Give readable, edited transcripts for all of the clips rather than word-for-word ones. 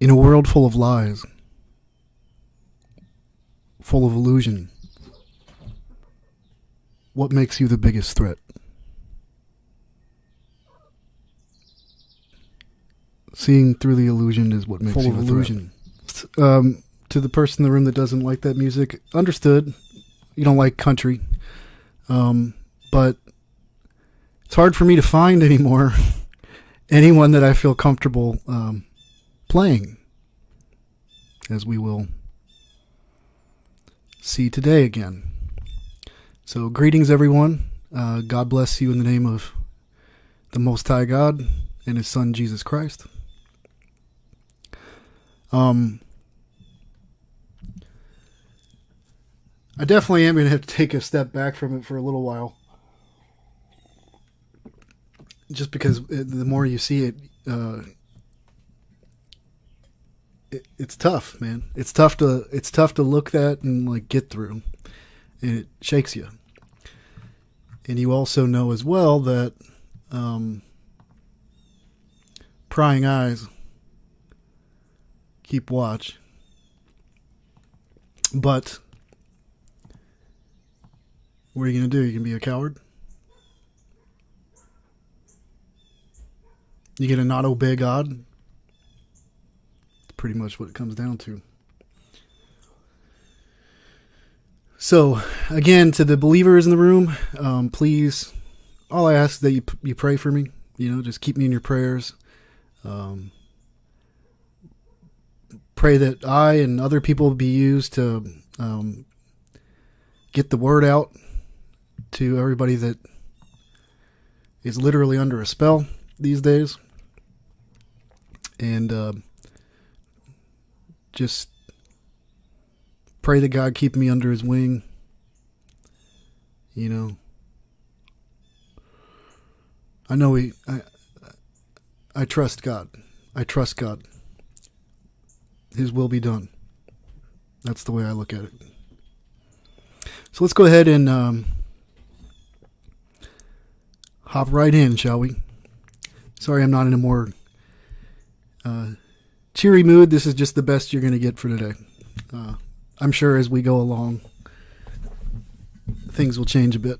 In a world full of lies, full of illusion, what makes you the biggest threat? Seeing through the illusion is what makes Full you of a illusion. threat. To the person in the room that doesn't like that music, understood. You don't like country. But it's hard for me to find anymore anyone that I feel comfortable playing, as we will see today again. So greetings, everyone. God bless you in the name of the Most High God and His Son, Jesus Christ. I definitely am going to have to take a step back from it for a little while. Just because the more you see it, it's tough, man. It's tough to look at and like get through. And it shakes you. And you also know as well that prying eyes keep watch. But what are you going to do? You can be a coward? You going to not obey God? That's pretty much what it comes down to. So, again, to the believers in the room, please, all I ask is that you pray for me. You know, just keep me in your prayers. Pray that I and other people be used to get the word out to everybody that is literally under a spell these days. And just pray that God keep me under His wing. You know, I know I trust God. I trust God. His will be done. That's the way I look at it. So let's go ahead and hop right in, shall we? Sorry, I'm not in a more cheery mood. This is just the best you're going to get for today. I'm sure as we go along, things will change a bit.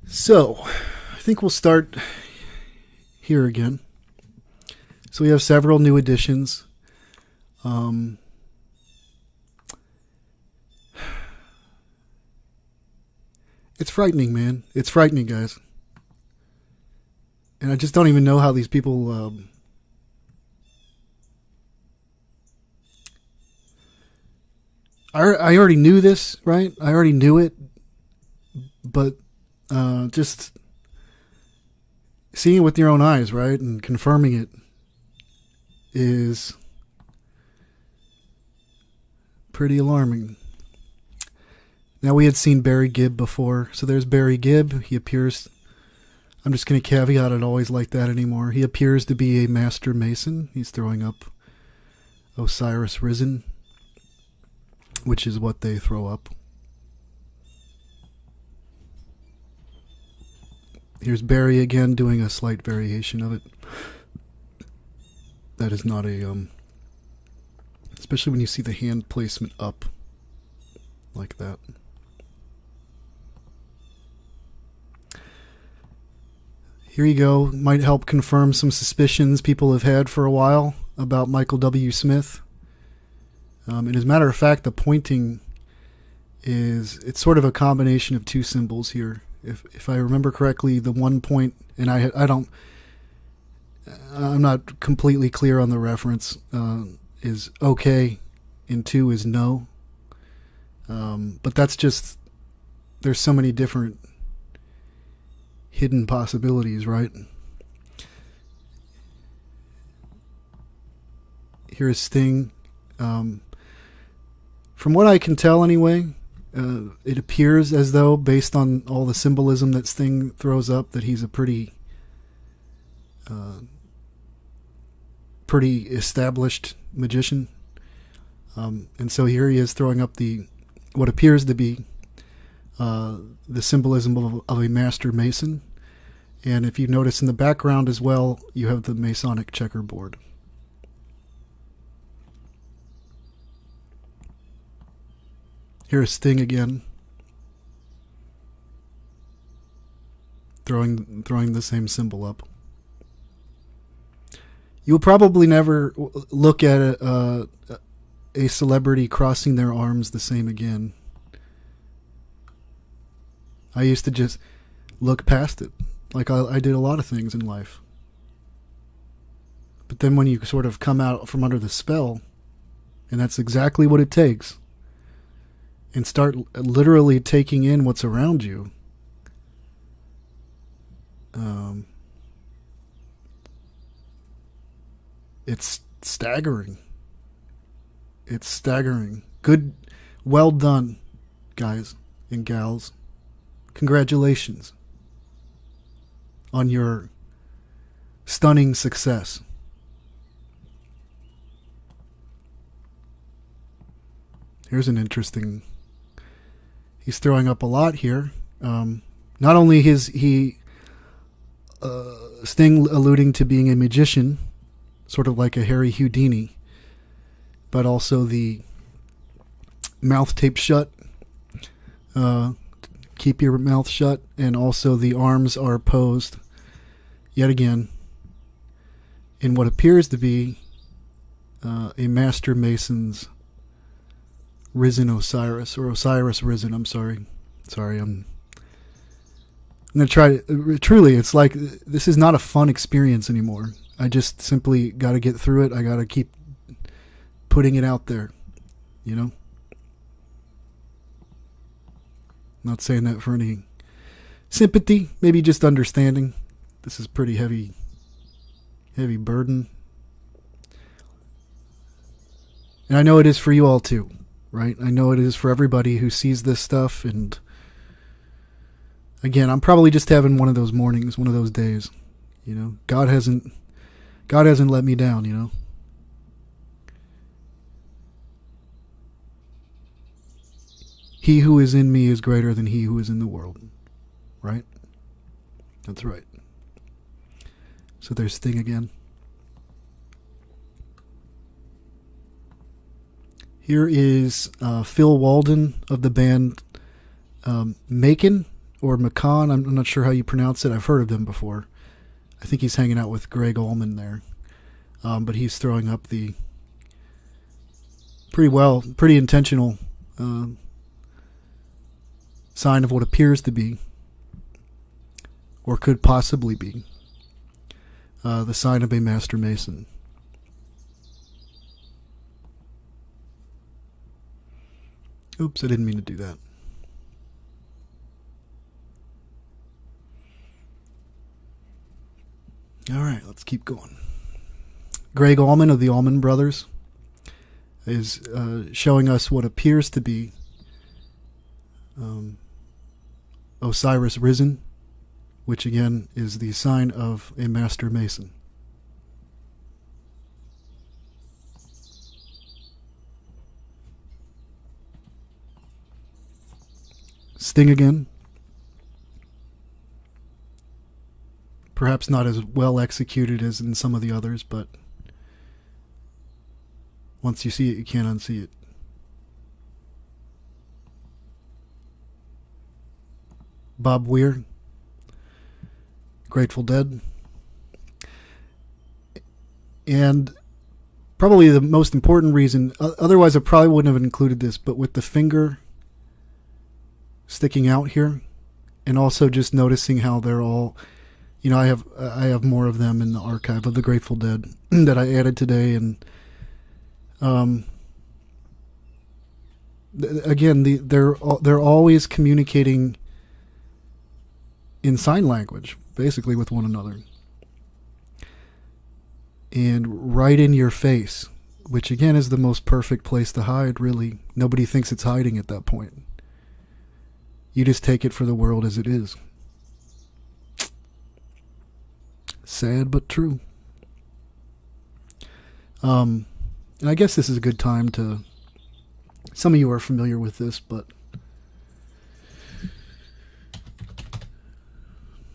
So, I think we'll start here again. So we have several new additions. It's frightening, man. It's frightening, guys. And I just don't even know how these people I already knew this, right? I already knew it. But just seeing it with your own eyes, right? And confirming it is pretty alarming. Now, we had seen Barry Gibb before. So there's Barry Gibb. He appears, I'm just going to caveat it always like that anymore. He appears to be a master mason. He's throwing up Osiris Risen, which is what they throw up. Here's Barry again doing a slight variation of it. That is not a, especially when you see the hand placement up like that. Here you go. Might help confirm some suspicions people have had for a while about Michael W. Smith. And as a matter of fact, the pointing it's sort of a combination of two symbols here. If I remember correctly, the 1 point, and I'm not completely clear on the reference, is okay, and 2 is no. But that's just, there's so many different hidden possibilities, right? Here's Sting. From what I can tell anyway, it appears as though, based on all the symbolism that Sting throws up, that he's a pretty established magician. And so here he is throwing up what appears to be the symbolism of a master mason. And if you notice in the background as well, you have the Masonic checkerboard. Here's Sting again, throwing the same symbol up. You'll probably never look at a celebrity crossing their arms the same again. I used to just look past it, like I did a lot of things in life. But then when you sort of come out from under the spell, and that's exactly what it takes, and start literally taking in what's around you, it's staggering. It's staggering. Good, well done, guys and gals. Congratulations on your stunning success. Here's an interesting... He's throwing up a lot here. Not only Sting alluding to being a magician, sort of like a Harry Houdini, but also the mouth taped shut. Keep your mouth shut, and also the arms are posed yet again in what appears to be a Master Mason's risen Osiris, or Osiris risen. I'm sorry, I'm gonna try to, truly, it's like this is not a fun experience anymore. I just simply got to get through it. I got to keep putting it out there, you know. Not saying that for any sympathy, maybe just understanding. This is pretty heavy burden. And I know it is for you all too, right? I know it is for everybody who sees this stuff. And again, I'm probably just having one of those mornings, one of those days, you know. God hasn't let me down, you know. He who is in me is greater than he who is in the world. Right? That's right. So there's Sting again. Here is Phil Walden of the band Macon or Macon. I'm not sure how you pronounce it. I've heard of them before. I think he's hanging out with Greg Allman there. But he's throwing up the pretty intentional sign of what appears to be, or could possibly be, the sign of a Master Mason. Oops, I didn't mean to do that. All right, let's keep going. Greg Allman of the Allman Brothers is showing us what appears to be Osiris risen, which again is the sign of a Master Mason. Sting again. Perhaps not as well executed as in some of the others, but once you see it, you can't unsee it. Bob Weir, Grateful Dead. And probably the most important reason, otherwise I probably wouldn't have included this, but with the finger sticking out here, and also just noticing how they're all, you know, I have more of them in the archive of the Grateful Dead that I added today, and again, they're always communicating in sign language, basically, with one another. And right in your face, which again is the most perfect place to hide, really. Nobody thinks it's hiding at that point. You just take it for the world as it is. Sad but true. And I guess this is a good time to... Some of you are familiar with this, but...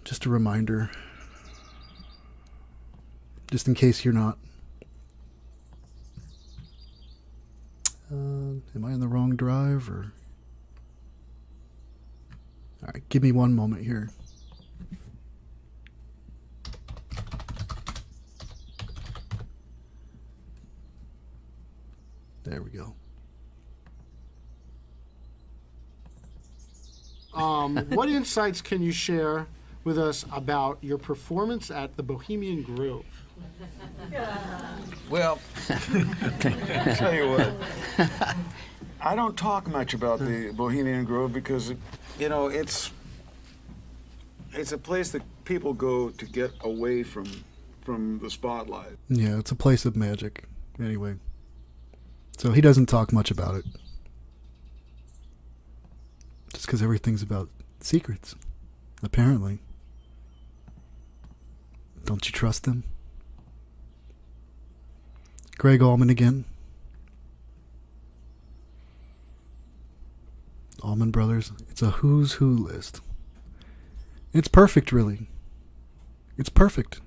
just a reminder. just in case you're not. Am I in the wrong drive or? All right, give me one moment here. There we go. What insights can you share with us about your performance at the Bohemian Grove? Well, tell you what, I don't talk much about the Bohemian Grove because, it's a place that people go to get away from the spotlight. Yeah, it's a place of magic. Anyway. So he doesn't talk much about it. Just because everything's about secrets, apparently. Don't you trust them? Greg Allman again. Allman Brothers. It's a who's who list. It's perfect, really. It's perfect.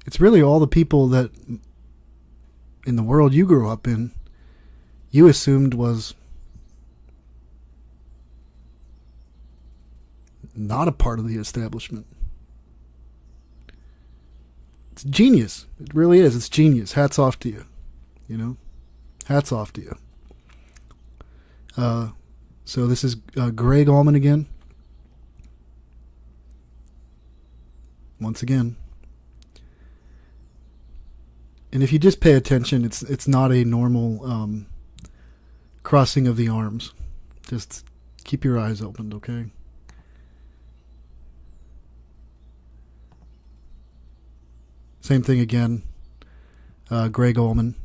It's really all the people that in the world you grew up in, you assumed was not a part of the establishment. It's genius. It really is. It's genius. Hats off to you. Hats off to you. So this is Greg Allman again. Once again. And if you just pay attention, it's not a normal crossing of the arms. Just keep your eyes open, okay? Same thing again. Greg Allman.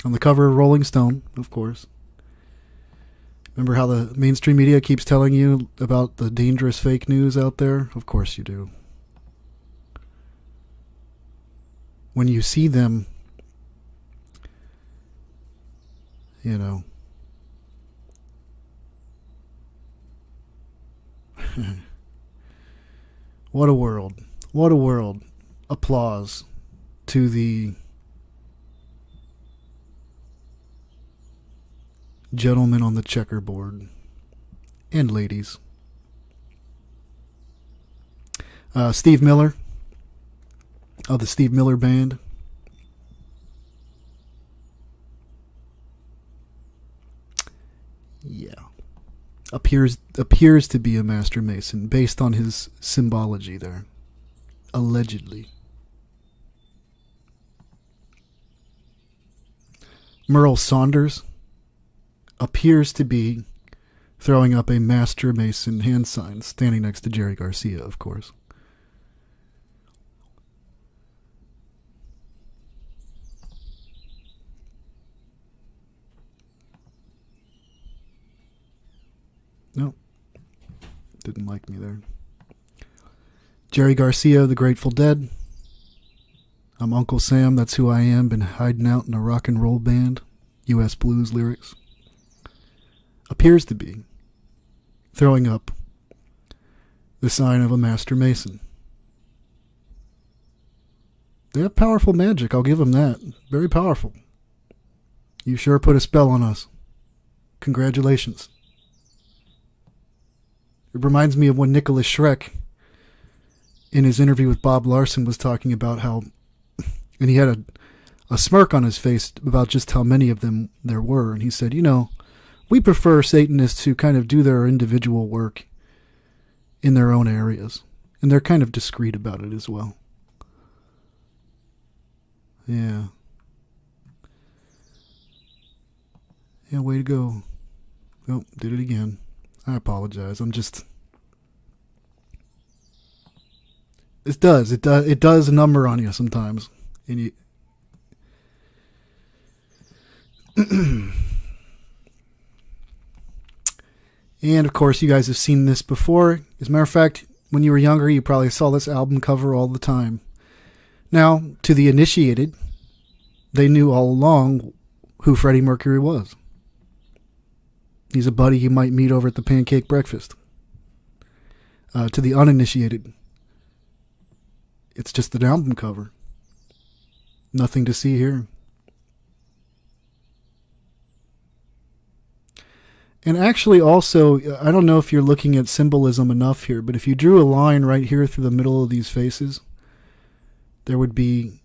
On the cover of Rolling Stone, of course. Remember how the mainstream media keeps telling you about the dangerous fake news out there? Of course you do. When you see them, what a world. What a world. Applause to the gentlemen on the checkerboard and ladies. Steve Miller of the Steve Miller Band. Yeah. Appears to be a master mason based on his symbology there. Allegedly. Merle Saunders appears to be throwing up a master mason hand sign standing next to Jerry Garcia, of course. No, didn't like me there. Jerry Garcia, The Grateful Dead. I'm Uncle Sam, that's who I am, been hiding out in a rock and roll band. U.S. blues lyrics. Appears to be throwing up the sign of a master mason. They have powerful magic, I'll give them that. Very powerful. You sure put a spell on us. Congratulations. It reminds me of when Nicholas Schreck, in his interview with Bob Larson, was talking about how, and he had a smirk on his face about just how many of them there were. And he said, we prefer Satanists who kind of do their individual work in their own areas. And they're kind of discreet about it as well. Yeah. Yeah, way to go. Oh, did it again. I apologize. It does a number on you sometimes. And you and of course you guys have seen this before. As a matter of fact, when you were younger, you probably saw this album cover all the time. Now, to the initiated, they knew all along who Freddie Mercury was. He's a buddy you might meet over at the pancake breakfast. To the uninitiated, it's just an album cover. Nothing to see here. And actually also, I don't know if you're looking at symbolism enough here, but if you drew a line right here through the middle of these faces, there would be,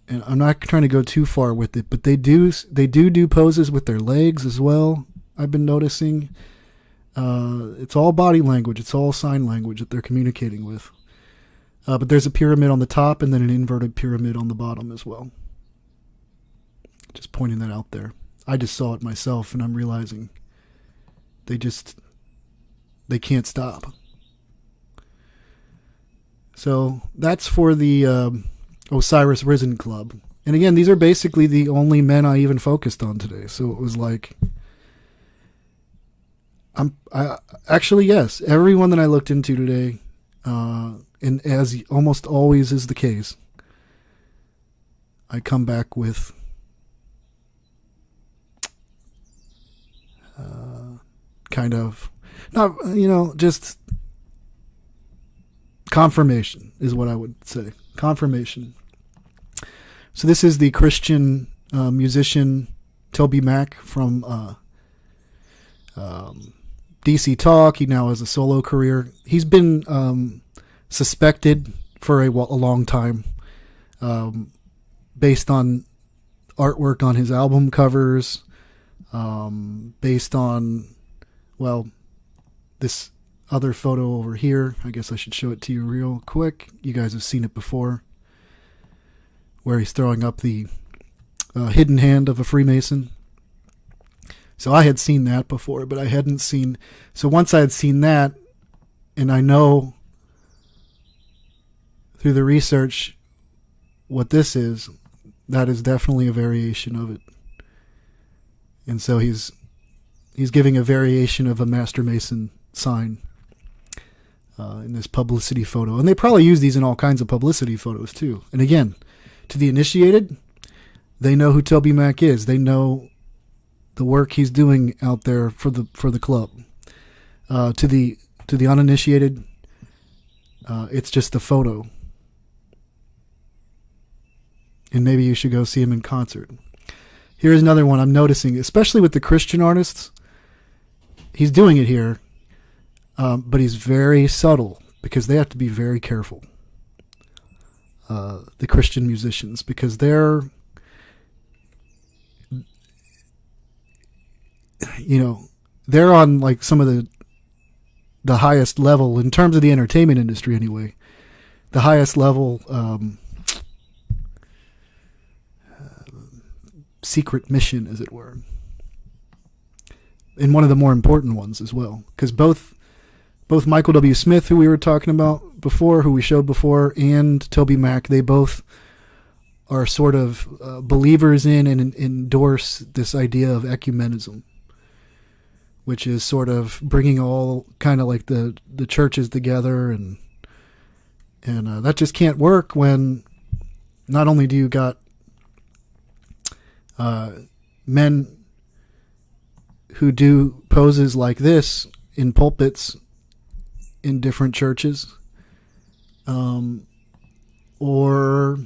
and I'm not trying to go too far with it, but they do poses with their legs as well. I've been noticing. It's all body language. It's all sign language that they're communicating with. But there's a pyramid on the top and then an inverted pyramid on the bottom as well. Just pointing that out there. I just saw it myself and I'm realizing they can't stop. So that's for the Osiris Risen Club. And again, these are basically the only men I even focused on today. So it was like, actually, yes, everyone that I looked into today, and as almost always is the case, I come back with kind of, not, just confirmation is what I would say. Confirmation. So this is the Christian musician Toby Mac from DC Talk. He now has a solo career. He's been suspected for a long time, based on artwork on his album covers, based on, well, this other photo over here. I guess I should show it to you real quick. You guys have seen it before, where he's throwing up the hidden hand of a Freemason. So I had seen that before, but I hadn't seen... So once I had seen that, and I know through the research what this is, that is definitely a variation of it. And so he's giving a variation of a Master Mason sign in this publicity photo. And they probably use these in all kinds of publicity photos too. And again, to the initiated, they know who Toby Mac is. They know the work he's doing out there for the club. To the uninitiated, it's just a photo. And maybe you should go see him in concert. Here's another one I'm noticing, especially with the Christian artists. He's doing it here, but he's very subtle because they have to be very careful. The Christian musicians, because they're on like some of the highest level in terms of the entertainment industry anyway. The highest level secret mission, as it were. And one of the more important ones as well. Because both Michael W. Smith, who we were talking about before, who we showed before, and Toby Mac, they both are sort of believers in and endorse this idea of ecumenism, which is sort of bringing all kind of like the churches together, and that just can't work when not only do you got men who do poses like this in pulpits in different churches, or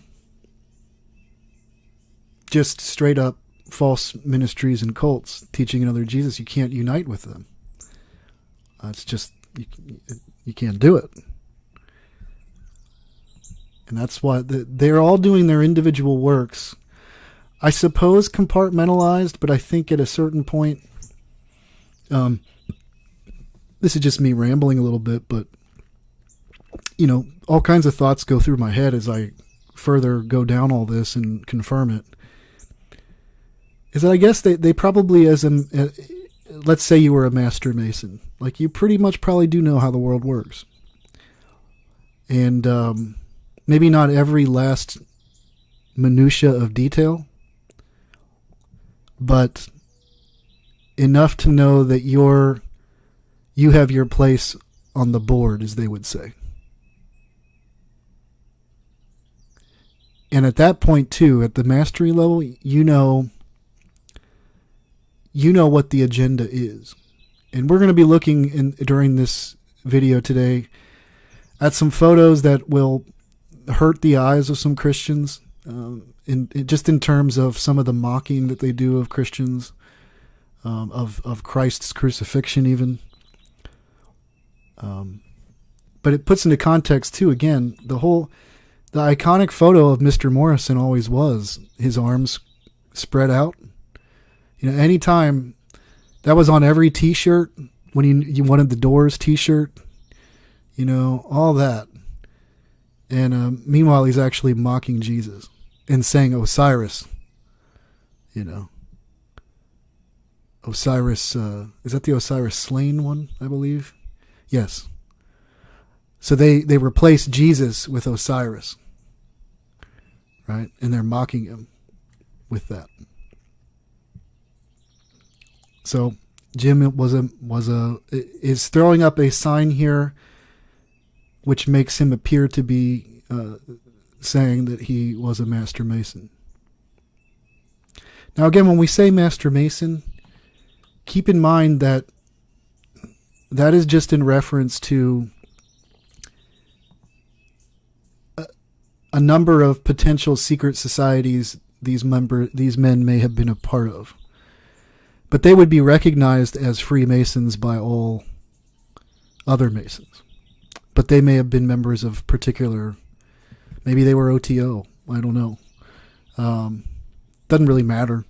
just straight up false ministries and cults teaching another Jesus. You can't unite with them. It's just, you can't do it. And that's why they're all doing their individual works, I suppose compartmentalized, but I think at a certain point, this is just me rambling a little bit, but all kinds of thoughts go through my head as I further go down all this and confirm it. Is that I guess they probably, let's say you were a Master Mason, like you pretty much probably do know how the world works. And maybe not every last minutia of detail, but enough to know that you have your place on the board, as they would say. And at that point too, at the mastery level, you know what the agenda is. And we're going to be looking during this video today. at some photos that will hurt the eyes of some Christians, just in terms of some of the mocking that they do of Christians, of Christ's crucifixion even. But it puts into context too, again, the iconic photo of Mr. Morrison always was his arms spread out. Anytime that was on every t-shirt, when you wanted the Doors t-shirt, all that. And meanwhile, he's actually mocking Jesus and saying Osiris, Osiris, is that the Osiris slain one, I believe? Yes. So they replaced Jesus with Osiris, right? And they're mocking him with that. So Jim is throwing up a sign here, which makes him appear to be saying that he was a master mason. Now, again, when we say master mason, keep in mind that that is just in reference to a number of potential secret societies these men may have been a part of. But they would be recognized as Freemasons by all other Masons. But they may have been members of particular, maybe they were OTO, I don't know. Doesn't really matter.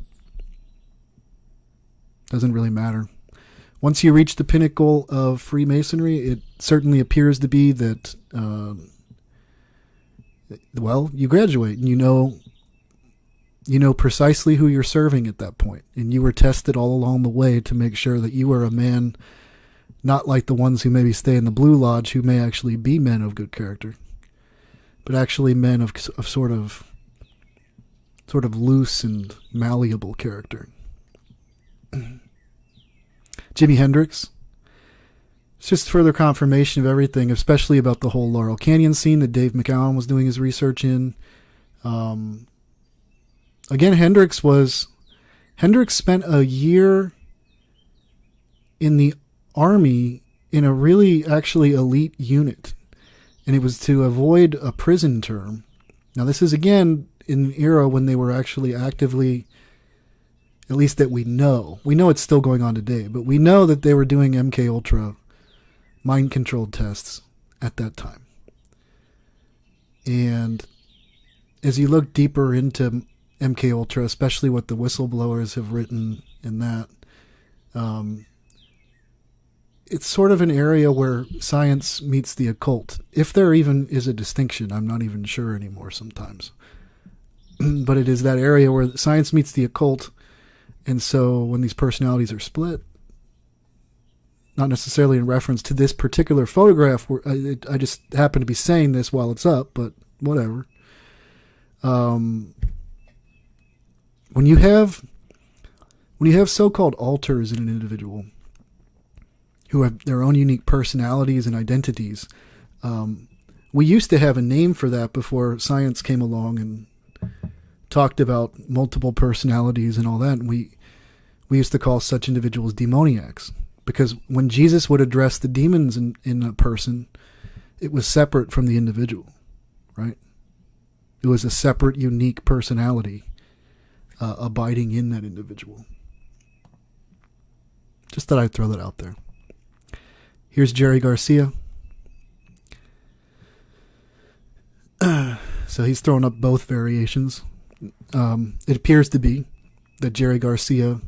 Doesn't really matter. Once you reach the pinnacle of Freemasonry, it certainly appears to be that, you graduate and you know precisely who you're serving at that point. And you were tested all along the way to make sure that you were a man, not like the ones who maybe stay in the Blue Lodge, who may actually be men of good character, but actually men of sort of loose and malleable character. Jimi Hendrix. It's just further confirmation of everything, especially about the whole Laurel Canyon scene that Dave McGowan was doing his research in. Again, Hendrix spent a year in the Army in a really actually elite unit, and it was to avoid a prison term. Now, this is again in an era when they were actually actively, at least that we know it's still going on today, but we know that they were doing MK Ultra mind controlled tests at that time. And as you look deeper into MK Ultra, especially what the whistleblowers have written in that, it's sort of an area where science meets the occult. If there even is a distinction, I'm not even sure anymore sometimes. But it is that area where science meets the occult. And so when these personalities are split, not necessarily in reference to this particular photograph, where I just happen to be saying this while it's up, but whatever. When you have so-called alters in an individual who have their own unique personalities and identities, we used to have a name for that before science came along and talked about multiple personalities and all that. And we used to call such individuals demoniacs, because when Jesus would address the demons in a person, it was separate from the individual, right? It was a separate, unique personality abiding in that individual. Just thought I'd throw that out there. Here's Jerry Garcia. So he's throwing up both variations. It appears to be that Jerry Garcia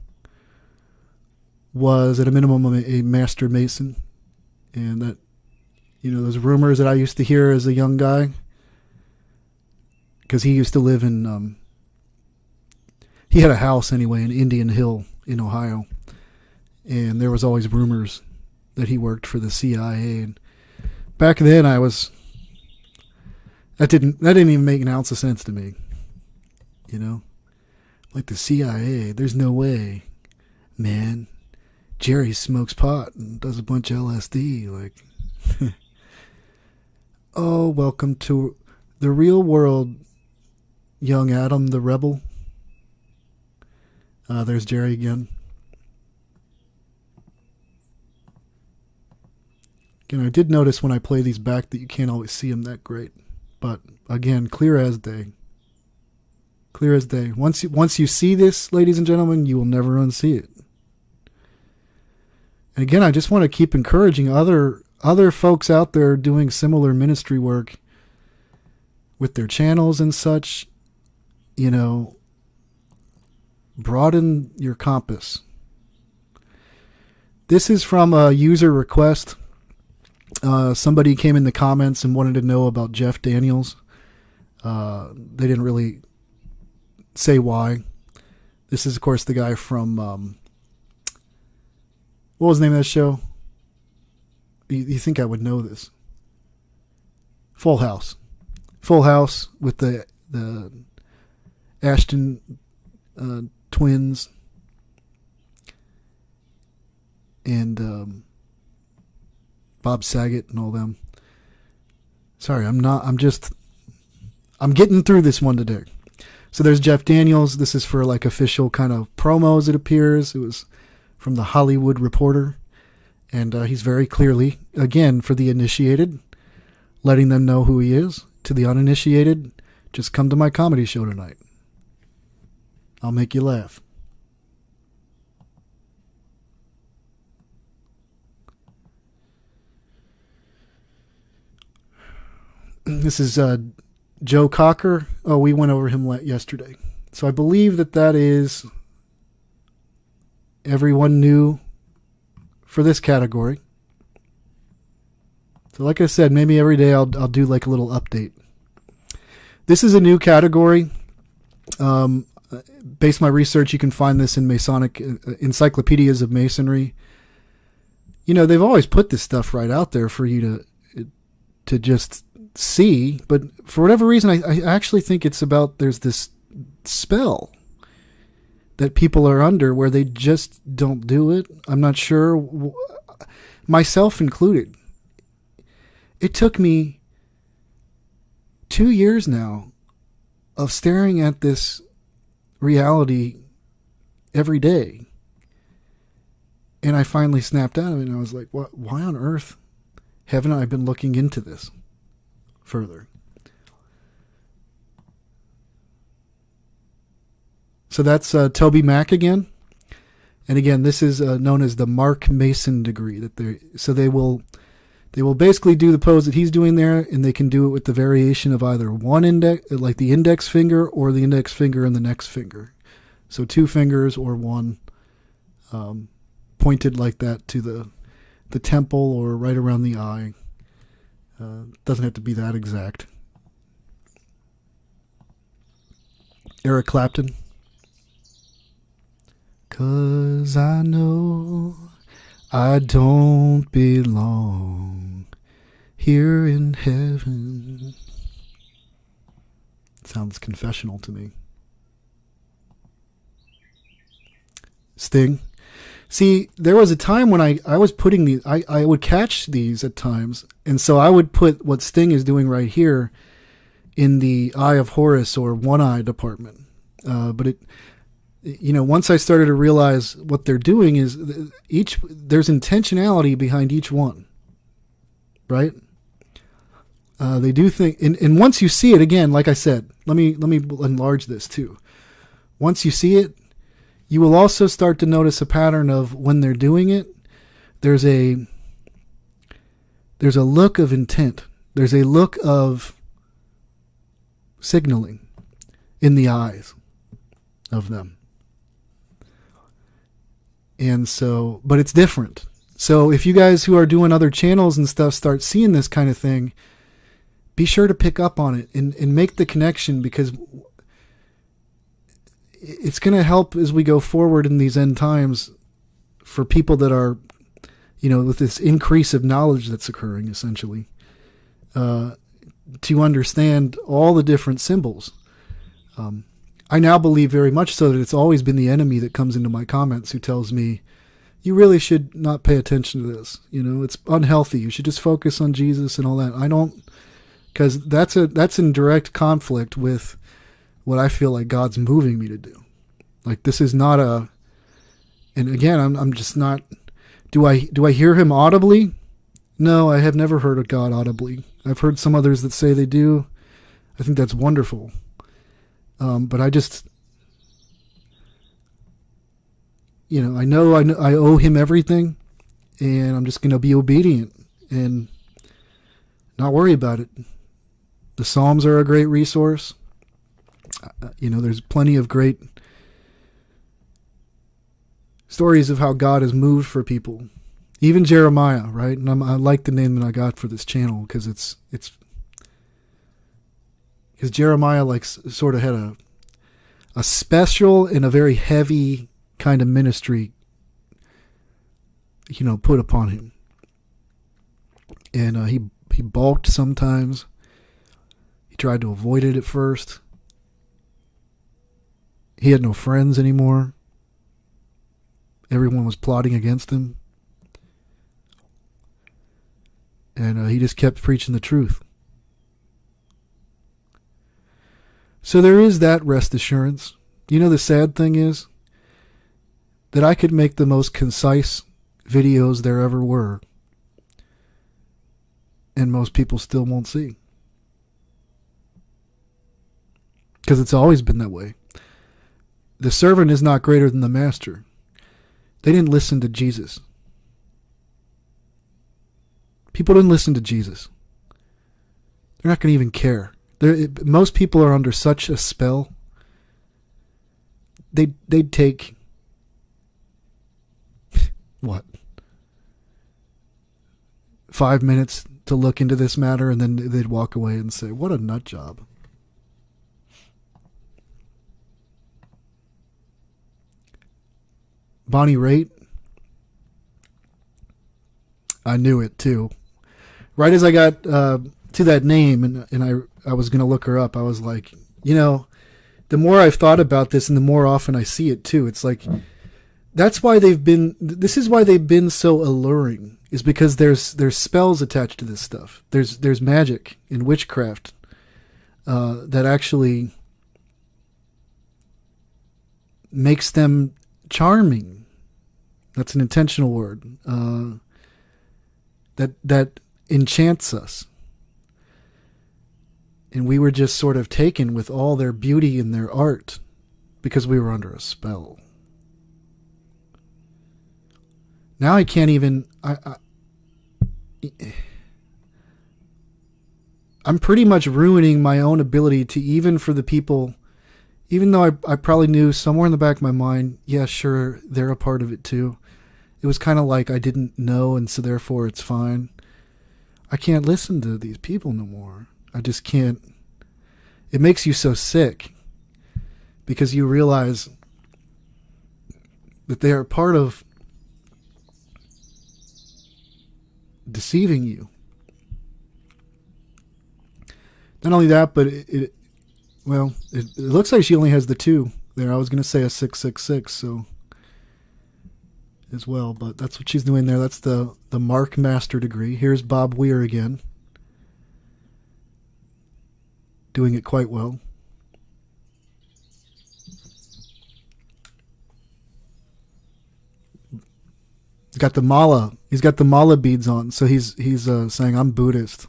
was at a minimum a master mason, and that, those rumors that I used to hear as a young guy, because he used to live in, he had a house anyway in Indian Hill in Ohio, and there was always rumors that he worked for the CIA. And back then that didn't even make an ounce of sense to me. Like the CIA, there's no way, man. Jerry smokes pot and does a bunch of LSD. Like, oh, welcome to the real world, young Adam the rebel. There's Jerry again. And I did notice when I play these back that you can't always see them that great. But again, clear as day. Clear as day. Once you see this, ladies and gentlemen, you will never unsee it. And again, I just want to keep encouraging other folks out there doing similar ministry work with their channels and such. You know, broaden your compass. This is from a user request. Somebody came in the comments and wanted to know about Jeff Daniels. They didn't really say why. This is, of course, the guy from, what was the name of that show? You think I would know this? Full House. Full House with the Ashton twins and Bob Saget and all them. Sorry, I'm getting through this one today. So there's Jeff Daniels. This is for like official kind of promos, it appears. It was from the Hollywood Reporter. And he's very clearly, again, for the initiated, letting them know who he is. To the uninitiated, just come to my comedy show tonight. I'll make you laugh. This is Joe Cocker. Oh, we went over him yesterday. So I believe that is everyone new for this category. So like I said, maybe every day I'll do like a little update. This is a new category. Based on my research, you can find this in Masonic encyclopedias of Masonry. You know, they've always put this stuff right out there for you to just see, but for whatever reason, I actually think it's about there's this spell that people are under where they just don't do it. I'm not sure, myself included. It took me 2 years now of staring at this reality every day, and I finally snapped out of it, and I was like, "What? Why on earth haven't I been looking into this further?" So that's Toby Mack again, and again, this is known as the Mark Mason degree. They will basically do the pose that he's doing there, and they can do it with the variation of either one index, like the index finger, or the index finger and the next finger. So 2 fingers or one pointed like that to the temple or right around the eye. Doesn't have to be that exact. Eric Clapton. 'Cause I know I don't belong here in heaven. Sounds confessional to me. Sting. See, there was a time when I was putting these, I would catch these at times, and so I would put what Sting is doing right here in the Eye of Horus or One Eye department. But once I started to realize what they're doing is there's intentionality behind each one, right? They do think, and once you see it again, like I said, let me enlarge this too. Once you see it, you will also start to notice a pattern of when they're doing it. There's a look of intent. There's a look of signaling in the eyes of them. And so, but it's different. So if you guys who are doing other channels and stuff start seeing this kind of thing, be sure to pick up on it and make the connection, because it's going to help as we go forward in these end times for people that are, with this increase of knowledge that's occurring, essentially, to understand all the different symbols. I now believe very much so that it's always been the enemy that comes into my comments who tells me, you really should not pay attention to this. It's unhealthy. You should just focus on Jesus and all that. I don't, because that's in direct conflict with what I feel like God's moving me to do. Like, this is not and again, I'm just not, do I hear him audibly? No, I have never heard of God audibly. I've heard some others that say they do. I think that's wonderful. But I just, I know I owe him everything, and I'm just going to be obedient and not worry about it. The Psalms are a great resource. There's plenty of great stories of how God has moved for people. Even Jeremiah, right? And I like the name that I got for this channel because it's because Jeremiah sort of had a special and a very heavy kind of ministry, put upon him. And he balked sometimes. He tried to avoid it at first. He had no friends anymore. Everyone was plotting against him. And he just kept preaching the truth. So there is that rest assurance. The sad thing is that I could make the most concise videos there ever were, and most people still won't see. Because it's always been that way. The servant is not greater than the master. They didn't listen to Jesus. People didn't listen to Jesus. They're not going to even care. Most people are under such a spell. They'd take what? 5 minutes to look into this matter, and then they'd walk away and say, "What a nut job." Bonnie Raitt. I knew it too. Right as I got to that name and I was going to look her up, I was like, the more I've thought about this and the more often I see it too, it's like, this is why they've been so alluring, is because there's spells attached to this stuff. There's magic and witchcraft that actually makes them charming. That's an intentional word. That enchants us. And we were just sort of taken with all their beauty and their art because we were under a spell. Now I can't even... I'm pretty much ruining my own ability to, even for the people, even though I probably knew somewhere in the back of my mind, yeah, sure, they're a part of it too. It was kind of like I didn't know, and so therefore it's fine. I can't listen to these people no more. I just can't. It makes you so sick because you realize that they are part of deceiving you. Not only that, but it looks like she only has the 2 there. I was going to say a 666, so as well, but that's what she's doing there. That's the Mark Master degree. Here's Bob Weir again, doing it quite well. He's got the mala beads on, so he's saying I'm Buddhist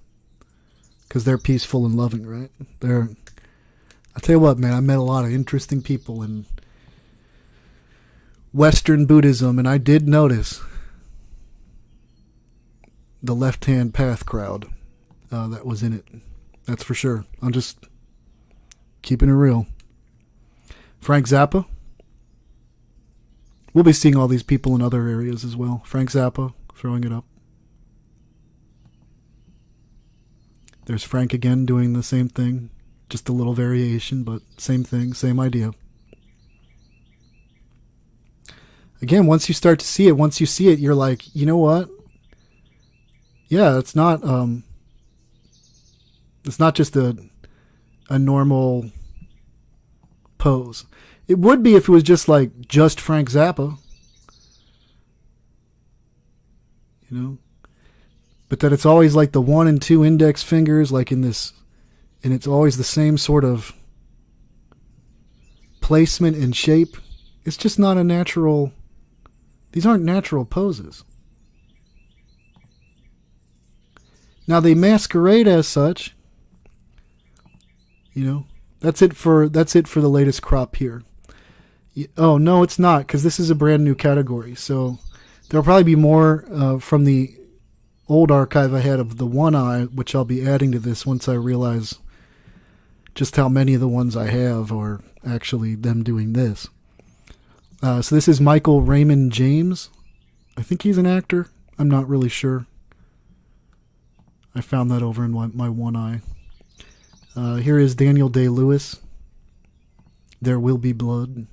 because they're peaceful and loving, right? I tell you what, man, I met a lot of interesting people in Western Buddhism, and I did notice the left-hand path crowd that was in it. That's for sure. I'm just keeping it real. Frank Zappa. We'll be seeing all these people in other areas as well. Frank Zappa, throwing it up. There's Frank again doing the same thing. Just a little variation, but same thing, same idea. Again, once you start to see it, you're like, you know what? Yeah, it's not just a normal pose. It would be if it was just Frank Zappa. But that it's always like the 1 and 2 index fingers, like in this, and it's always the same sort of placement and shape. It's just not a natural. These aren't natural poses. Now they masquerade as such. You know, that's it for the latest crop here. Oh no, it's not, because this is a brand new category. So there'll probably be more from the old archive I had of the one eye, which I'll be adding to this once I realize just how many of the ones I have are actually them doing this. So this is Michael Raymond James. I think he's an actor. I'm not really sure. I found that over in my one eye. Here is Daniel Day-Lewis. There Will Be Blood.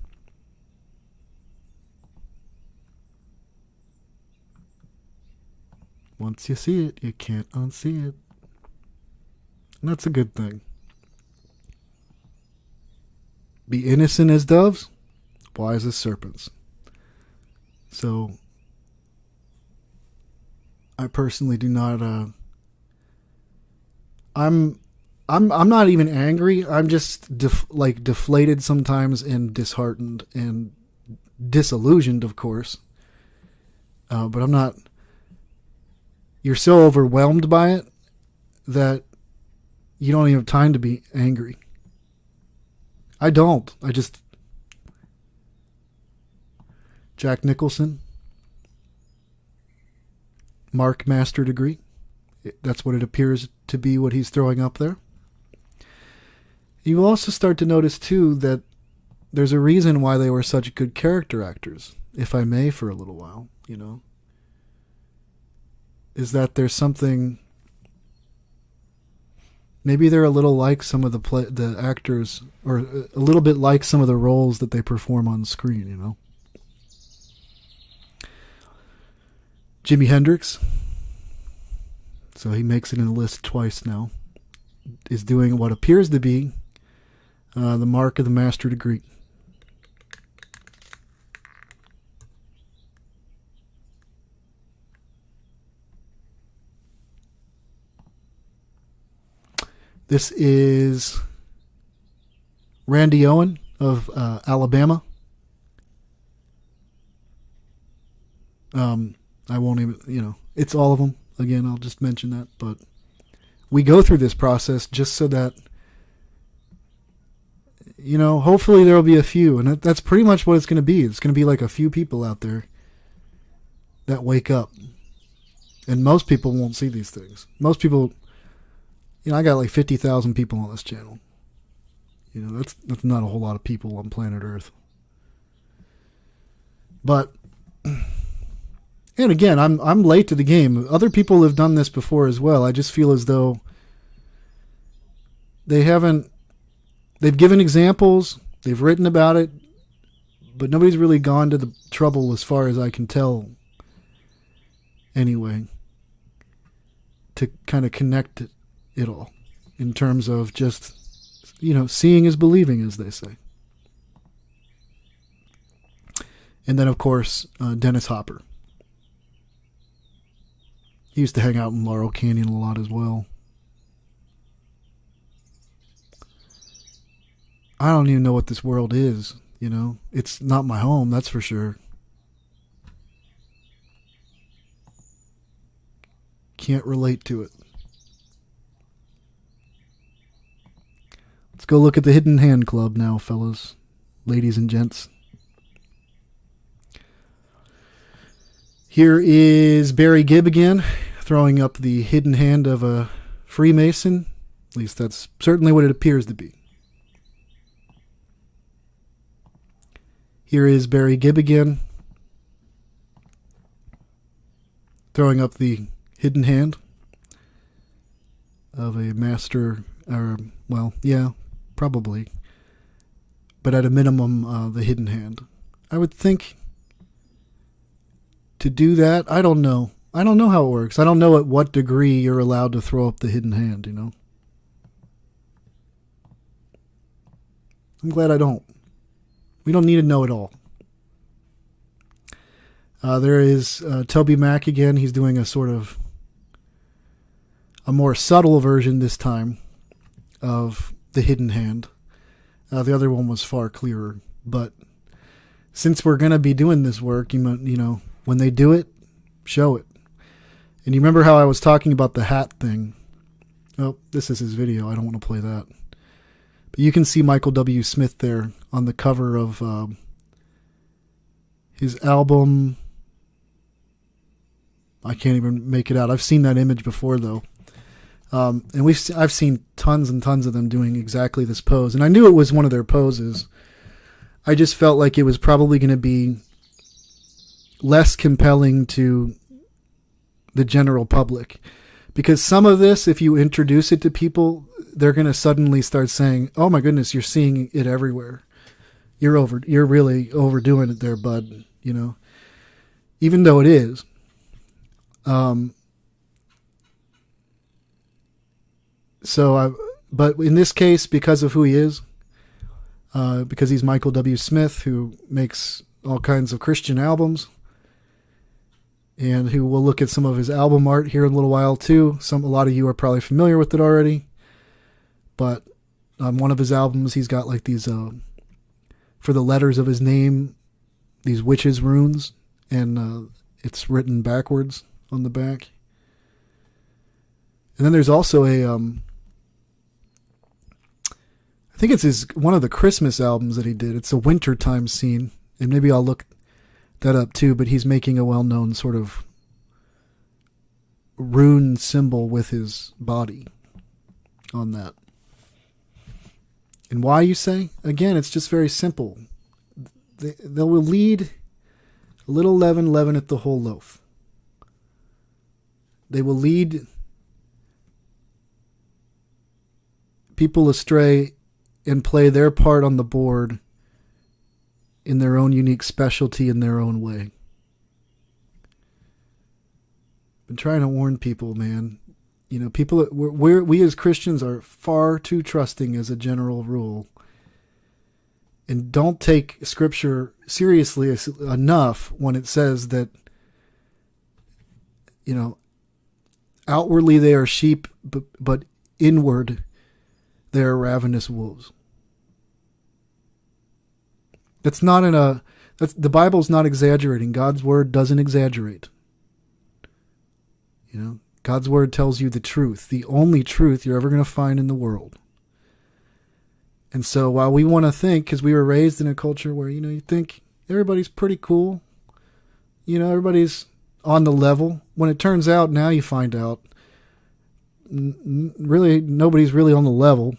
Once you see it, you can't unsee it. And that's a good thing. Be innocent as doves, wise as serpents. So, I personally do not. I'm not even angry. I'm just deflated sometimes and disheartened and disillusioned, of course. But I'm not. You're so overwhelmed by it that you don't even have time to be angry. I don't. I just... Jack Nicholson. Mark master degree. That's what it appears to be, what he's throwing up there. You will also start to notice, too, that there's a reason why they were such good character actors, if I may, for a little while, you know. Is that there's something... Maybe they're a little like some of the actors, or a little bit like some of the roles that they perform on screen, you know. Jimi Hendrix, so he makes it in the list twice now, is doing what appears to be the mark of the master degree. This is Randy Owen of Alabama. I won't even, it's all of them. Again, I'll just mention that. But we go through this process just so that, hopefully there will be a few. And that's pretty much what it's going to be. It's going to be like a few people out there that wake up. And most people won't see these things. Most people... I got like 50,000 people on this channel. That's not a whole lot of people on planet Earth. But, and again, I'm late to the game. Other people have done this before as well. I just feel as though they've given examples, they've written about it, but nobody's really gone to the trouble, as far as I can tell, anyway, to kind of connect it all in terms of just, seeing is believing, as they say. And then, of course, Dennis Hopper. He used to hang out in Laurel Canyon a lot as well. I don't even know what this world is, It's not my home, that's for sure. Can't relate to it. Let's go look at the Hidden Hand Club now, fellas, ladies and gents. Here is Barry Gibb again, throwing up the hidden hand of a Freemason. At least that's certainly what it appears to be. Here is Barry Gibb again, throwing up the hidden hand of a master, probably. But at a minimum, the hidden hand. I would think to do that, I don't know. I don't know how it works. I don't know at what degree you're allowed to throw up the hidden hand, I'm glad I don't. We don't need to know it all. There is Toby Mac again. He's doing a sort of a more subtle version this time of the hidden hand. The other one was far clearer. But since we're going to be doing this work, when they do it, show it. And you remember how I was talking about the hat thing? Oh, this is his video. I don't want to play that. But you can see Michael W. Smith there on the cover of his album. I can't even make it out. I've seen that image before, though. And I've seen tons and tons of them doing exactly this pose. And I knew it was one of their poses. I just felt like it was probably going to be less compelling to the general public. Because some of this, if you introduce it to people, they're going to suddenly start saying, oh my goodness, you're seeing it everywhere. You're really overdoing it there, bud. You know, even though it is. But in this case, because of who he is, because he's Michael W. Smith, who makes all kinds of Christian albums, and who will look at some of his album art here in a little while too. A lot of you are probably familiar with it already, but on one of his albums, he's got like these, for the letters of his name, these witches runes, and it's written backwards on the back. And then there's also I think it's one of the Christmas albums that he did. It's a wintertime scene, and maybe I'll look that up too, but he's making a well-known sort of rune symbol with his body on that. And why, you say? Again, it's just very simple. They will lead a little leaven, leaveneth the whole loaf. They will lead people astray and play their part on the board in their own unique specialty in their own way. Been trying to warn people, man. You know, we as Christians are far too trusting as a general rule, and don't take Scripture seriously enough when it says that, you know, outwardly they are sheep, but inward they are ravenous wolves. The Bible's not exaggerating. God's word doesn't exaggerate. You know, God's word tells you the truth, the only truth you're ever going to find in the world. And so while we want to think, because we were raised in a culture where, you know, you think everybody's pretty cool, you know, everybody's on the level. When it turns out, now you find out, really, nobody's really on the level.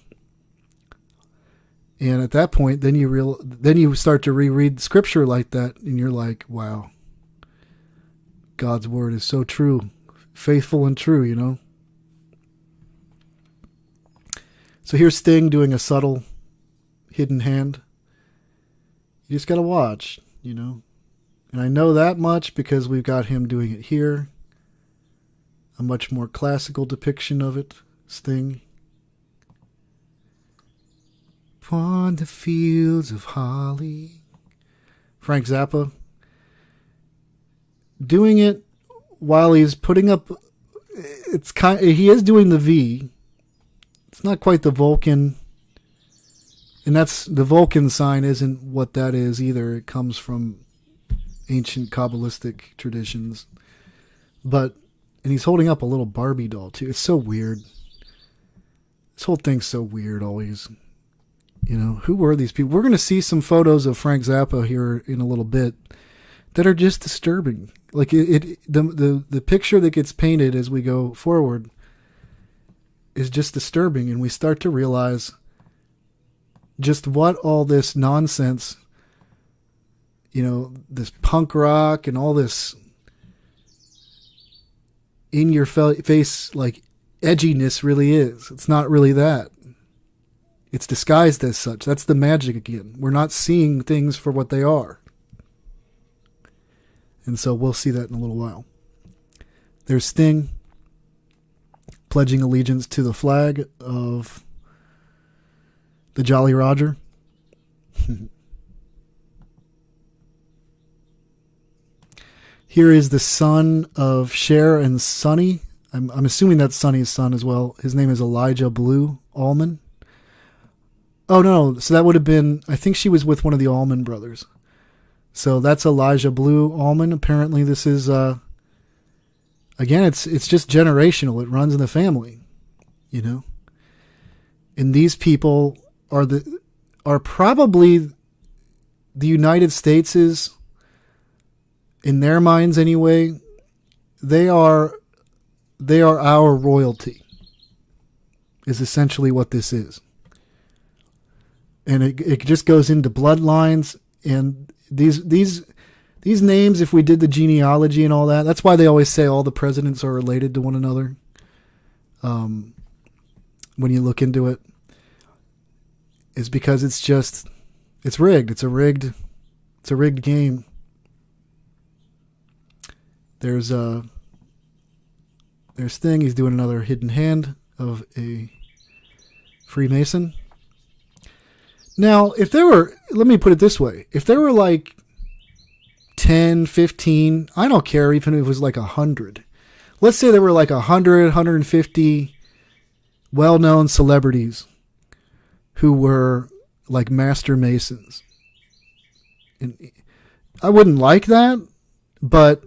And at that point, then you start to reread Scripture like that, and you're like, wow, God's word is so true, faithful and true, you know. So here's Sting doing a subtle, hidden hand. You just got to watch, you know. And I know that much because we've got him doing it here. A much more classical depiction of it, Sting. On the fields of holly. Frank Zappa. Doing it while he's putting up, he is doing the V. It's not quite the Vulcan. And the Vulcan sign isn't what that is either. It comes from ancient Kabbalistic traditions. And he's holding up a little Barbie doll too. It's so weird. This whole thing's so weird always. You know, who were these people? We're going to see some photos of Frank Zappa here in a little bit that are just disturbing. Like the picture that gets painted as we go forward is just disturbing, and we start to realize just what all this nonsense, you know, this punk rock and all this in your face like edginess really is. It's not really that. It's disguised as such. That's the magic again. We're not seeing things for what they are. And so we'll see that in a little while. There's Sting pledging allegiance to the flag of the Jolly Roger. Here is the son of Cher and Sonny. I'm assuming that's Sonny's son as well. His name is Elijah Blue Allman. Oh, no. So that would have been, I think she was with one of the Allman brothers. So that's Elijah Blue Allman. Apparently this is again, it's just generational. It runs in the family, you know. And these people are probably the United States is, in their minds anyway, they are our royalty, is essentially what this is. And it just goes into bloodlines, and these names, if we did the genealogy and all that, that's why they always say all the presidents are related to one another. When you look into it, is because it's rigged. It's a rigged game. There's Sting. He's doing another hidden hand of a Freemason. Now, let me put it this way. If there were like 10, 15, I don't care even if it was like 100. Let's say there were like 100, 150 well-known celebrities who were like master masons. And I wouldn't like that, but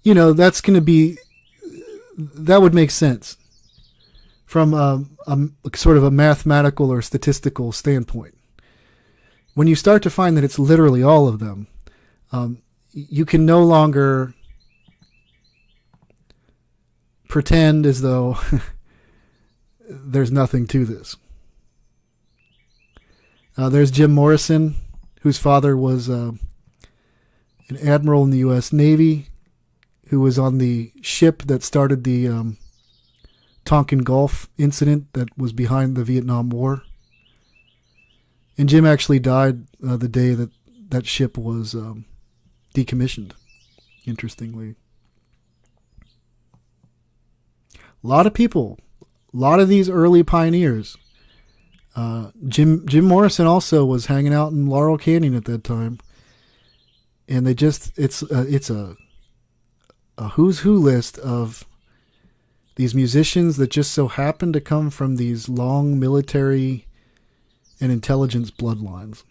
you know, that would make sense from a sort of a mathematical or statistical standpoint. When you start to find that it's literally all of them, you can no longer pretend as though there's nothing to this. There's Jim Morrison, whose father was an admiral in the U.S. Navy, who was on the ship that started the Tonkin Gulf incident that was behind the Vietnam War. And Jim actually died the day that ship was decommissioned, interestingly. A lot of people, a lot of these early pioneers. Jim Morrison also was hanging out in Laurel Canyon at that time. And it's a who's who list of these musicians that just so happen to come from these long military and intelligence bloodlines.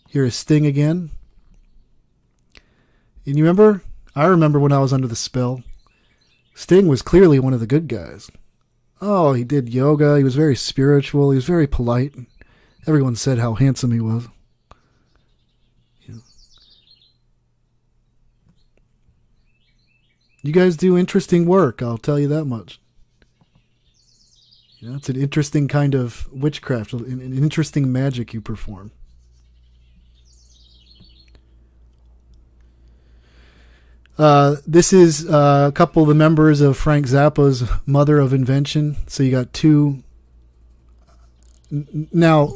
Here is Sting again. And you remember? I remember when I was under the spell. Sting was clearly one of the good guys. Oh, he did yoga. He was very spiritual. He was very polite. Everyone said how handsome he was. You guys do interesting work, I'll tell you that much. You know, it's an interesting kind of witchcraft, an interesting magic you perform. This is a couple of the members of Frank Zappa's Mother of Invention. So you got two. Now,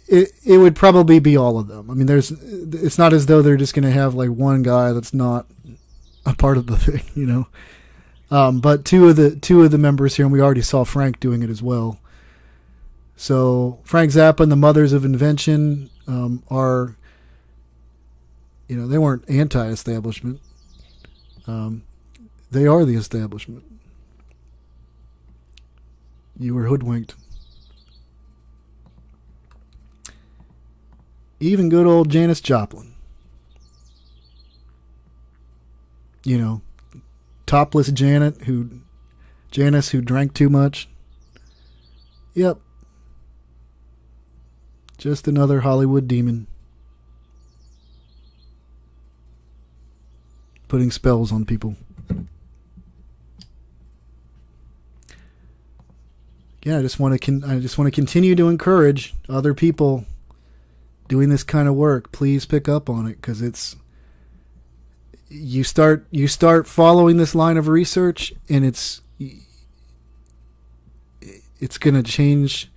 it would probably be all of them. I mean, it's not as though they're just going to have like one guy that's not a part of the thing, you know. But two of the members here, and we already saw Frank doing it as well. So Frank Zappa and the Mothers of Invention are, you know, they weren't anti-establishment. They are the establishment. You were hoodwinked. Even good old Janis Joplin. You know, topless Janis who drank too much. Yep. Just another Hollywood demon. Putting spells on people. Yeah, I just want to continue to encourage other people doing this kind of work. Please pick up on it, because you start following this line of research, and it's going to change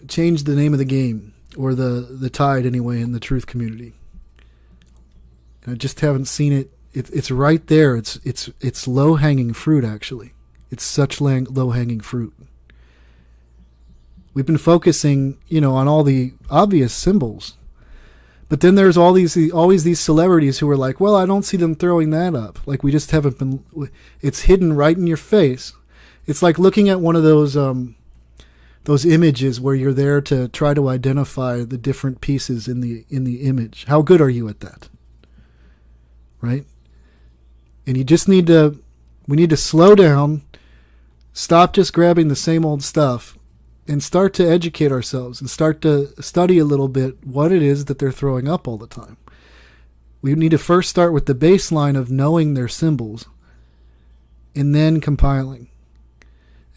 the name of the game, or the tide anyway, in the truth community. And I just haven't seen it. It's right there. It's low hanging fruit, actually. It's such low hanging fruit. We've been focusing, you know, on all the obvious symbols. But then there's always these celebrities who are like, well, I don't see them throwing that up. Like, we just haven't been. It's hidden right in your face. It's like looking at one of those those images where you're there to try to identify the different pieces in the image. How good are you at that? Right? And we need to slow down, stop just grabbing the same old stuff, and start to educate ourselves and start to study a little bit what it is that they're throwing up all the time. We need to first start with the baseline of knowing their symbols and then compiling.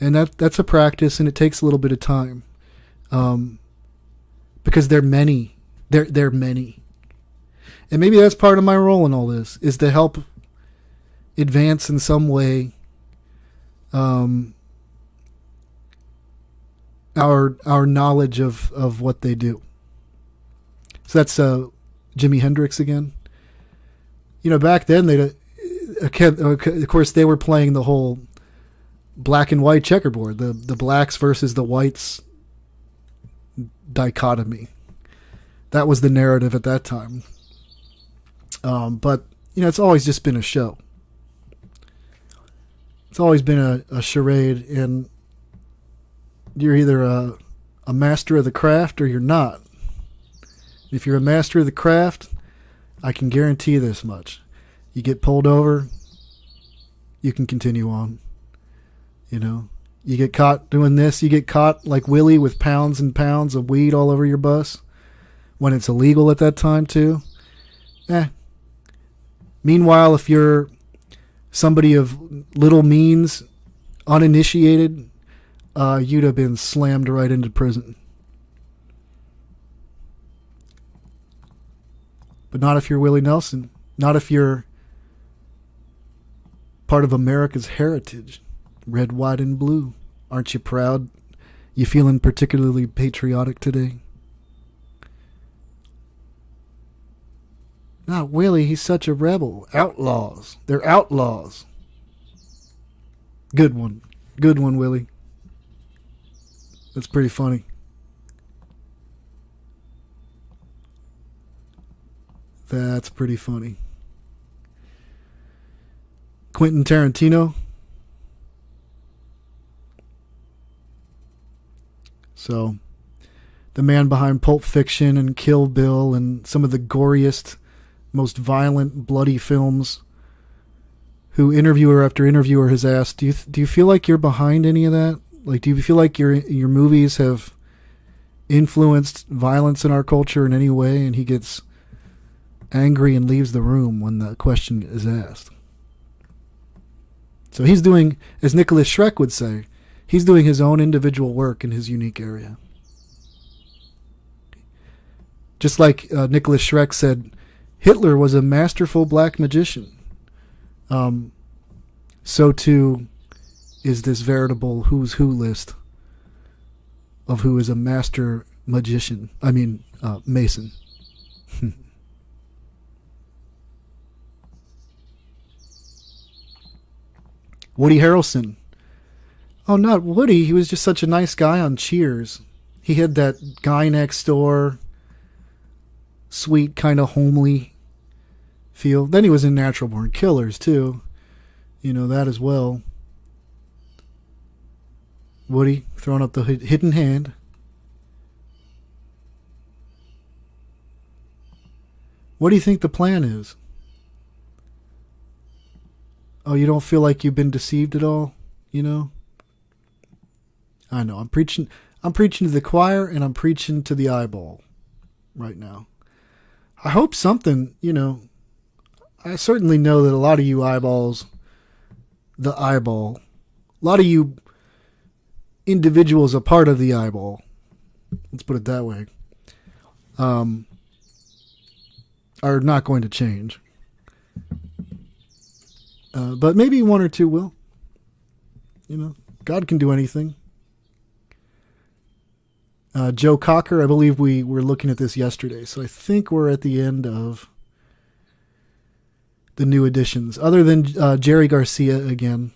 And that's a practice, and it takes a little bit of time, because they're many. They're many. And maybe that's part of my role in all this, is to help advance in some way our knowledge of what they do. So that's Jimi Hendrix again. Back then of course they were playing the whole black and white checkerboard, the blacks versus the whites dichotomy. That was the narrative at that time. But it's always just been a show. It's always been a charade, and you're either a master of the craft or you're not. If you're a master of the craft, I can guarantee this much. You get pulled over, you can continue on. You get caught doing this, you get caught like Willie with pounds and pounds of weed all over your bus when it's illegal at that time too. Meanwhile, if you're somebody of little means, uninitiated, you'd have been slammed right into prison. But not if you're Willie Nelson. Not if you're part of America's heritage. Red, white, and blue. Aren't you proud? You feeling particularly patriotic today? Not Willie, he's such a rebel. Outlaws. They're outlaws. Good one. Good one, Willie. That's pretty funny. That's pretty funny. Quentin Tarantino. So, the man behind Pulp Fiction and Kill Bill and some of the goriest, most violent, bloody films, who interviewer after interviewer has asked, do you feel like you're behind any of that? Like, do you feel like your movies have influenced violence in our culture in any way? And he gets angry and leaves the room when the question is asked. So he's doing, as Nicholas Schreck would say, he's doing his own individual work in his unique area. Just like Nicholas Schreck said, Hitler was a masterful black magician. So too is this veritable who's who list of who is a master magician. Mason. Woody Harrelson. Oh, not Woody. He was just such a nice guy on Cheers. He had that guy next door, sweet, kind of homely feel. Then he was in Natural Born Killers, too. That as well. Woody, throwing up the hidden hand. What do you think the plan is? Oh, you don't feel like you've been deceived at all? I know. I'm preaching to the choir, and I'm preaching to the eyeball right now. I hope something, I certainly know that a lot of you eyeballs, a lot of you individuals a part of the eyeball, let's put it that way, are not going to change. But maybe one or two will. God can do anything. Joe Cocker, I believe we were looking at this yesterday, so I think we're at the end of the new additions. Other than Jerry Garcia again.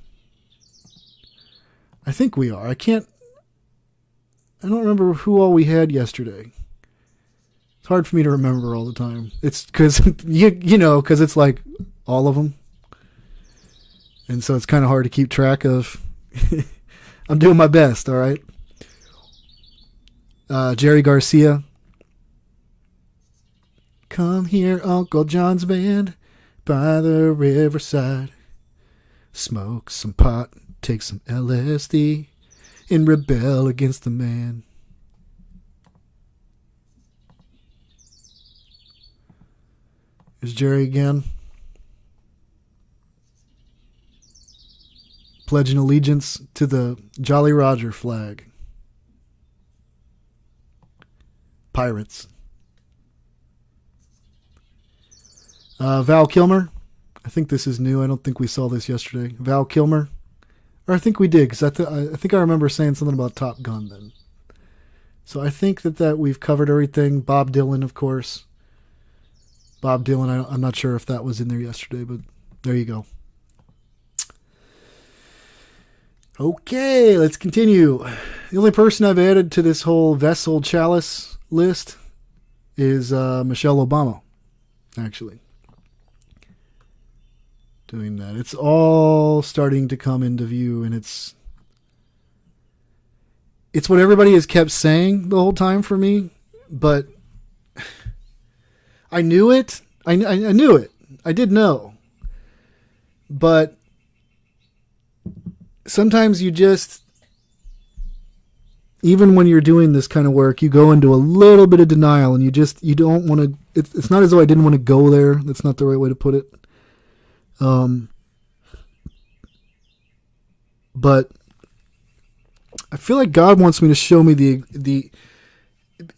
I think we are. I don't remember who all we had yesterday. It's hard for me to remember all the time. It's because, because it's like all of them. And so it's kind of hard to keep track of. I'm doing my best, all right? Jerry Garcia. Come here, Uncle John's band, by the riverside. Smoke some pot, take some LSD, and rebel against the man. Is Jerry again? Pledging allegiance to the Jolly Roger flag. Pirates. Val Kilmer. I think this is new. I don't think we saw this yesterday. Val Kilmer. Or I think we did, because I think I remember saying something about Top Gun then. So I think that we've covered everything. Bob Dylan, of course. Bob Dylan, I'm not sure if that was in there yesterday, but there you go. Okay, let's continue. The only person I've added to this whole Vessel Chalice list is Michelle Obama, actually. Doing that. It's all starting to come into view, and it's what everybody has kept saying the whole time for me, but I knew it. I knew it. I did know. But sometimes you just, even when you're doing this kind of work, you go into a little bit of denial, and you don't want to, it's not as though I didn't want to go there. That's not the right way to put it. But I feel like God wants me to show me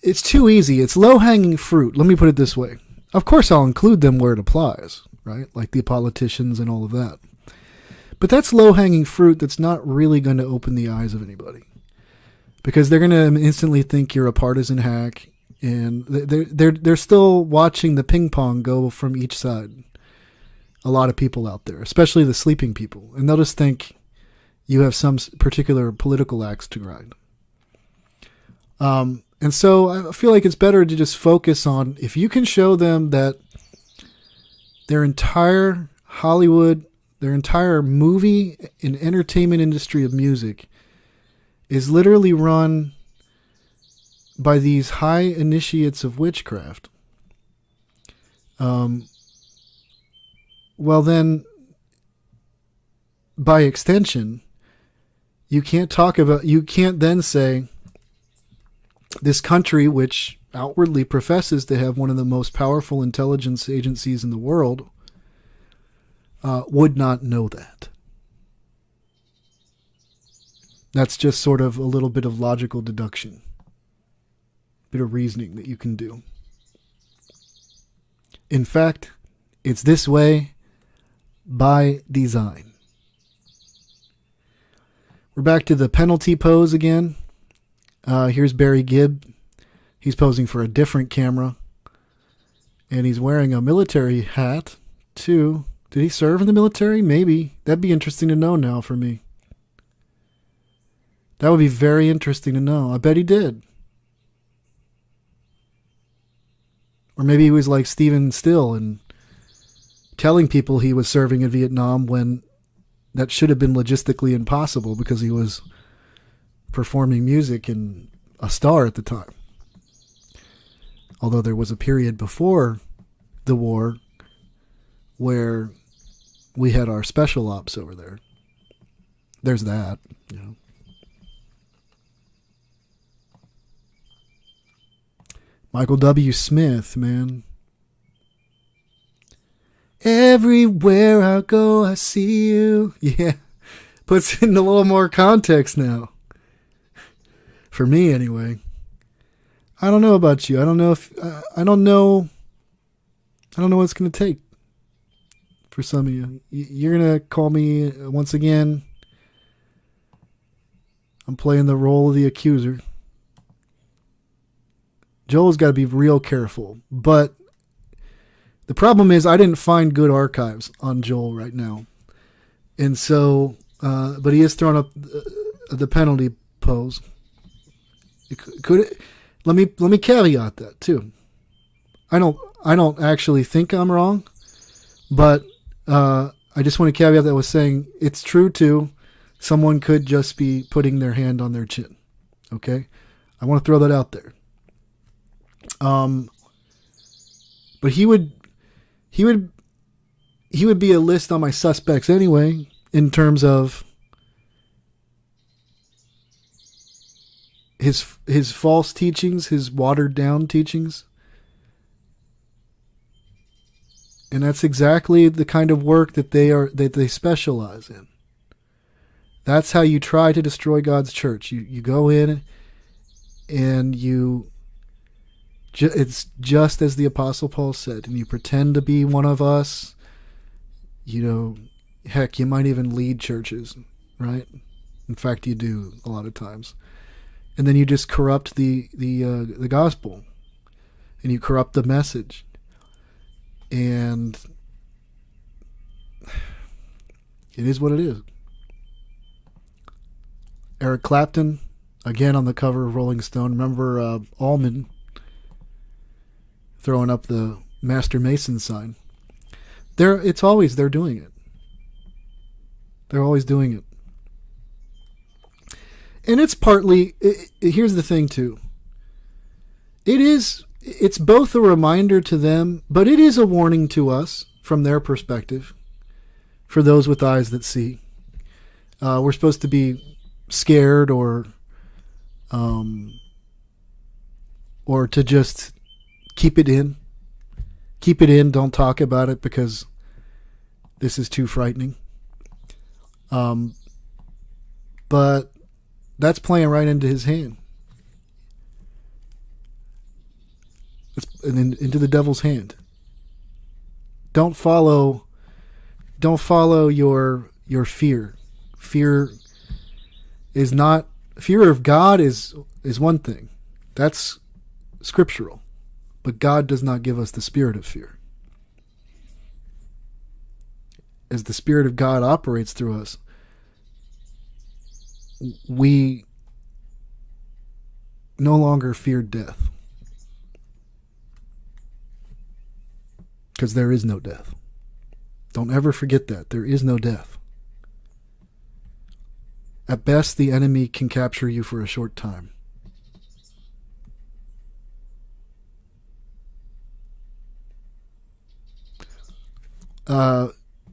it's too easy. It's low-hanging fruit. Let me put it this way. Of course, I'll include them where it applies, right? Like the politicians and all of that. But that's low-hanging fruit that's not really going to open the eyes of anybody. Because they're going to instantly think you're a partisan hack, and they're still watching the ping pong go from each side. A lot of people out there, especially the sleeping people. And they'll just think you have some particular political axe to grind. And so I feel like it's better to just focus on, if you can show them that their entire Hollywood, their entire movie and entertainment industry of music is literally run by these high initiates of witchcraft. Well then, by extension, you can't then say this country, which outwardly professes to have one of the most powerful intelligence agencies in the world, would not know that. That's just sort of a little bit of logical deduction, bit of reasoning that you can do. In fact, it's this way by design. We're back to the penalty pose again. Here's Barry Gibb. He's posing for a different camera. And he's wearing a military hat, too. Did he serve in the military? Maybe. That'd be interesting to know now for me. That would be very interesting to know. I bet he did. Or maybe he was like Stephen Still and telling people he was serving in Vietnam when that should have been logistically impossible because he was performing music and a star at the time. Although there was a period before the war where we had our special ops over there. There's that, you know. Michael W. Smith, man. Everywhere I go, I see you. Yeah. Puts in a little more context now. For me, anyway. I don't know about you. I don't know I don't know what it's going to take for some of you. You're going to call me once again. I'm playing the role of the accuser. Joel's got to be real careful. But the problem is I didn't find good archives on Joel right now. And so, but he has thrown up the penalty pose. Let me caveat that too. I don't actually think I'm wrong, but I just want to caveat that with saying it's true too. Someone could just be putting their hand on their chin. Okay. I want to throw that out there. But he would be a list on my suspects anyway, in terms of his false teachings, his watered down teachings. And that's exactly the kind of work that they specialize in. That's how you try to destroy God's church. You go in and it's just as the Apostle Paul said, and you pretend to be one of us. Heck, you might even lead churches, right? In fact, you do a lot of times. And then you just corrupt the gospel, and you corrupt the message. And it is what it is. Eric Clapton, again on the cover of Rolling Stone. Remember Allman throwing up the Master Mason sign. They're doing it. They're always doing it. And it's partly, here's the thing too. It's both a reminder to them, but it is a warning to us from their perspective, for those with eyes that see. We're supposed to be scared or to just keep it in. Keep it in, don't talk about it because this is too frightening. But that's playing right into his hand. And into the devil's hand. Don't follow your fear. Fear of God is one thing. That's scriptural. But God does not give us the spirit of fear. As the Spirit of God operates through us, we no longer fear death. Because there is no death. Don't ever forget that. There is no death. At best, the enemy can capture you for a short time.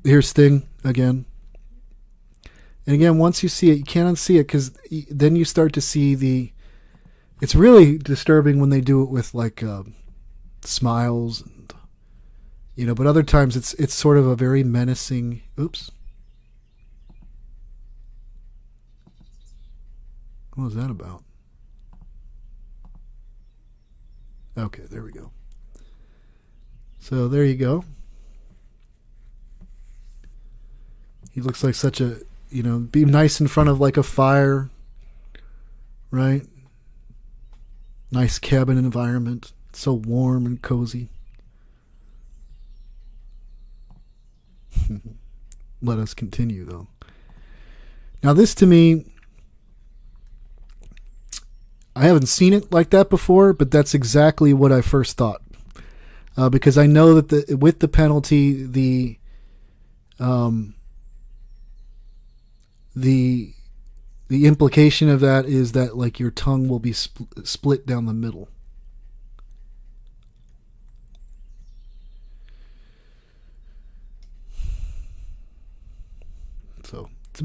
Here's Sting again. And again, once you see it, you can't unsee it, because then you start to see it's really disturbing when they do it with smiles and, but other times it's sort of a very menacing, oops. What was that about? Okay, there we go. So there you go. He looks like such a, be nice in front of a fire, right? Nice cabin environment. It's so warm and cozy. Let us continue, though. Now, this to me, I haven't seen it like that before, but that's exactly what I first thought. Because I know that with the penalty, the implication of that is that your tongue will be split down the middle. So it's a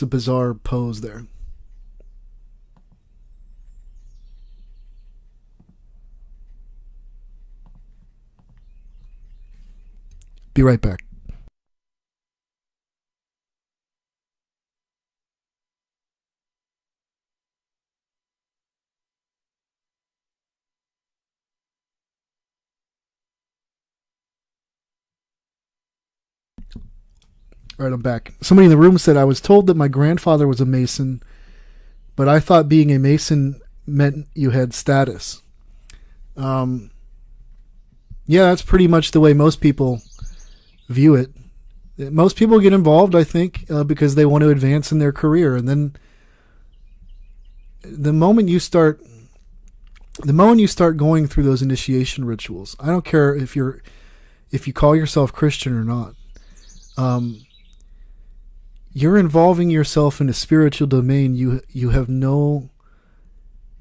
bizarre pose there. Be right back. All right, I'm back. Somebody in the room said, I was told that my grandfather was a Mason, but I thought being a Mason meant you had status. Yeah, that's pretty much the way most people view it. Most people get involved, I think, because they want to advance in their career. And then the moment you start going through those initiation rituals, I don't care if you call yourself Christian or not, you're involving yourself in a spiritual domain you have no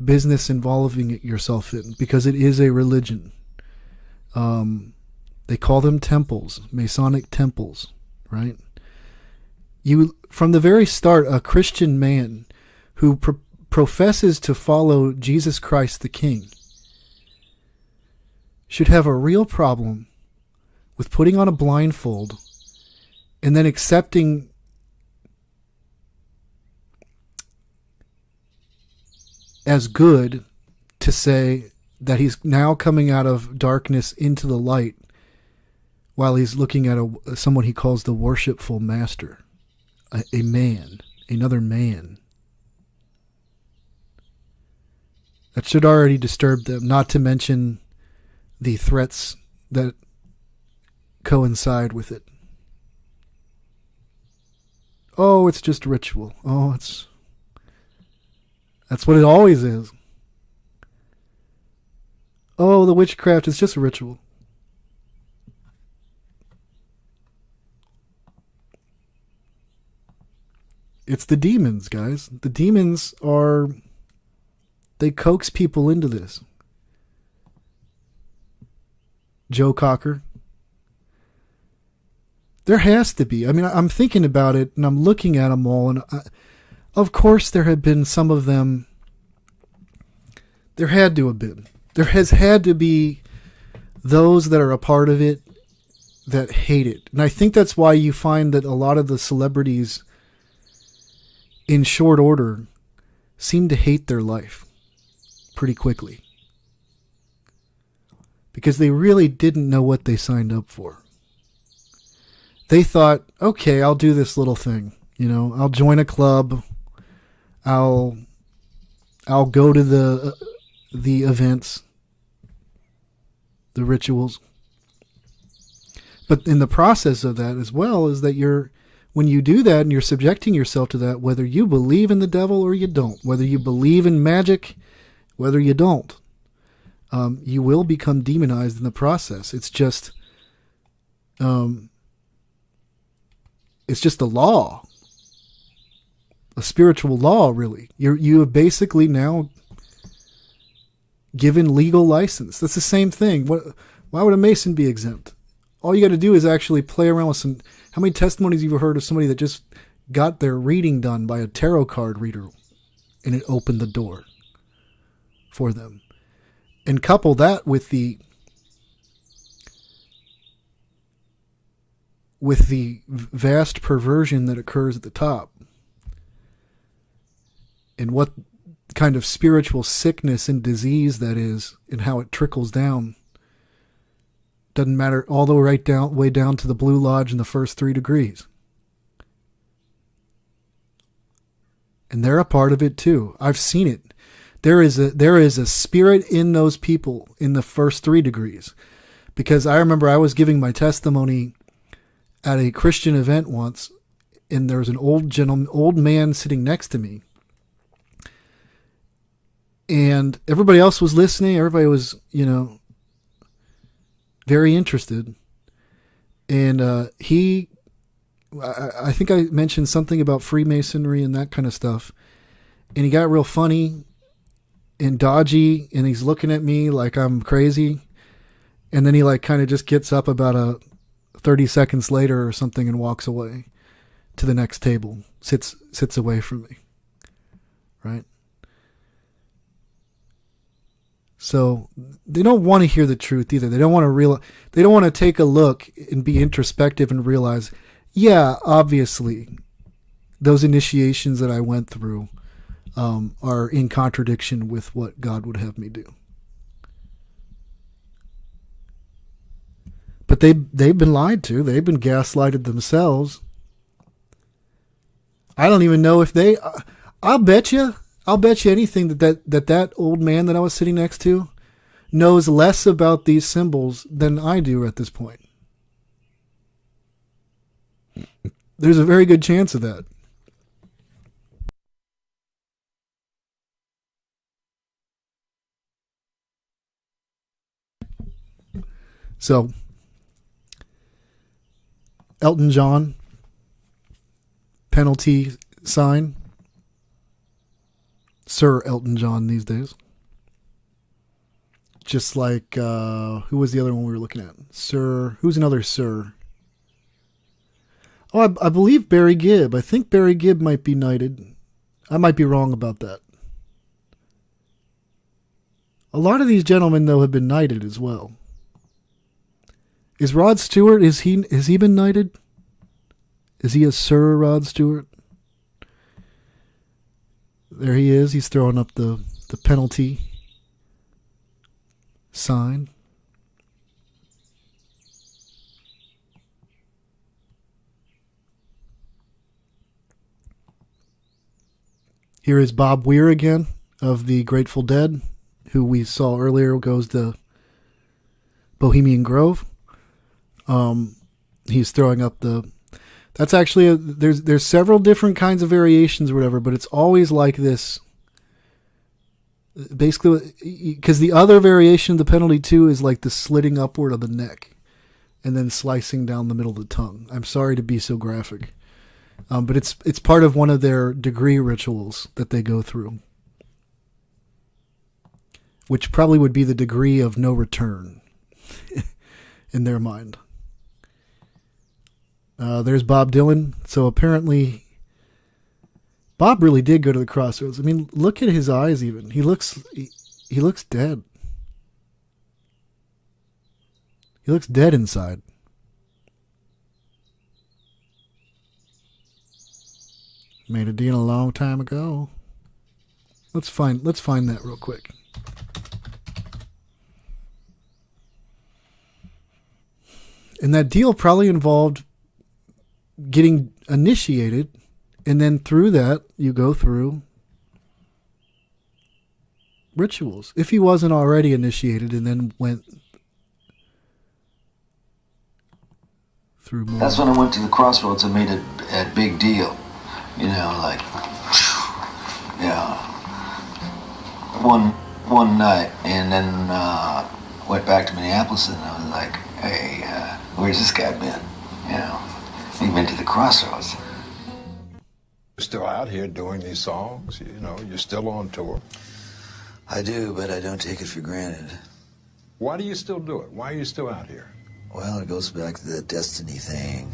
business involving yourself in, because it is a religion. They call them temples, Masonic temples, right? You, from the very start, a Christian man who professes to follow Jesus Christ the King should have a real problem with putting on a blindfold and then accepting as good to say that he's now coming out of darkness into the light while he's looking at someone he calls the worshipful master, a man, another man. That should already disturb them, not to mention the threats that coincide with it. Oh, it's just ritual. Oh, that's what it always is. Oh, the witchcraft is just a ritual. It's the demons, guys. The demons they coax people into this. Joe Cocker. There has to be. I mean, I'm thinking about it, and I'm looking at them all, and of course there have been some of them. There had to have been. There has had to be those that are a part of it that hate it. And I think that's why you find that a lot of the celebrities in short order seem to hate their life pretty quickly. Because they really didn't know what they signed up for. They thought, okay, I'll do this little thing. You know, I'll join a club. I'll go to the events, the rituals. But in the process of that as well is that when you do that and you're subjecting yourself to that, whether you believe in the devil or you don't, whether you believe in magic, whether you don't, you will become demonized in the process. It's just a law, a spiritual law, really. You have basically now given legal license. That's the same thing. Why would a Mason be exempt? All you got to do is actually play around with some. How many testimonies have you heard of somebody that just got their reading done by a tarot card reader, and it opened the door for them? And couple that with the vast perversion that occurs at the top, and what kind of spiritual sickness and disease that is, and how it trickles down. Doesn't matter, all the way down to the Blue Lodge in the first 3 degrees. And they're a part of it too. I've seen it. There is a spirit in those people in the first 3 degrees. Because I remember I was giving my testimony at a Christian event once, and there was an old man sitting next to me. And everybody else was listening. Everybody was, very interested. And I think I mentioned something about Freemasonry and that kind of stuff. And he got real funny and dodgy, and he's looking at me like I'm crazy. And then he kind of just gets up about 30 seconds later or something and walks away to the next table, sits away from me. Right? So they don't want to hear the truth either. They don't want to They don't want to take a look and be introspective and realize, yeah, obviously, those initiations that I went through are in contradiction with what God would have me do. But they've been lied to. They've been gaslighted themselves. I don't even know if they. I'll bet you anything that old man that I was sitting next to knows less about these symbols than I do at this point. There's a very good chance of that. So, Elton John, penalty sign. Sir Elton John these days. Just like, who was the other one we were looking at? Sir, who's another Sir? Oh, I believe Barry Gibb. I think Barry Gibb might be knighted. I might be wrong about that. A lot of these gentlemen, though, have been knighted as well. Is Rod Stewart, has he been knighted? Is he a Sir Rod Stewart? There he is. He's throwing up the penalty sign. Here is Bob Weir again of the Grateful Dead, who we saw earlier goes to Bohemian Grove. He's throwing up the... That's actually... There's several different kinds of variations or whatever, but it's always like this. Basically, because the other variation of the penalty too is like the slitting upward of the neck and then slicing down the middle of the tongue. I'm sorry to be so graphic. But it's part of one of their degree rituals that they go through, which probably would be the degree of no return in their mind. There's Bob Dylan. So apparently Bob really did go to the crossroads. I mean, look at his eyes even. He looks dead. He looks dead inside. Made a deal a long time ago. Let's find that real quick. And that deal probably involved getting initiated, and then through that you go through rituals. If he wasn't already initiated and then went through more. That's when I went to the crossroads and made it a big deal. You know, like, yeah, one night, and then went back to Minneapolis, and I was like, hey, where's this guy been? You know, he went to the crossroads. You're still out here doing these songs, you know, you're still on tour. I do, but I don't take it for granted. Why do you still do it? Why are you still out here? Well, it goes back to the destiny thing.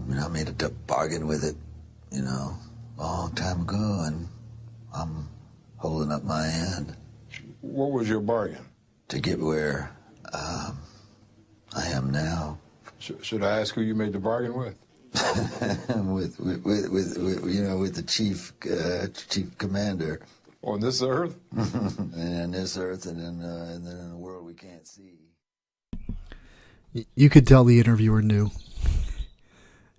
I mean, I made a bargain with it, you know, a long time ago, and I'm holding up my hand. What was your bargain? To get where I am now. Should I ask who you made the bargain with? with you know, with the chief commander. On this earth? And on this earth, and then in a world we can't see. You could tell the interviewer knew.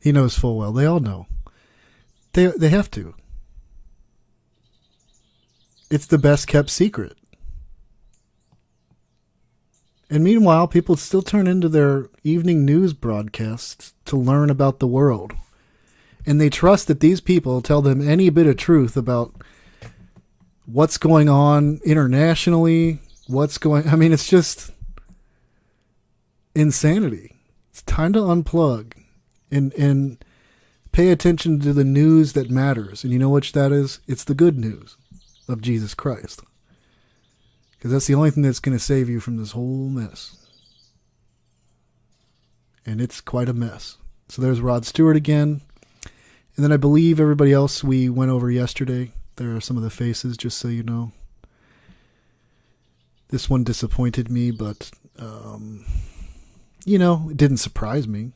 He knows full well. They all know. They have to. It's the best kept secret. And meanwhile, people still turn into their evening news broadcasts to learn about the world. And they trust that these people tell them any bit of truth about what's going on internationally, I mean, it's just insanity. It's time to unplug and pay attention to the news that matters. And you know which that is? It's the good news of Jesus Christ. Because that's the only thing that's going to save you from this whole mess. And it's quite a mess. So there's Rod Stewart again. And then I believe everybody else we went over yesterday. There are some of the faces, just so you know. This one disappointed me, but, you know, it didn't surprise me.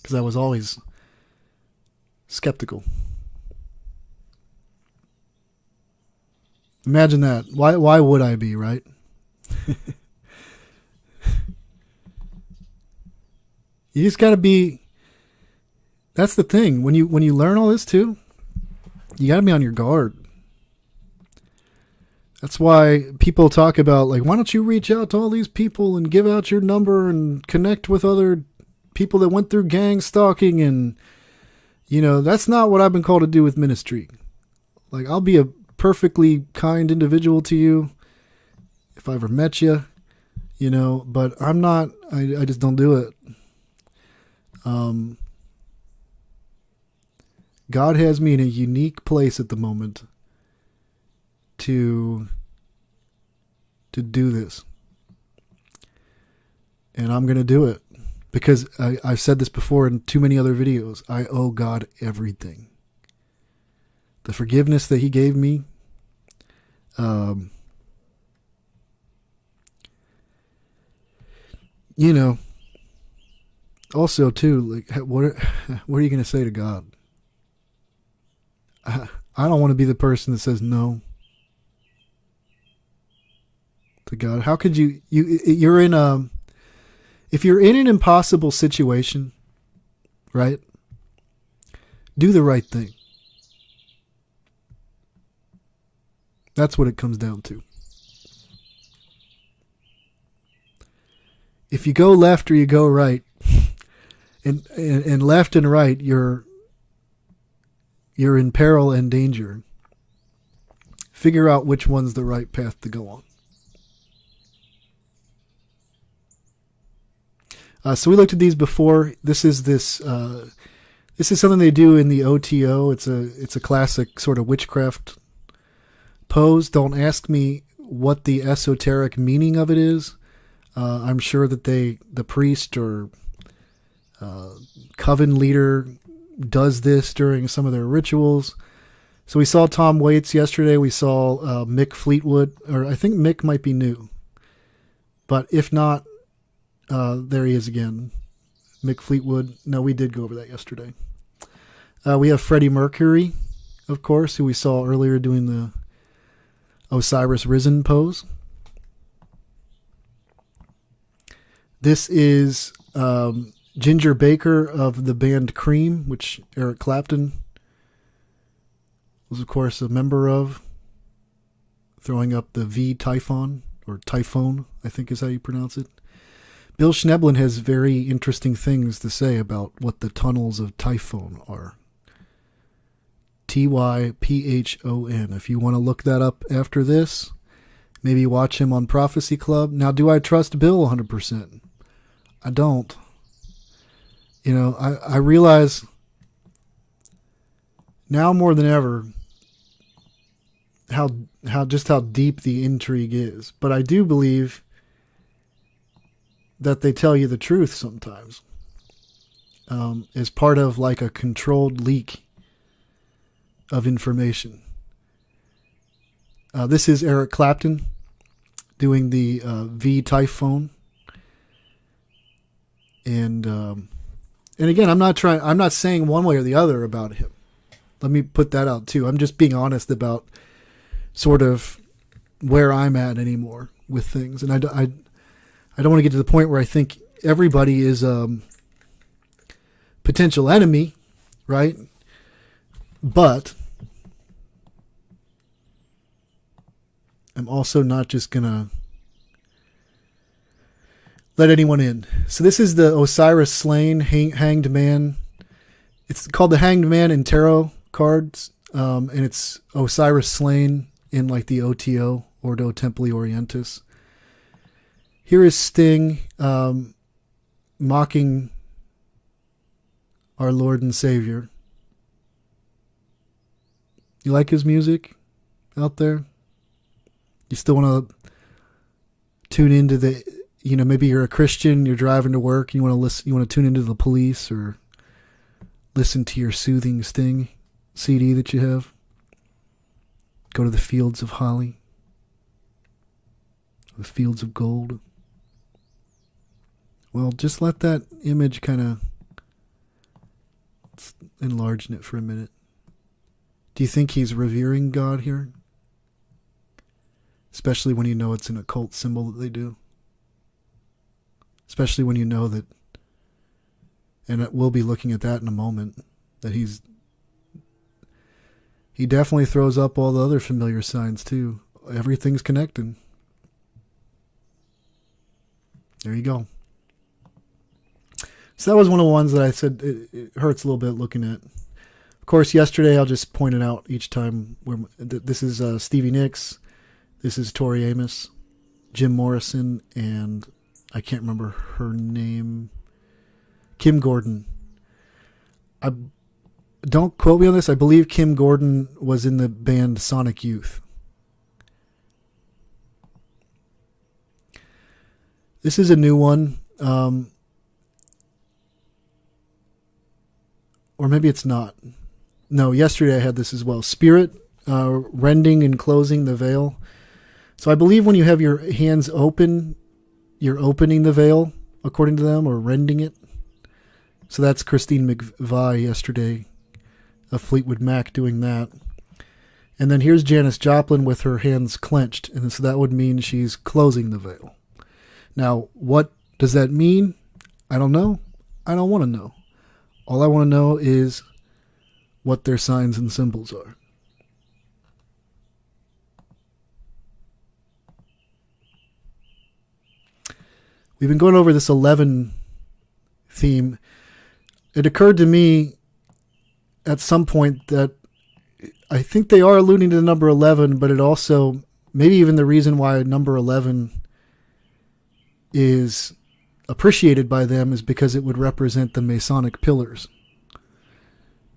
Because I was always skeptical. Imagine that. Why would I be, right? You just got to be... That's the thing. When you learn all this too, you got to be on your guard. That's why people talk about, like, why don't you reach out to all these people and give out your number and connect with other people that went through gang stalking, and, you know, that's not what I've been called to do with ministry. Like, I'll be a perfectly kind individual to you if I ever met you, you know, but I'm not, I just don't do it. God has me in a unique place at the moment to do this. And I'm going to do it because I've said this before in too many other videos. I owe God everything. The forgiveness that he gave me, you know, also too, like, what are you going to say to God? I don't want to be the person that says no to God. How could you're in if you're in an impossible situation, right? Do the right thing. That's what it comes down to. If you go left or you go right, and left and right, you're in peril and danger. Figure out which one's the right path to go on. So we looked at these before. This is something they do in the OTO. It's a classic sort of witchcraft pose. Don't ask me what the esoteric meaning of it is. I'm sure that the priest or coven leader does this during some of their rituals. So we saw Tom Waits yesterday. We saw Mick Fleetwood, or I think Mick might be new, but if not, there he is again. Mick Fleetwood. No, we did go over that yesterday. We have Freddie Mercury, of course, who we saw earlier doing the Osiris Risen pose. This is Ginger Baker of the band Cream, which Eric Clapton was, of course, a member of, throwing up the V Typhon, or Typhone, I think is how you pronounce it. Bill Schneblin has very interesting things to say about what the tunnels of Typhon are. Typhon. If you want to look that up after this, maybe watch him on Prophecy Club. Now, do I trust Bill 100%? I don't. You know, I realize now more than ever how deep the intrigue is. But I do believe that they tell you the truth sometimes, as part of like a controlled leak of information. This is Eric Clapton doing the V Typhon. And again, I'm not saying one way or the other about him. Let me put that out too. I'm just being honest about sort of where I'm at anymore with things. And I don't want to get to the point where I think everybody is potential enemy, right? But I'm also not just going to let anyone in. So this is the Osiris Slain Hanged Man. It's called the Hanged Man in tarot cards, and it's Osiris Slain in like the OTO, Ordo Templi Orientis. Here is Sting mocking our Lord and Savior. You like his music out there? You still want to tune into the, you know, maybe you're a Christian, you're driving to work, you want to listen, you want to tune into the Police or listen to your soothing Sting CD that you have. Go to the fields of holly, the fields of gold. Well, just let that image kind of enlarge it for a minute. Do you think he's revering God here? Especially when you know it's an occult symbol that they do. Especially when you know that, and we'll be looking at that in a moment, that he definitely throws up all the other familiar signs too. Everything's connected. There you go. So that was one of the ones that I said it hurts a little bit looking at. Of course, yesterday I'll just point it out each time. This is Stevie Nicks, this is Tori Amos, Jim Morrison, and I can't remember her name, Kim Gordon. Don't quote me on this. I believe Kim Gordon was in the band Sonic Youth. This is a new one. Or maybe it's not. No, yesterday I had this as well. Spirit, rending and closing the veil. So I believe when you have your hands open, you're opening the veil, according to them, or rending it. So that's Christine McVie yesterday, of Fleetwood Mac, doing that. And then here's Janis Joplin with her hands clenched, and so that would mean she's closing the veil. Now, what does that mean? I don't know. I don't want to know. All I want to know is what their signs and symbols are. We've been going over this 11 theme. It occurred to me at some point that I think they are alluding to the number 11, but it also, maybe even the reason why number 11 is appreciated by them is because it would represent the Masonic pillars.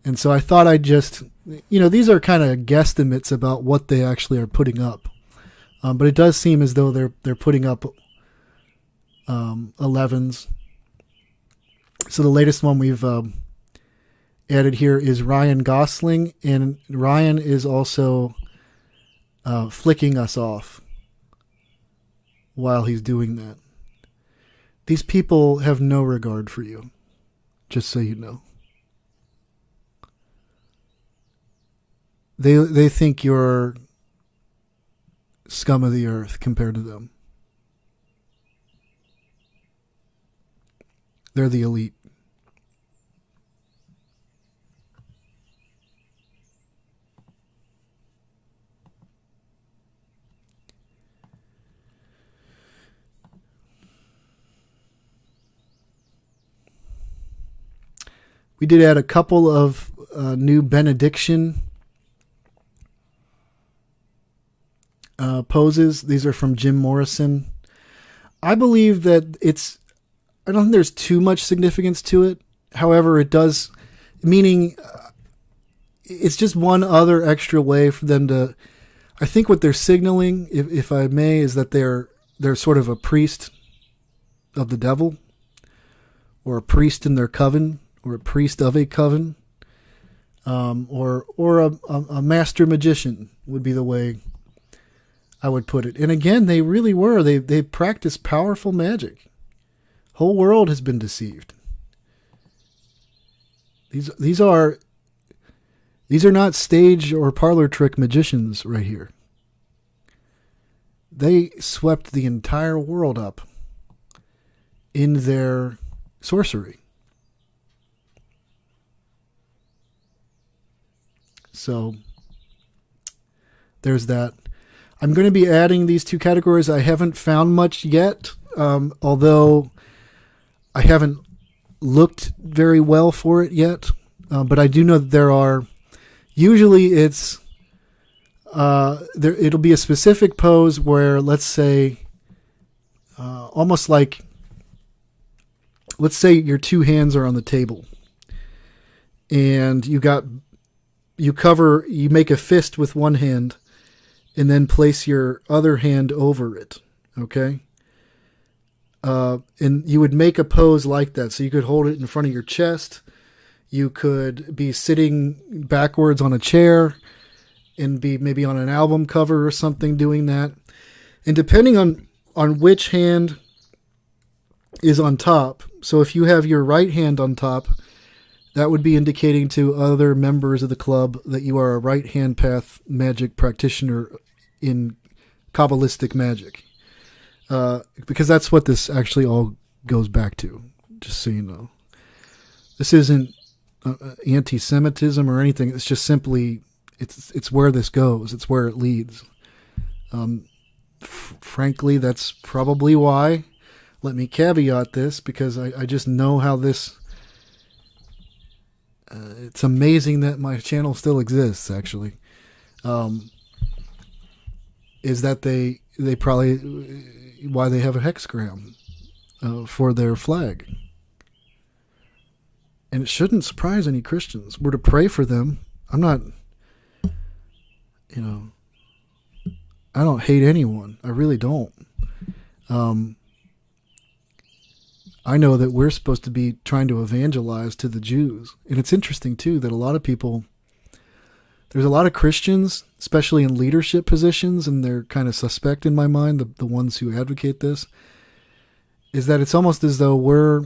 And so I thought I'd just, these are kind of guesstimates about what they actually are putting up. But it does seem as though they're putting up 11s. So the latest one we've added here is Ryan Gosling, and Ryan is also flicking us off while he's doing that. These people have no regard for you, just so you know. They think you're scum of the earth compared to them. They're the elite. We did add a couple of new benediction poses. These are from Jim Morrison. I believe that I don't think there's too much significance to it. However, it does, meaning it's just one other extra way for them to, I think what they're signaling, if I may, is that they're sort of a priest of the devil, or a priest in their coven, or a priest of a coven, or a master magician would be the way I would put it. And again, they really were. They practiced powerful magic. Whole world has been deceived. These are not stage or parlor trick magicians right here. They swept the entire world up in their sorcery. So there's that. I'm going to be adding these two categories. I haven't found much yet, although I haven't looked very well for it yet. But I do know that there are. Usually it's it'll be a specific pose where, let's say, almost like, let's say your two hands are on the table, and you make a fist with one hand, and then place your other hand over it. Okay. And you would make a pose like that. So you could hold it in front of your chest. You could be sitting backwards on a chair and be maybe on an album cover or something doing that. And depending on which hand is on top. So if you have your right hand on top, that would be indicating to other members of the club that you are a right hand path magic practitioner in Kabbalistic magic. Because that's what this actually all goes back to, just so you know. This isn't anti-Semitism or anything. It's just simply, it's where this goes. It's where it leads. Frankly, that's probably why. Let me caveat this, because I just know how this... it's amazing that my channel still exists, actually. Is that they probably... why they have a hexagram for their flag. And it shouldn't surprise any Christians. We're to pray for them. I'm not, I don't hate anyone. I really don't. I know that we're supposed to be trying to evangelize to the Jews. And it's interesting, too, that a lot of people, there's a lot of Christians, especially in leadership positions, and they're kind of suspect in my mind, the ones who advocate this, is that it's almost as though we're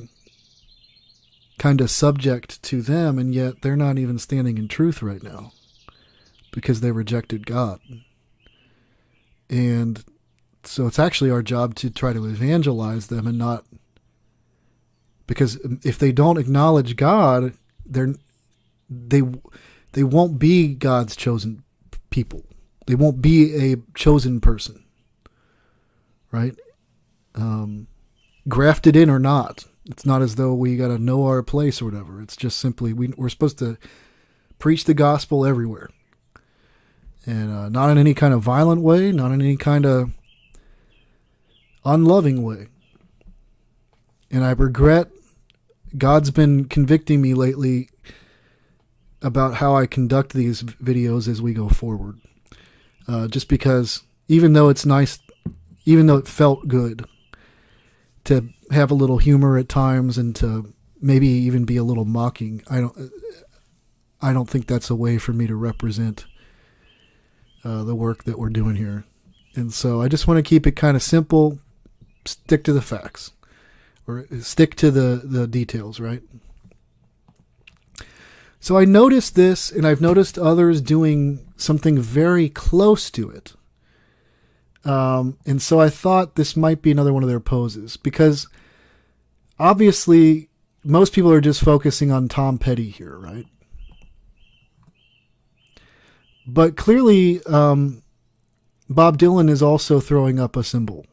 kind of subject to them, and yet they're not even standing in truth right now because they rejected God. And so it's actually our job to try to evangelize them, and not, because if they don't acknowledge God, they won't be God's chosen people. They won't be a chosen person, right? Grafted in or not. It's not as though we got to know our place or whatever. It's just simply we're supposed to preach the gospel everywhere. And not in any kind of violent way, not in any kind of unloving way. And I regret, God's been convicting me lately about how I conduct these videos as we go forward. Just because, even though it's nice, even though it felt good to have a little humor at times and to maybe even be a little mocking, I don't think that's a way for me to represent the work that we're doing here. And so I just want to keep it kind of simple, stick to the facts, or stick to the details, right? So I noticed this, and I've noticed others doing something very close to it. And so I thought this might be another one of their poses, because obviously most people are just focusing on Tom Petty here, right? But clearly, Bob Dylan is also throwing up a symbol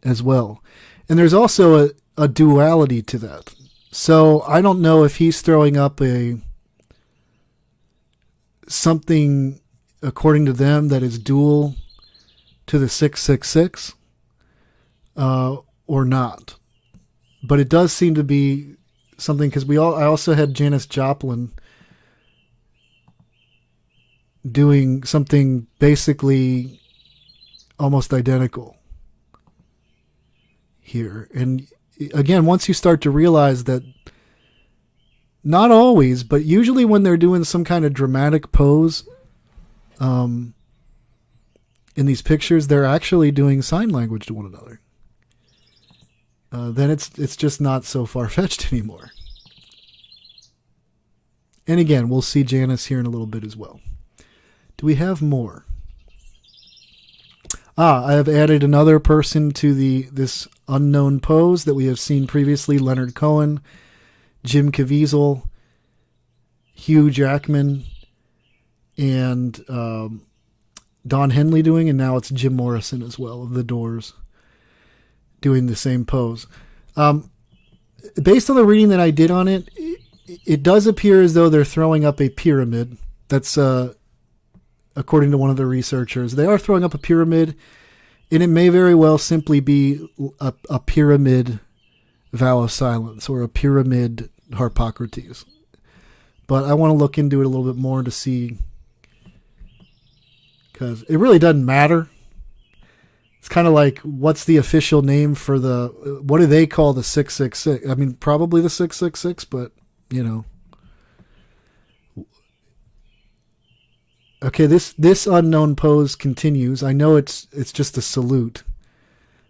as well. And there's also a duality to that. So I don't know if he's throwing up something, according to them, that is dual to the 666 or not. But it does seem to be something, because I also had Janis Joplin doing something basically almost identical here. And again, once you start to realize that, not always, but usually when they're doing some kind of dramatic pose in these pictures, they're actually doing sign language to one another. Then it's just not so far-fetched anymore. And again, we'll see Janis here in a little bit as well. Do we have more? I have added another person to this unknown pose that we have seen previously: Leonard Cohen, Jim Caviezel, Hugh Jackman, and Don Henley doing, and now it's Jim Morrison as well of The Doors doing the same pose. Based on the reading that I did on it, it does appear as though they're throwing up a pyramid. That's according to one of the researchers. They are throwing up a pyramid, and it may very well simply be a pyramid vow of silence or a pyramid Harpocrates. But I want to look into it a little bit more to see, because it really doesn't matter. It's kind of like, what's the official name for what do they call the 666? I mean, probably the 666, but, you know. Okay, this unknown pose continues. I know it's just a salute,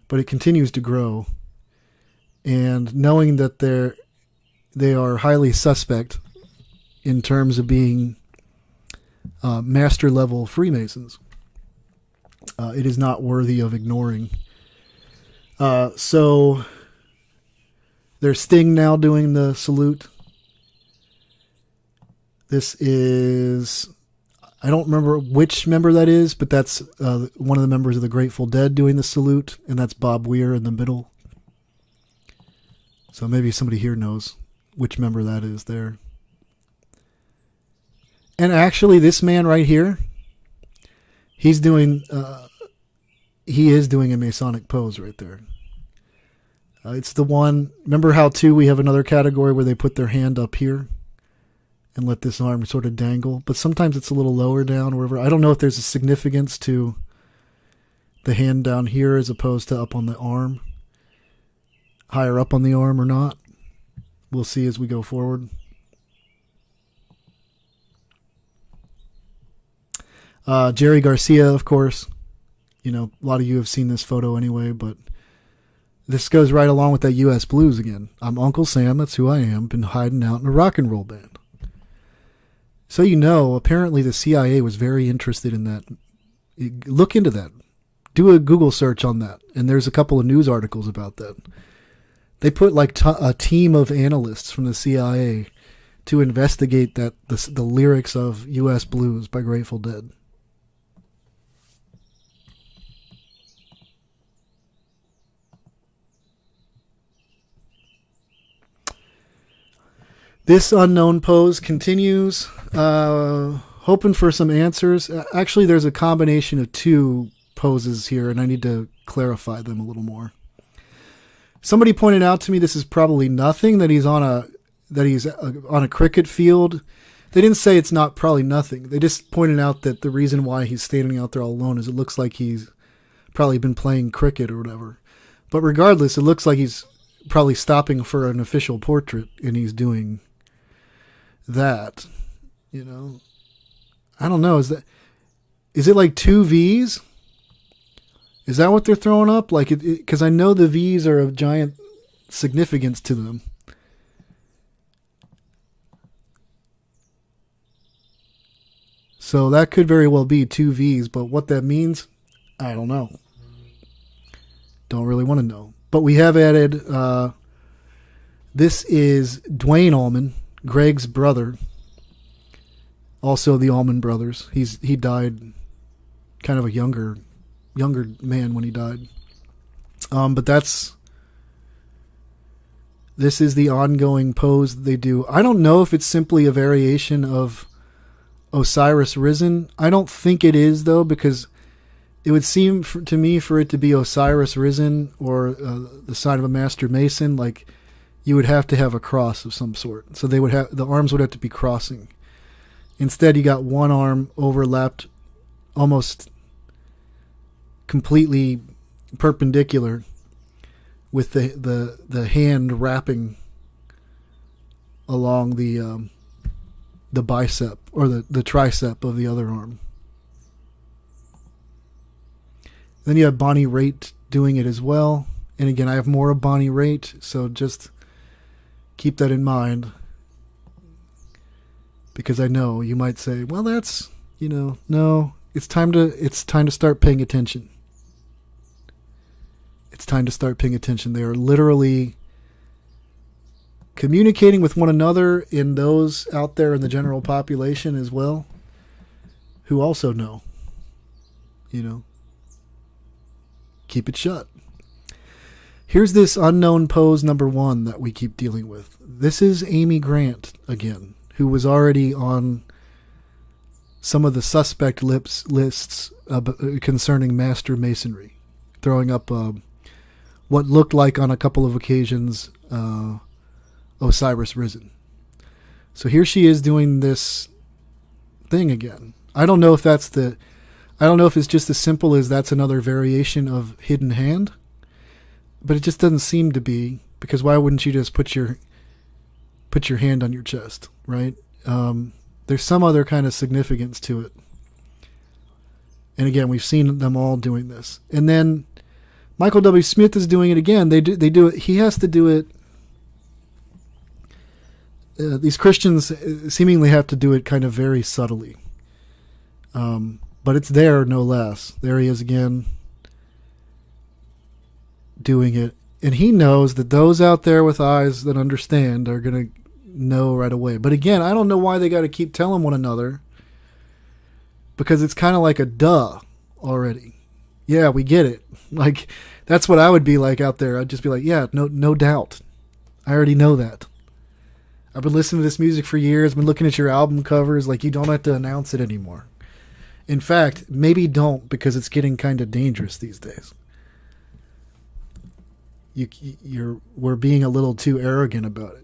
but it continues to grow. And knowing that they are highly suspect in terms of being master level Freemasons, it is not worthy of ignoring. So there's Sting now doing the salute. This is, I don't remember which member that is, but that's one of the members of the Grateful Dead doing the salute, and that's Bob Weir in the middle. So maybe somebody here knows which member that is there. And actually, this man right here, he is doing a Masonic pose right there. It's the one, remember how too we have another category where they put their hand up here and let this arm sort of dangle, but sometimes it's a little lower down or wherever. I don't know if there's a significance to the hand down here as opposed to up on the arm. higher up on the arm or not. We'll see as we go forward. Jerry Garcia, of course. You know, a lot of you have seen this photo anyway, but this goes right along with that U.S. Blues again. I'm Uncle Sam, that's who I am, been hiding out in a rock and roll band. So you know, apparently the CIA was very interested in that. Look into that. Do a Google search on that, and there's a couple of news articles about that. They put like a team of analysts from the CIA to investigate that the lyrics of U.S. Blues by Grateful Dead. This unknown pose continues, hoping for some answers. Actually, there's a combination of two poses here, and I need to clarify them a little more. Somebody pointed out to me this is probably nothing, that he's on a cricket field. They didn't say it's not probably nothing. They just pointed out that the reason why he's standing out there all alone is it looks like he's probably been playing cricket or whatever. But regardless, it looks like he's probably stopping for an official portrait, and he's doing that, you know. I don't know. Is it like two V's? Is that what they're throwing up? Like, because I know the V's are of giant significance to them. So that could very well be two V's, but what that means, I don't know. Don't really want to know. But we have added, this is Dwayne Allman, Greg's brother. Also the Allman Brothers. He died kind of a younger man when he died. But this is the ongoing pose that they do. I don't know if it's simply a variation of Osiris Risen. I don't think it is, though, because it would seem to me for it to be Osiris Risen or the sign of a Master Mason, like you would have to have a cross of some sort. So the arms would have to be crossing. Instead, you got one arm overlapped almost completely perpendicular with the hand wrapping along the bicep or the tricep of the other arm. Then you have Bonnie Raitt doing it as well. And again, I have more of Bonnie Raitt, so just keep that in mind. Because I know you might say, well, that's, no, it's time to start paying attention. It's time to start paying attention. They are literally communicating with one another, and those out there in the general population as well, who also know, keep it shut. Here's this unknown pose number 1 that we keep dealing with. This is Amy Grant again, who was already on some of the suspect lists concerning Master Masonry, throwing up what looked like on a couple of occasions Osiris Risen. So here she is doing this thing again. I don't know if it's just as simple as that's another variation of Hidden Hand, but it just doesn't seem to be, because why wouldn't you just put your hand on your chest, right? There's some other kind of significance to it. And again, we've seen them all doing this. And then Michael W. Smith is doing it again. They do it. He has to do it. These Christians seemingly have to do it kind of very subtly. But it's there no less. There he is again doing it. And he knows that those out there with eyes that understand are going to know right away. But again, I don't know why they got to keep telling one another, because it's kind of like a duh already. Yeah, we get it. Like, that's what I would be like out there. I'd just be like, yeah, no doubt. I already know that. I've been listening to this music for years, been looking at your album covers, like, you don't have to announce it anymore. In fact, maybe don't, because it's getting kind of dangerous these days. We're being a little too arrogant about it.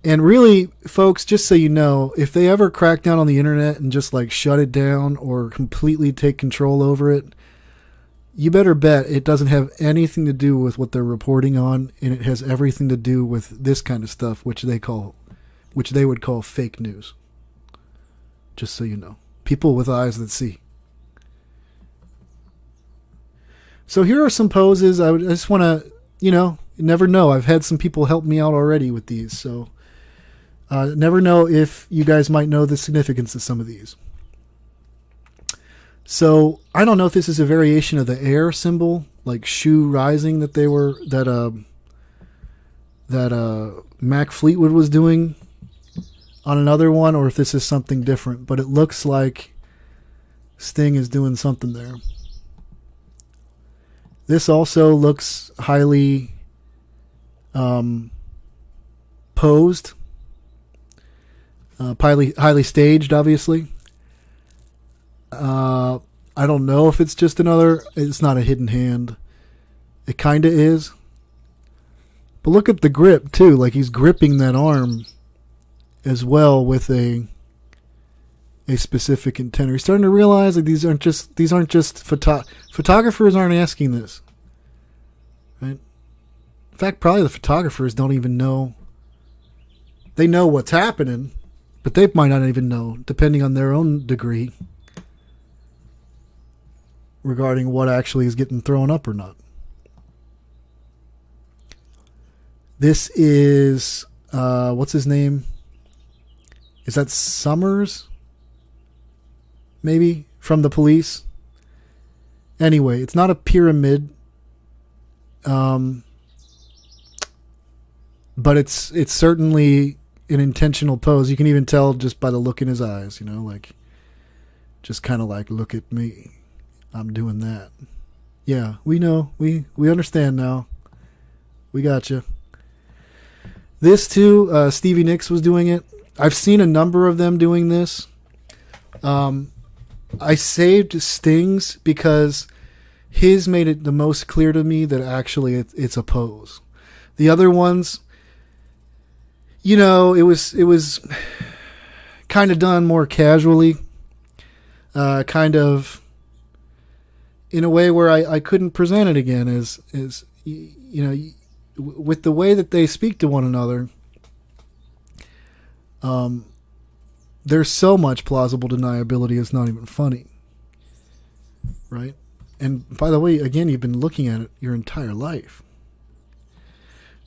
And really, folks, just so you know, if they ever crack down on the internet and just like shut it down or completely take control over it, you better bet it doesn't have anything to do with what they're reporting on, and it has everything to do with this kind of stuff, which they would call fake news. Just so you know. People with eyes that see. So here are some poses. I just want to, you never know. I've had some people help me out already with these, so never know if you guys might know the significance of some of these. So I don't know if this is a variation of the air symbol, like shoe rising that Mac Fleetwood was doing on another one, or if this is something different. But it looks like Sting is doing something there. This also looks highly posed, highly staged, obviously. I don't know if it's just it's not a hidden hand. It kind of is. But look at the grip too, like he's gripping that arm as well with a specific intent. Are you starting to realize that these aren't just photographers aren't asking this, right? In fact, probably the photographers don't even know. They know what's happening, but they might not even know, depending on their own degree, regarding what actually is getting thrown up or not. This is, what's his name? Is that Summers? Maybe? From the Police? Anyway, it's not a pyramid. But it's certainly an intentional pose. You can even tell just by the look in his eyes, like, just kind of like, look at me. I'm doing that. Yeah, we know. We understand now. We got you. This too, Stevie Nicks was doing it. I've seen a number of them doing this. I saved Sting's because his made it the most clear to me that actually it's a pose. The other ones, it was kind of done more casually, kind of in a way where I couldn't present it again as with the way that they speak to one another. There's so much plausible deniability, it's not even funny, right? And by the way, again, you've been looking at it your entire life.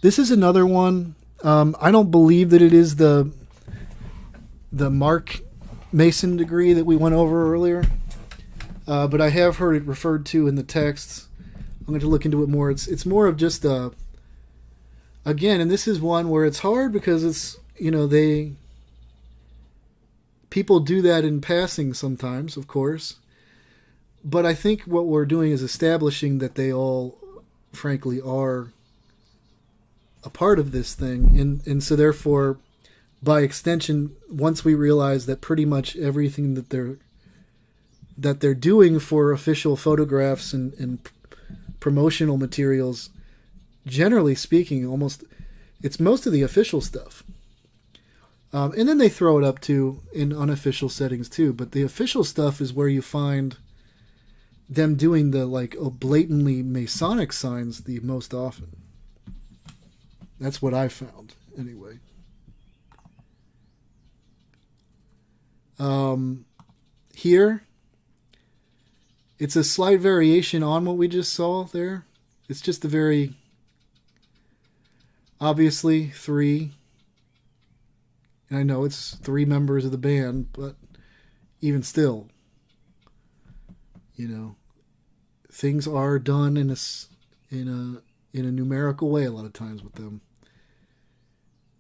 This is another one. I don't believe that it is the Mark Mason degree that we went over earlier, but I have heard it referred to in the texts. I'm going to look into it more. It's more of just again, and this is one where it's hard because it's, people do that in passing sometimes, of course. But I think what we're doing is establishing that they all, frankly, are a part of this thing. And so therefore, by extension, once we realize that pretty much everything that they're doing for official photographs and promotional materials, generally speaking, it's most of the official stuff. And then they throw it up in unofficial settings too. But the official stuff is where you find them doing the blatantly Masonic signs the most often. That's what I found anyway. Here, it's a slight variation on what we just saw there. It's just a very obviously three. And I know it's three members of the band, but even still, things are done in a numerical way a lot of times with them.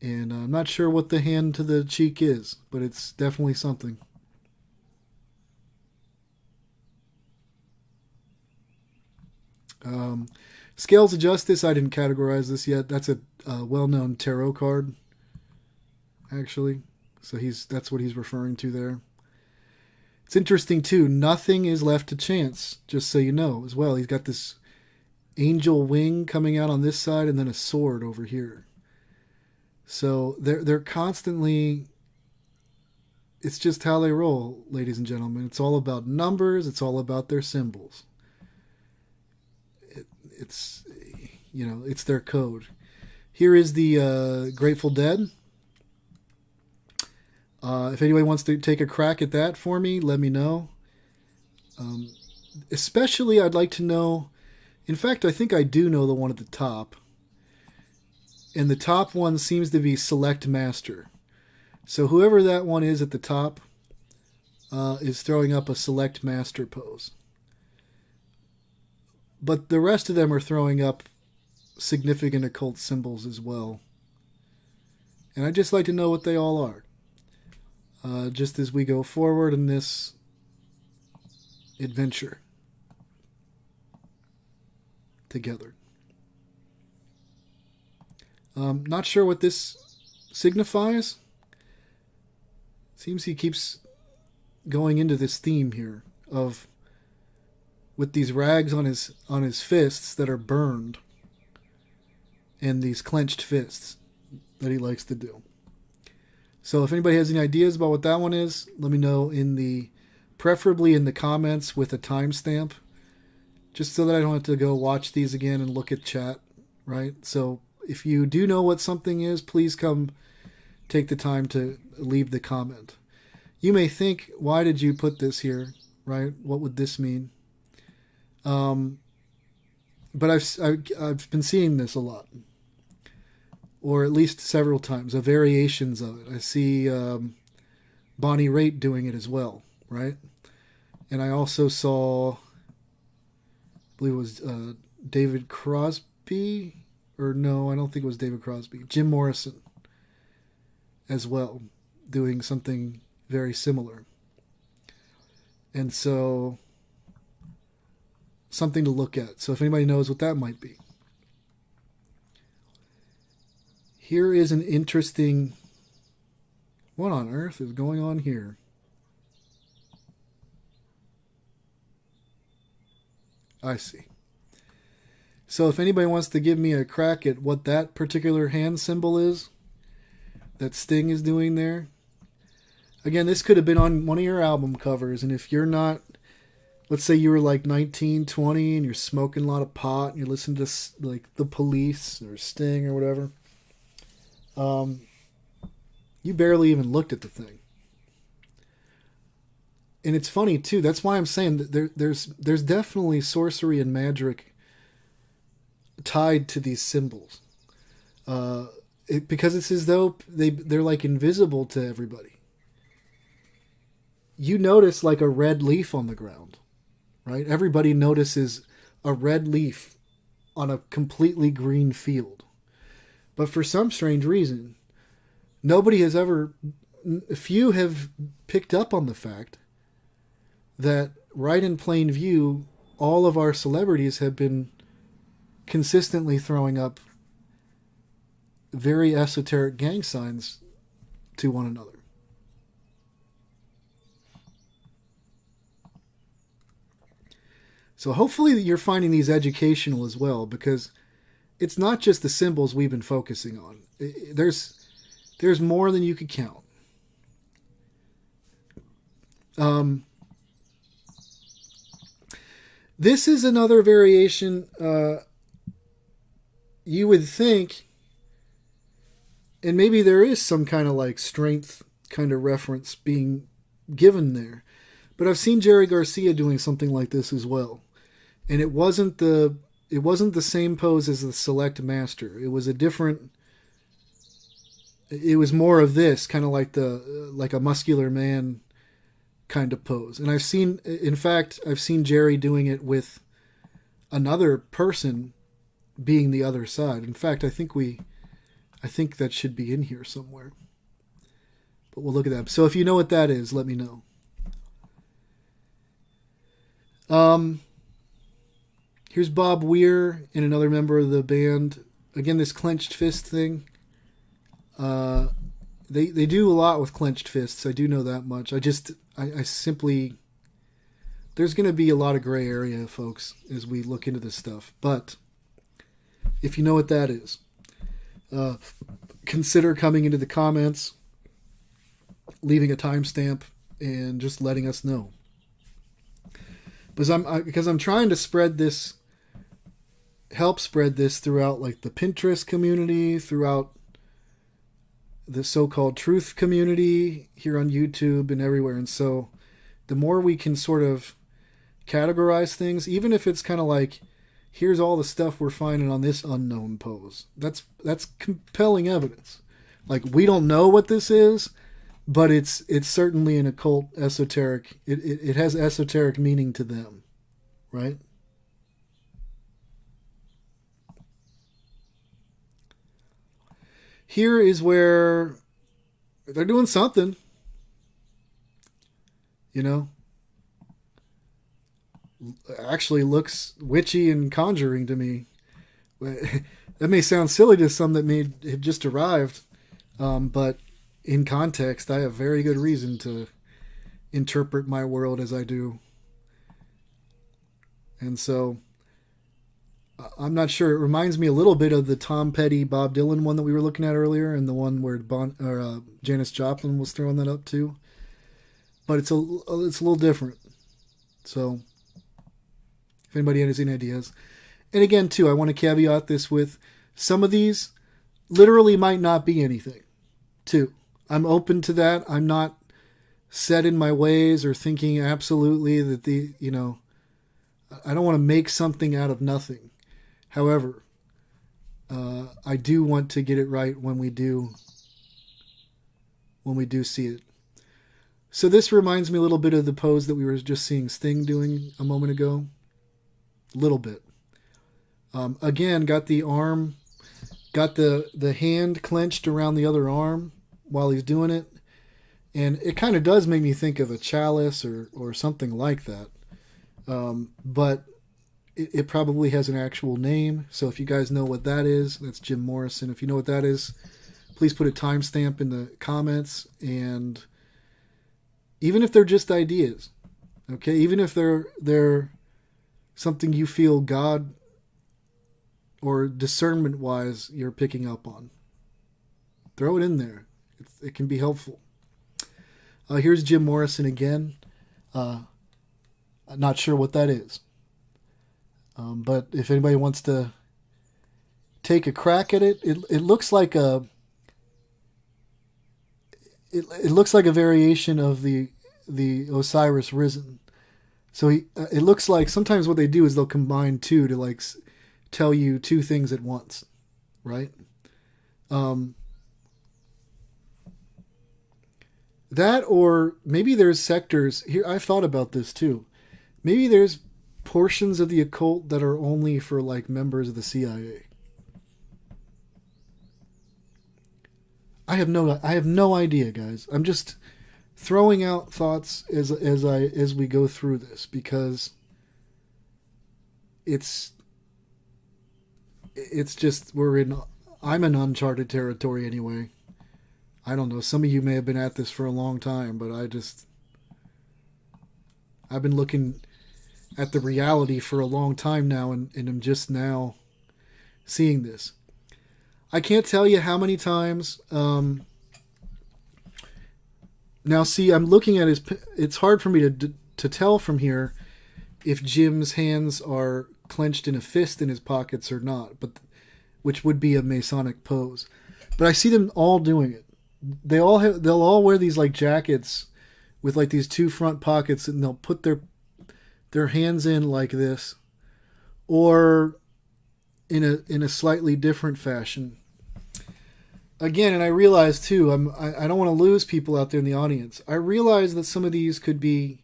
And I'm not sure what the hand to the cheek is, but it's definitely something. Scales of Justice, I didn't categorize this yet. That's a well-known tarot card, actually. So that's what he's referring to there. It's interesting, too. Nothing is left to chance, just so you know, as well. He's got this angel wing coming out on this side and then a sword over here. So they're constantly. It's just how they roll, ladies and gentlemen. It's all about numbers. It's all about their symbols. It's it's their code. Here is the Grateful Dead. If anybody wants to take a crack at that for me, let me know. Especially, I'd like to know. In fact, I think I do know the one at the top. And the top one seems to be Select Master. So whoever that one is at the top is throwing up a Select Master pose. But the rest of them are throwing up significant occult symbols as well. And I'd just like to know what they all are. Just as we go forward in this adventure together. Not sure what this signifies. Seems he keeps going into this theme here of with these rags on his fists that are burned and these clenched fists that he likes to do. So if anybody has any ideas about what that one is, let me know preferably in the comments with a timestamp, just so that I don't have to go watch these again and look at chat, right? So if you do know what something is, please come take the time to leave the comment. You may think, why did you put this here, right? What would this mean? But I've been seeing this a lot, or at least several times, variations of it. I see Bonnie Raitt doing it as well, right? And I also saw, I believe it was David Crosby, or no, I don't think it was David Crosby. Jim Morrison as well, doing something very similar. And so, something to look at. So if anybody knows what that might be. Here is an interesting... What on earth is going on here? I see. So if anybody wants to give me a crack at what that particular hand symbol is that Sting is doing there. Again, this could have been on one of your album covers, and if you're not, let's say you were like 19, 20, and you're smoking a lot of pot, and you're listening to like The Police or Sting or whatever, you barely even looked at the thing. And it's funny too. That's why I'm saying that there's definitely sorcery and magic tied to these symbols, because it's as though they're like invisible to everybody. You notice like a red leaf on the ground, right? Everybody notices a red leaf on a completely green field. But for some strange reason, few have picked up on the fact that right in plain view, all of our celebrities have been consistently throwing up very esoteric gang signs to one another. So hopefully you're finding these educational as well, because it's not just the symbols we've been focusing on. There's more than you could count. This is another variation. You would think, and maybe there is some kind of like strength kind of reference being given there, but I've seen Jerry Garcia doing something like this as well. And it wasn't the same pose as the Select Master. It was it was more of this kind of like a muscular man kind of pose. And I've seen Jerry doing it with another person being the other side. In fact, I think that should be in here somewhere. But we'll look at that. So if you know what that is, let me know. Here's Bob Weir and another member of the band. Again, this clenched fist thing. They do a lot with clenched fists. I do know that much. I simply... There's going to be a lot of gray area, folks, as we look into this stuff. But if you know what that is. consider coming into the comments, leaving a timestamp, and just letting us know. Because I'm trying to help spread this throughout like the Pinterest community, throughout the so-called truth community here on YouTube and everywhere. And so the more we can sort of categorize things, even if it's kind of like, here's all the stuff we're finding on this unknown pose. That's compelling evidence. Like, we don't know what this is, but it's certainly an occult, esoteric. It has esoteric meaning to them, right? Here is where they're doing something, you know. Actually looks witchy and conjuring to me. That may sound silly to some that may have just arrived, but in context, I have very good reason to interpret my world as I do. And so, I'm not sure. It reminds me a little bit of the Tom Petty, Bob Dylan one that we were looking at earlier, and the one where Janis Joplin was throwing that up too. But it's a little different. So, if anybody has any ideas. And again, too, I want to caveat this with some of these literally might not be anything, too. I'm open to that. I'm not set in my ways or thinking absolutely that I don't want to make something out of nothing. However, I do want to get it right when we do see it. So this reminds me a little bit of the pose that we were just seeing Sting doing a moment ago. A little bit. Again, got the arm, got the hand clenched around the other arm while he's doing it. And it kind of does make me think of a chalice or something like that. But it probably has an actual name. So if you guys know what that is, that's Jim Morrison. If you know what that is, please put a timestamp in the comments. And even if they're just ideas, okay, even if they're something you feel God or discernment wise you're picking up on, throw it in there. It can be helpful. Here's Jim Morrison again. I'm not sure what that is. But if anybody wants to take a crack at it, it looks like it looks like a variation of the Osiris Risen. So it looks like sometimes what they do is they'll combine two to like tell you two things at once, right? That, or maybe there's sectors here. I've thought about this too. Maybe there's portions of the occult that are only for like members of the CIA. I have no idea, guys. I'm just throwing out thoughts as we go through this, because it's just I'm in uncharted territory anyway. I don't know. Some of you may have been at this for a long time, but I've been looking at the reality for a long time now, and I'm just now seeing this. I can't tell you how many times. Now, see, I'm looking at it's hard for me to tell from here if Jim's hands are clenched in a fist in his pockets or not, which would be a Masonic pose. But I see them all doing it. They'll all wear these like jackets with like these two front pockets, and they'll put their hands in like this, or in a slightly different fashion. Again, and I realize too, I don't want to lose people out there in the audience. I realize that some of these could be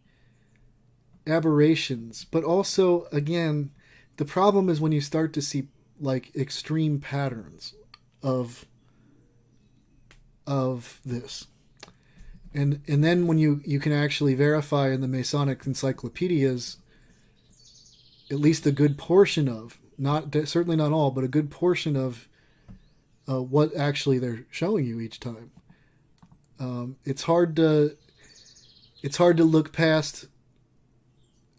aberrations, but also, again, the problem is when you start to see like extreme patterns of this. And then when you can actually verify in the Masonic encyclopedias, at least a good portion of, certainly not all, but a good portion of what actually they're showing you each time. It's hard to look past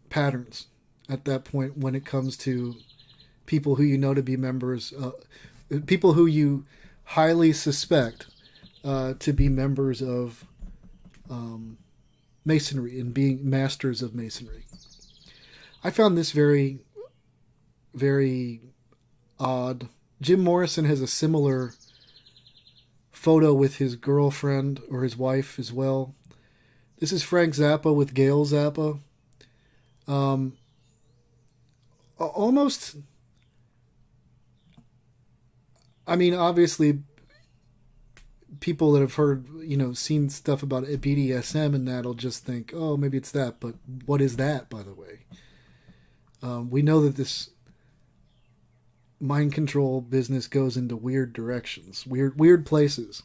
patterns at that point when it comes to people who you know to be members, people who you highly suspect to be members of Masonry and being masters of Masonry. I found this very, very odd. Jim Morrison has a similar photo with his girlfriend or his wife as well. This is Frank Zappa with Gail Zappa. Almost, I mean, obviously, people that have heard, seen stuff about BDSM and that'll just think, oh, maybe it's that. But what is that, by the way? We know that this mind control business goes into weird directions, weird places,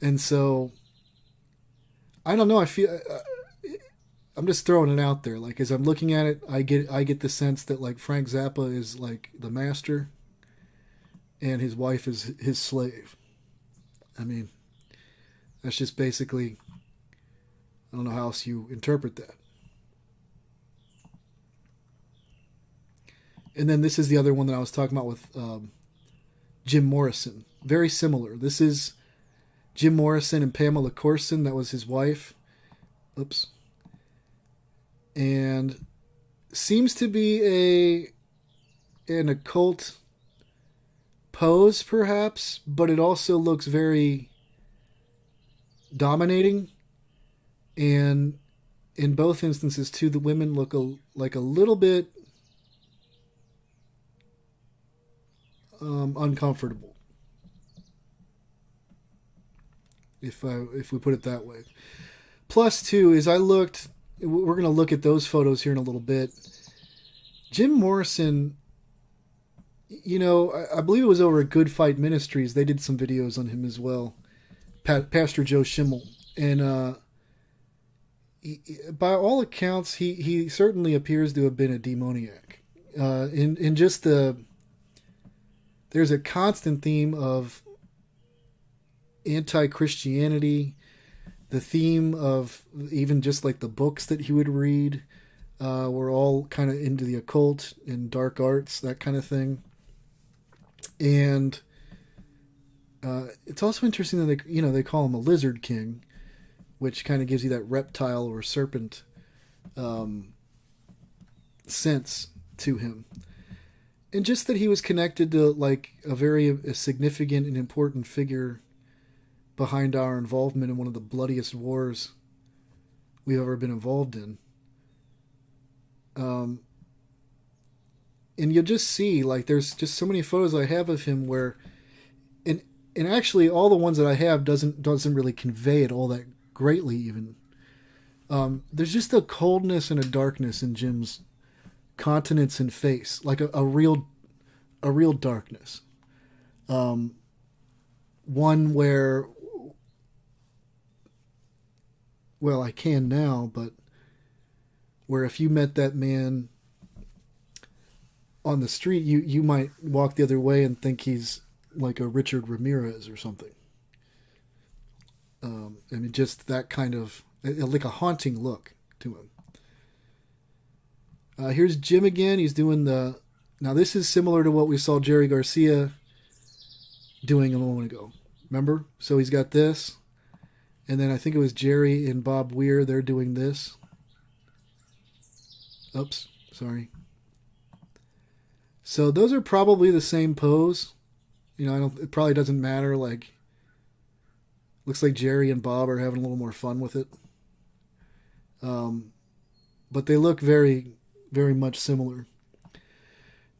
and so I don't know. I feel I'm just throwing it out there. Like as I'm looking at it, I get the sense that like Frank Zappa is like the master, and his wife is his slave. I mean, that's just basically. I don't know how else you interpret that. And then this is the other one that I was talking about with Jim Morrison. Very similar. This is Jim Morrison and Pamela Corson. That was his wife. Oops. And seems to be an occult pose, perhaps, but it also looks very dominating. And in both instances, too, the women look like a little bit uncomfortable, if we put it that way. Plus, too, as I looked, we're going to look at those photos here in a little bit. Jim Morrison, I believe it was over at Good Fight Ministries. They did some videos on him as well. Pastor Joe Schimmel, and by all accounts, he certainly appears to have been a demoniac. In just there's a constant theme of anti-Christianity, the theme of even just like the books that he would read were all kind of into the occult and dark arts, that kind of thing. And it's also interesting that they call him a lizard king, which kind of gives you that reptile or serpent sense to him. And just that he was connected to like a significant and important figure behind our involvement in one of the bloodiest wars we've ever been involved in. And you'll just see, like, there's just so many photos I have of him where, and actually all the ones that I have doesn't really convey it all that greatly even. There's just a coldness and a darkness in Jim's countenance and face, like a real darkness. One where, well, I can now, but where if you met that man on the street, you might walk the other way and think he's like a Richard Ramirez or something. I mean, just that kind of, like a haunting look to him. Here's Jim again. He's doing now this is similar to what we saw Jerry Garcia doing a moment ago. Remember? So he's got this. And then I think it was Jerry and Bob Weir. They're doing this. Oops. Sorry. So those are probably the same pose. It probably doesn't matter. Like, looks like Jerry and Bob are having a little more fun with it. But they look very, very much similar.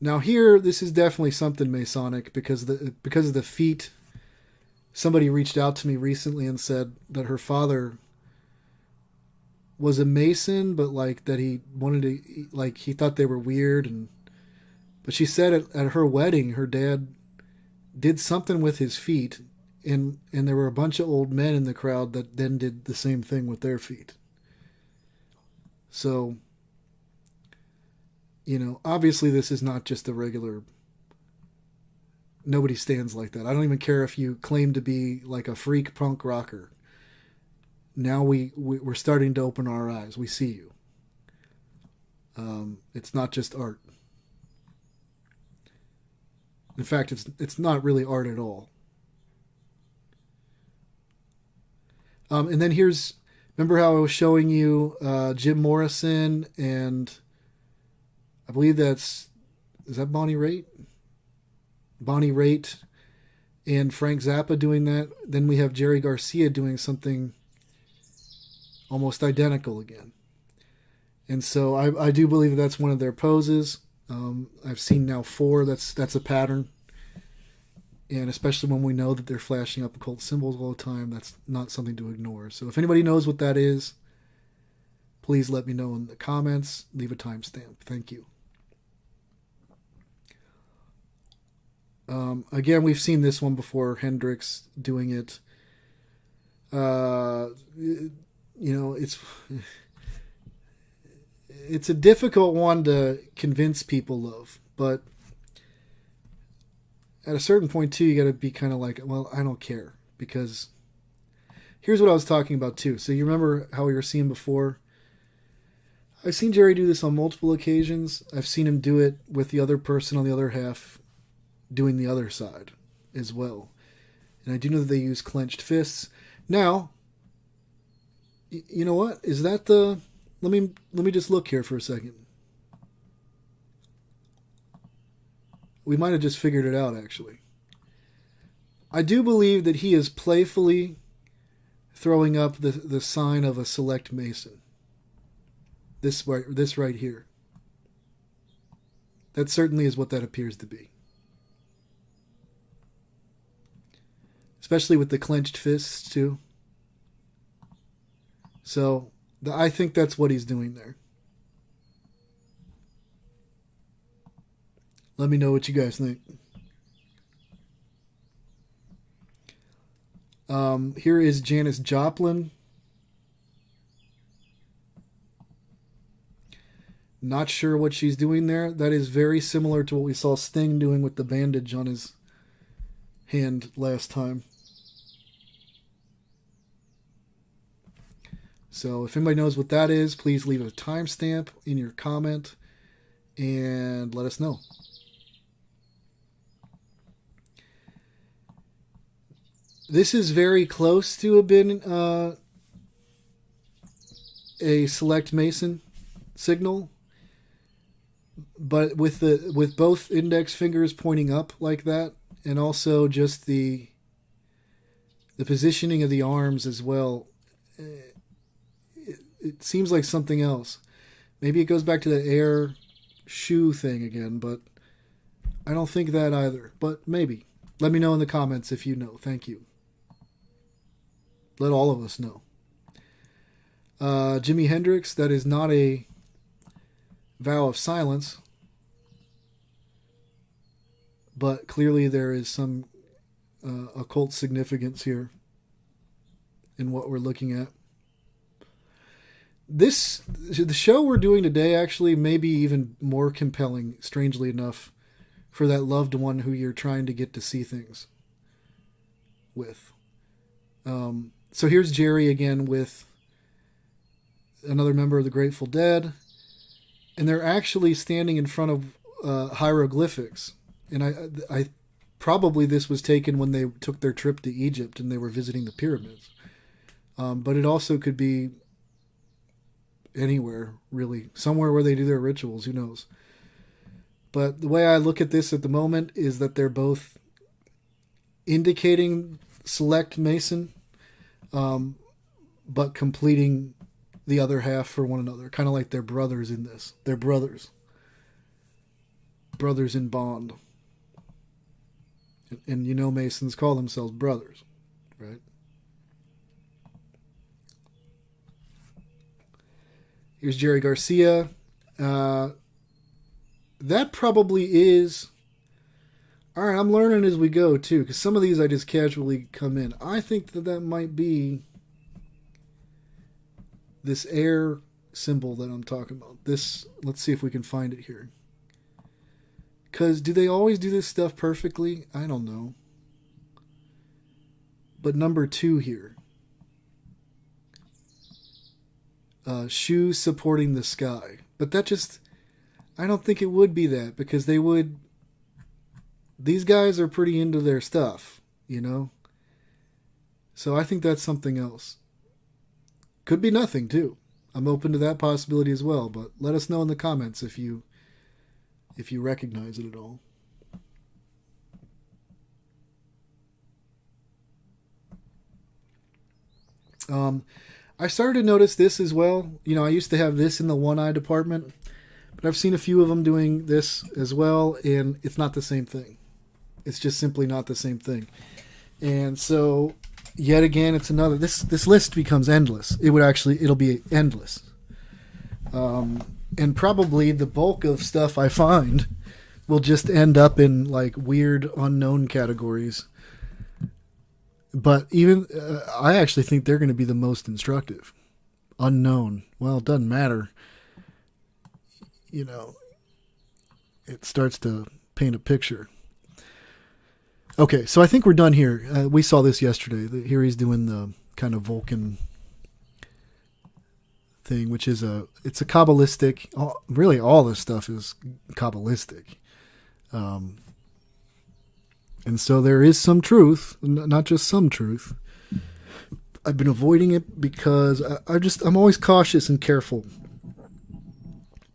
Now here, this is definitely something Masonic because of the feet. Somebody reached out to me recently and said that her father was a Mason, but like that he wanted to, like he thought they were weird, but she said at her wedding, her dad did something with his feet, and there were a bunch of old men in the crowd that then did the same thing with their feet. So, obviously this is not just a regular, nobody stands like that. I don't even care if you claim to be like a freak punk rocker. Now we're starting to open our eyes. We see you. It's not just art. In fact, it's not really art at all. And then remember how I was showing you Jim Morrison and I believe is that Bonnie Raitt? Bonnie Raitt and Frank Zappa doing that. Then we have Jerry Garcia doing something almost identical again. And so I do believe that's one of their poses. I've seen now 4. That's a pattern. And especially when we know that they're flashing up occult symbols all the time, that's not something to ignore. So if anybody knows what that is, please let me know in the comments. Leave a timestamp. Thank you. Again, we've seen this one before. Hendrix doing it. It's a difficult one to convince people of, but at a certain point too, you got to be kind of like, well, I don't care, because here's what I was talking about too. So you remember how we were seeing before? I've seen Jerry do this on multiple occasions. I've seen him do it with the other person on the other half doing the other side as well. And I do know that they use clenched fists. Now, you know what? Is that the... Let me just look here for a second. We might have just figured it out, actually. I do believe that he is playfully throwing up the sign of a select Mason. This right here. That certainly is what that appears to be. Especially with the clenched fists, too. So, I think that's what he's doing there. Let me know what you guys think. Here is Janis Joplin. Not sure what she's doing there. That is very similar to what we saw Sting doing with the bandage on his hand last time. So if anybody knows what that is, please leave a timestamp in your comment and let us know. This is very close to have been a select Mason signal, but with both index fingers pointing up like that, and also just the positioning of the arms as well. It seems like something else. Maybe it goes back to the air shoe thing again, but I don't think that either. But maybe. Let me know in the comments if you know. Thank you. Let all of us know. Jimi Hendrix, that is not a vow of silence, but clearly there is some occult significance here in what we're looking at. The show we're doing today actually may be even more compelling, strangely enough, for that loved one who you're trying to get to see things with. So here's Jerry again with another member of the Grateful Dead, and they're actually standing in front of hieroglyphics. And I probably this was taken when they took their trip to Egypt and they were visiting the pyramids. But it also could be anywhere, really. Somewhere where they do their rituals, who knows. But the way I look at this at the moment is that they're both indicating select Mason, but completing the other half for one another. Kind of like they're brothers in this. They're brothers. Brothers in bond. And you know Masons call themselves brothers, right? Here's Jerry Garcia. That probably is... Alright, I'm learning as we go, too, because some of these I just casually come in. I think that might be this air symbol that I'm talking about. This, let's see if we can find it here. Because do they always do this stuff perfectly? I don't know. But number 2 here. Shoes supporting the sky. But that just... I don't think it would be that, because they would... These guys are pretty into their stuff, you know? So I think that's something else. Could be nothing too. I'm open to that possibility as well, but let us know in the comments if you recognize it at all. I started to notice this as well. You know, I used to have this in the one eye department, but I've seen a few of them doing this as well, and it's not the same thing. It's just simply not the same thing. And so, yet again, it's another. This list becomes endless. It'll be endless. And probably the bulk of stuff I find will just end up in like weird unknown categories. But even I actually think they're going to be the most instructive. Unknown. Well, it doesn't matter. You know, it starts to paint a picture. Okay, so I think we're done here. We saw this yesterday. Here he's doing the kind of Vulcan thing, which is it's a Kabbalistic. Really, all this stuff is Kabbalistic. And so there is some truth, not just some truth. I've been avoiding it because I'm always cautious and careful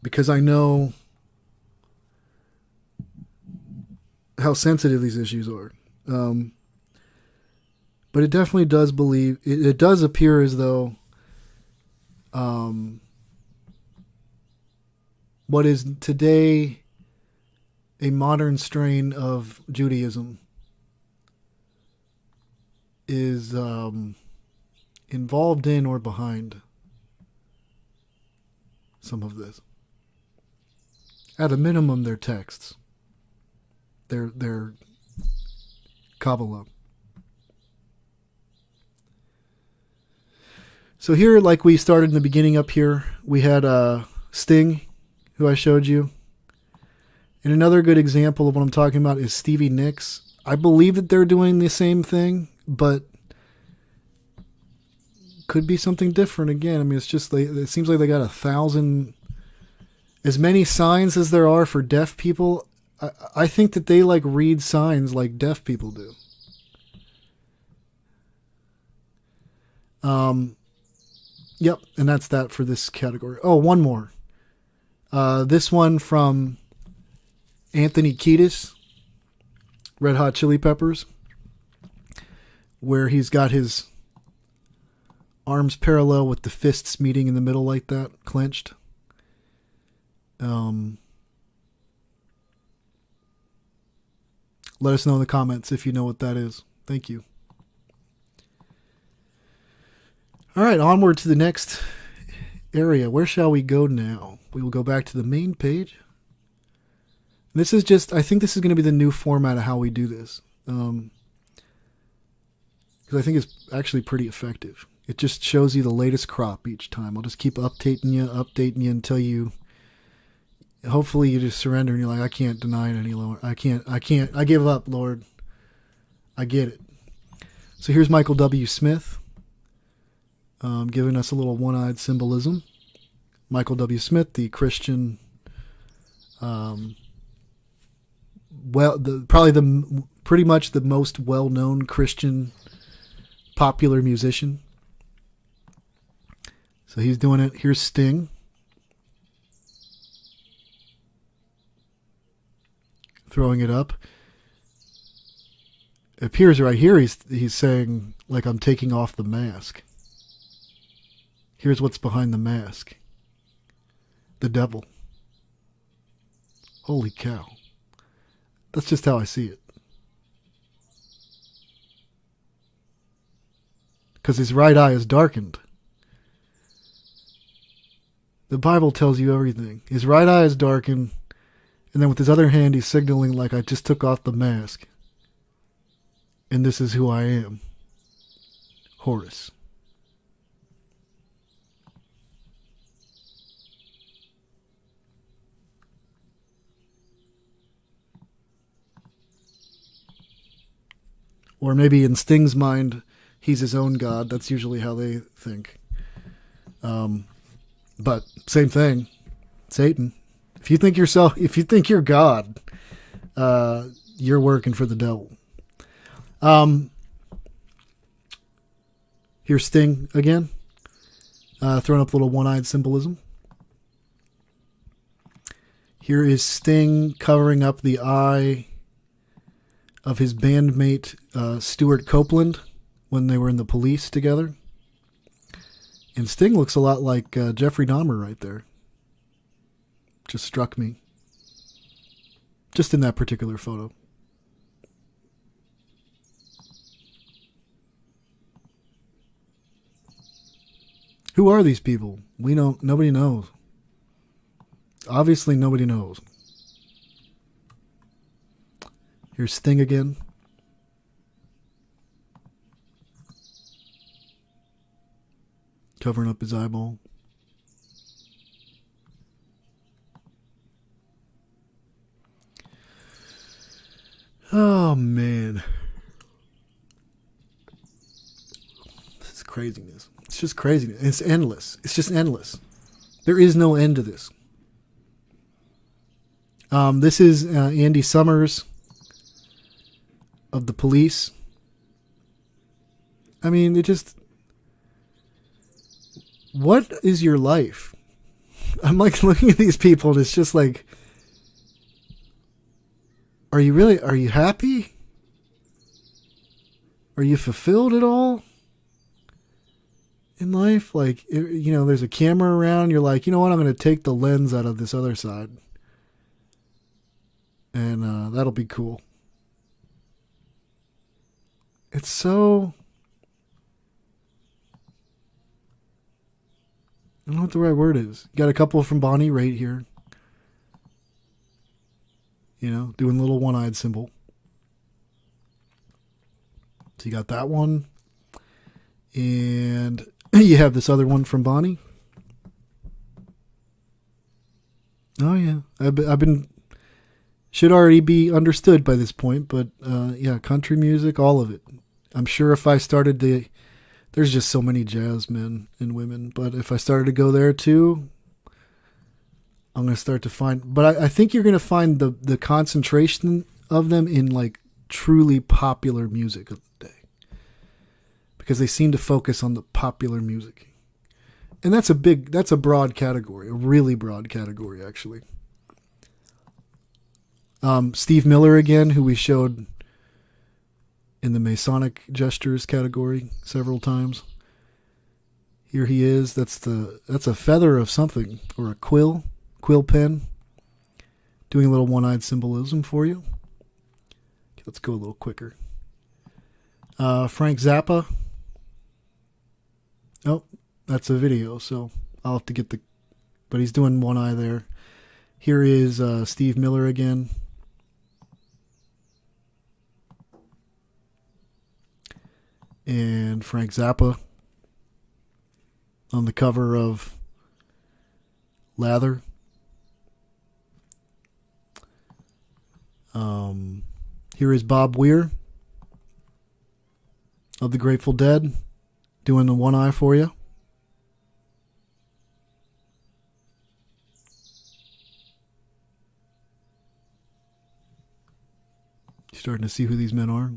because I know how sensitive these issues are. But it definitely does it does appear as though what is today a modern strain of Judaism is involved in or behind some of this. At a minimum, their texts. Their Kabbalah. So here, like we started in the beginning up here, we had Sting, who I showed you. And another good example of what I'm talking about is Stevie Nicks. I believe that they're doing the same thing, but could be something different again. I mean, it's just it seems like they got 1,000, as many signs as there are for deaf people. I think that they like read signs like deaf people do. Yep, and that's that for this category. Oh, one more. This one from Anthony Kiedis, Red Hot Chili Peppers, where he's got his arms parallel with the fists meeting in the middle like that, clenched. Let us know in the comments if you know what that is. Thank you. All right, onward to the next area. Where shall we go now? We will go back to the main page. This is just, I think this is going to be the new format of how we do this. Because I think it's actually pretty effective. It just shows you the latest crop each time. I'll just keep updating you until you, hopefully you just surrender and you're like, I can't deny it any longer. I give up, Lord. I get it. So here's Michael W. Smith, giving us a little one-eyed symbolism. Michael W. Smith, the Christian, pretty much the most well-known Christian popular musician. So he's doing it. Here's Sting. Throwing it up. It appears right here he's saying, like, I'm taking off the mask. Here's what's behind the mask. The devil. Holy cow. That's just how I see it. Because his right eye is darkened. The Bible tells you everything. His right eye is darkened, and then with his other hand he's signaling like, I just took off the mask. And this is who I am. Horus. Or maybe in Sting's mind, he's his own god. That's usually how they think. But same thing. Satan. If you think you're God, you're working for the devil. Here's Sting again. Throwing up little one-eyed symbolism. Here is Sting covering up the eye of his bandmate Stuart Copeland when they were in the Police together. And Sting looks a lot like Jeffrey Dahmer right there. Just struck me. Just in that particular photo. Who are these people? Nobody knows. Obviously nobody knows. Here's Sting again. Covering up his eyeball. Oh, man. This is craziness. It's just craziness. It's endless. It's just endless. There is no end to this. This is Andy Summers of the Police. I mean, it just... What is your life? I'm like looking at these people and it's just like... Are you happy? Are you fulfilled at all in life? Like, there's a camera around. You're like, you know what? I'm going to take the lens out of this other side. And that'll be cool. It's so... I don't know what the right word is. You got a couple from Bonnie right here. Doing a little one-eyed symbol. So you got that one. And you have this other one from Bonnie. Oh, yeah. I've been... Should already be understood by this point, but yeah, country music, all of it. I'm sure if I started to... There's just so many jazz men and women, but if I started to go there too... I'm going to start to find, but I think you're going to find the concentration of them in like truly popular music of the day, because they seem to focus on the popular music. And that's a broad category, a really broad category, actually. Steve Miller again, who we showed in the Masonic gestures category several times. Here he is. That's a feather of something, or a quill pen, doing a little one-eyed symbolism for you. Okay, let's go a little quicker. Frank Zappa. Oh, that's a video, so I'll have to get but he's doing one eye there. Here is Steve Miller again. And Frank Zappa on the cover of Lather. Here is Bob Weir of the Grateful Dead doing the one eye for you. Starting to see who these men are.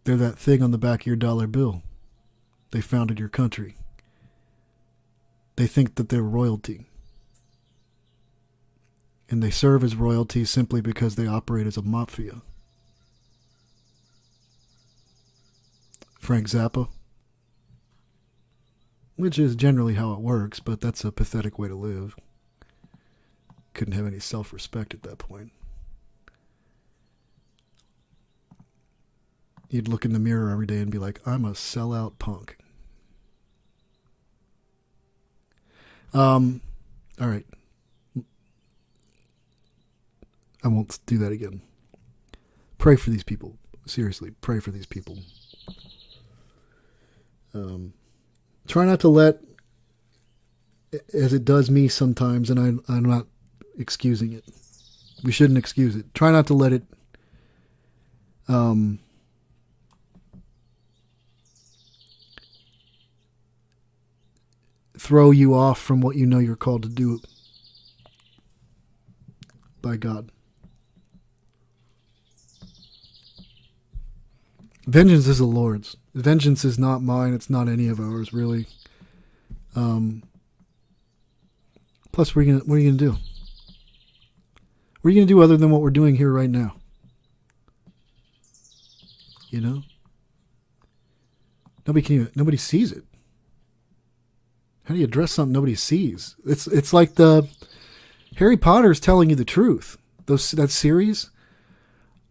They're that thing on the back of your dollar bill. They founded your country. They think that they're royalty. And they serve as royalty simply because they operate as a mafia. Frank Zappa. Which is generally how it works, but that's a pathetic way to live. Couldn't have any self-respect at that point. You'd look in the mirror every day and be like, I'm a sellout punk. All right. I won't do that again. Pray for these people. Seriously, pray for these people. Try not to let, as it does me sometimes, and I'm not excusing it. We shouldn't excuse it. Try not to let it throw you off from what you know you're called to do by God. Vengeance is the Lord's. Vengeance is not mine. It's not any of ours, really. Plus, what are you gonna do? What are you gonna do other than what we're doing here right now? You know, nobody sees it. How do you address something nobody sees? It's like the Harry Potter's telling you the truth. That series,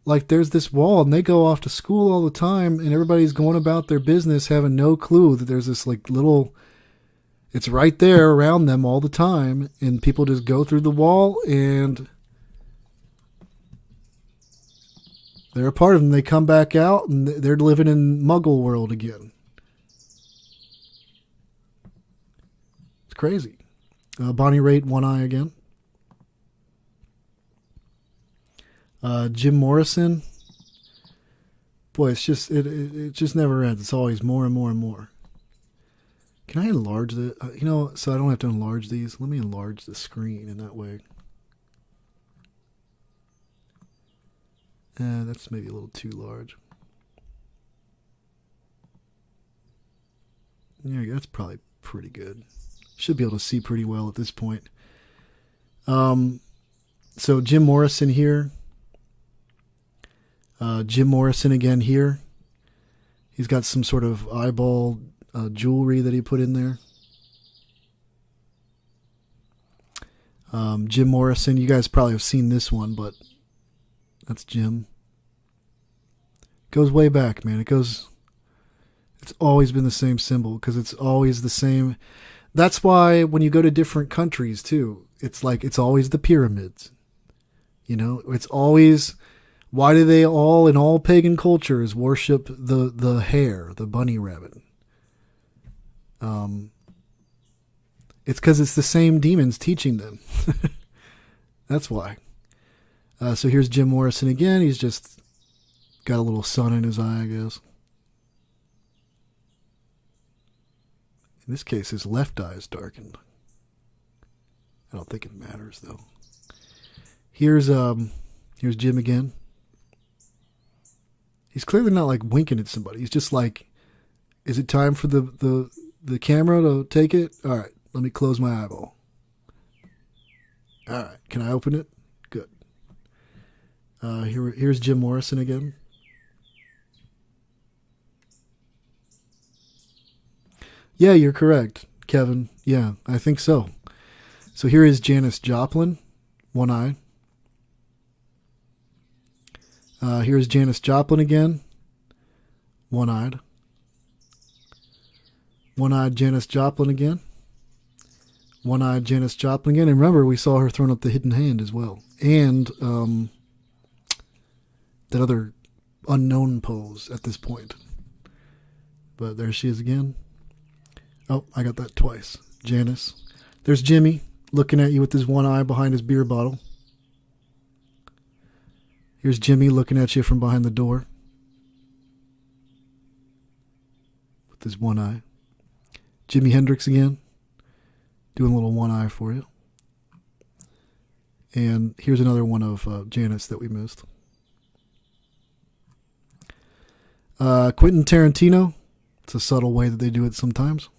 like there's this wall, and they go off to school all the time, and everybody's going about their business, having no clue that there's this like little. It's right there around them all the time, and people just go through the wall, and they're a part of them. They come back out, and they're living in Muggle world again. It's crazy. Bonnie Raitt, one eye again. Jim Morrison. Boy, it's just it just never ends. It's always more and more and more. Can I enlarge the? So I don't have to enlarge these. Let me enlarge the screen in that way. That's maybe a little too large. Yeah, that's probably pretty good. Should be able to see pretty well at this point. So Jim Morrison here. Jim Morrison again here. He's got some sort of eyeball jewelry that he put in there. Jim Morrison, you guys probably have seen this one, but that's Jim. Goes way back, man. It's always been the same symbol because it's always the same. That's why when you go to different countries too, it's like it's always the pyramids. It's always. Why do they all in all pagan cultures worship the hare, the bunny rabbit? It's because it's the same demons teaching them. That's why. So here's Jim Morrison again. He's just got a little sun in his eye, I guess. In this case, his left eye is darkened. I don't think it matters though. Here's Jim again. He's clearly not like winking at somebody. He's just like, is it time for the camera to take it? All right, let me close my eyeball. All right, can I open it? Good. Here's Jim Morrison again. Yeah, you're correct, Kevin. Yeah, I think so. So here is Janis Joplin, one eye. Here's Janis Joplin again, one-eyed. One-eyed Janis Joplin again. One-eyed Janis Joplin again. And remember, we saw her throwing up the hidden hand as well. And that other unknown pose at this point. But there she is again. Oh, I got that twice. Janis. There's Jimmy looking at you with his one eye behind his beer bottle. Here's Jimmy looking at you from behind the door with his one eye. Jimi Hendrix again, doing a little one eye for you. And here's another one of Janis that we missed. Quentin Tarantino. It's a subtle way that they do it sometimes.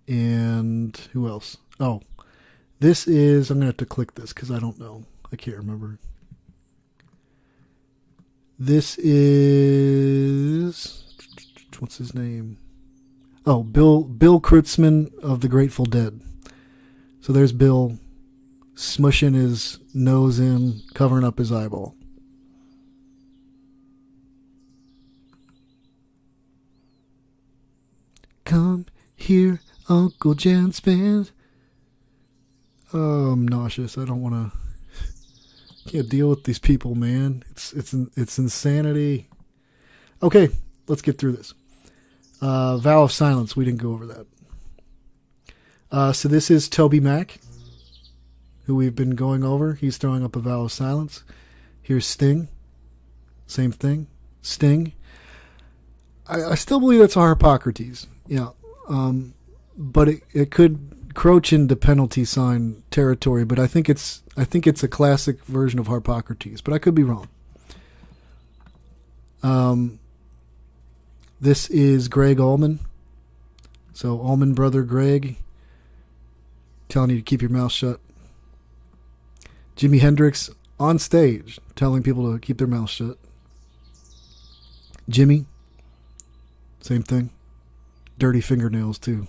And who else? Oh, this is, I'm going to have to click this because I don't know. I can't remember. This is, what's his name? Oh, Bill Kreutzmann of the Grateful Dead. So there's Bill smushing his nose in, covering up his eyeball. Come here, Uncle Jan's band. Oh, I'm nauseous. I don't want to. Can't deal with these people, man. It's insanity. Okay, let's get through this. Vow of Silence. We didn't go over that. So this is Toby Mac, who we've been going over. He's throwing up a vow of silence. Here's Sting. Same thing. Sting. I still believe that's a Harpocrates. Yeah. But it could encroach into penalty sign territory, but I think it's a classic version of Harpocrates, but I could be wrong. This is Greg Allman. So Allman brother Greg telling you to keep your mouth shut. Jimi Hendrix on stage telling people to keep their mouth shut. Jimmy, same thing. Dirty fingernails too.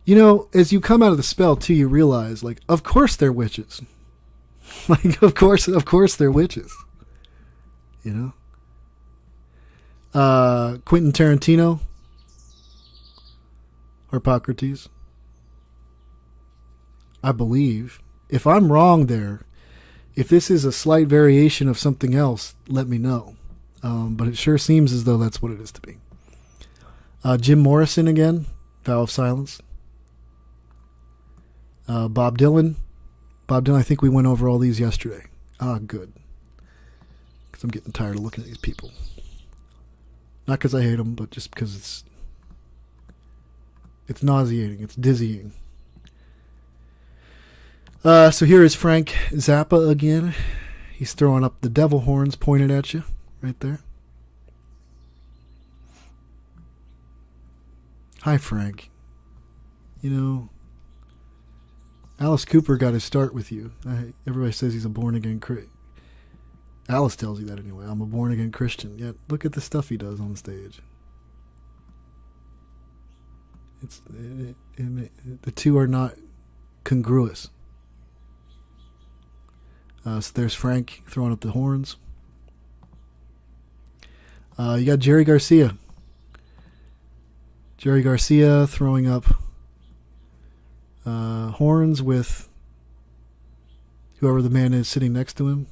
You know, as you come out of the spell too, you realize, like, of course they're witches. Like, of course they're witches. You know? Quentin Tarantino. Harpocrates. I believe. If I'm wrong there, if this is a slight variation of something else, let me know. But it sure seems as though that's what it is to be. Jim Morrison again. Vow of Silence. Bob Dylan. I think we went over all these yesterday. Ah, good. Because I'm getting tired of looking at these people. Not because I hate them, but just because it's nauseating. It's dizzying. So here is Frank Zappa again. He's throwing up the devil horns pointed at you. Right there. Hi, Frank. You know, Alice Cooper got his start with you. Everybody says he's a born-again Christian. Alice tells you that anyway. I'm a born-again Christian. Yet, look at the stuff he does on the stage. The two are not congruous. So there's Frank throwing up the horns. You got Jerry Garcia. Jerry Garcia throwing up horns with whoever the man is sitting next to him.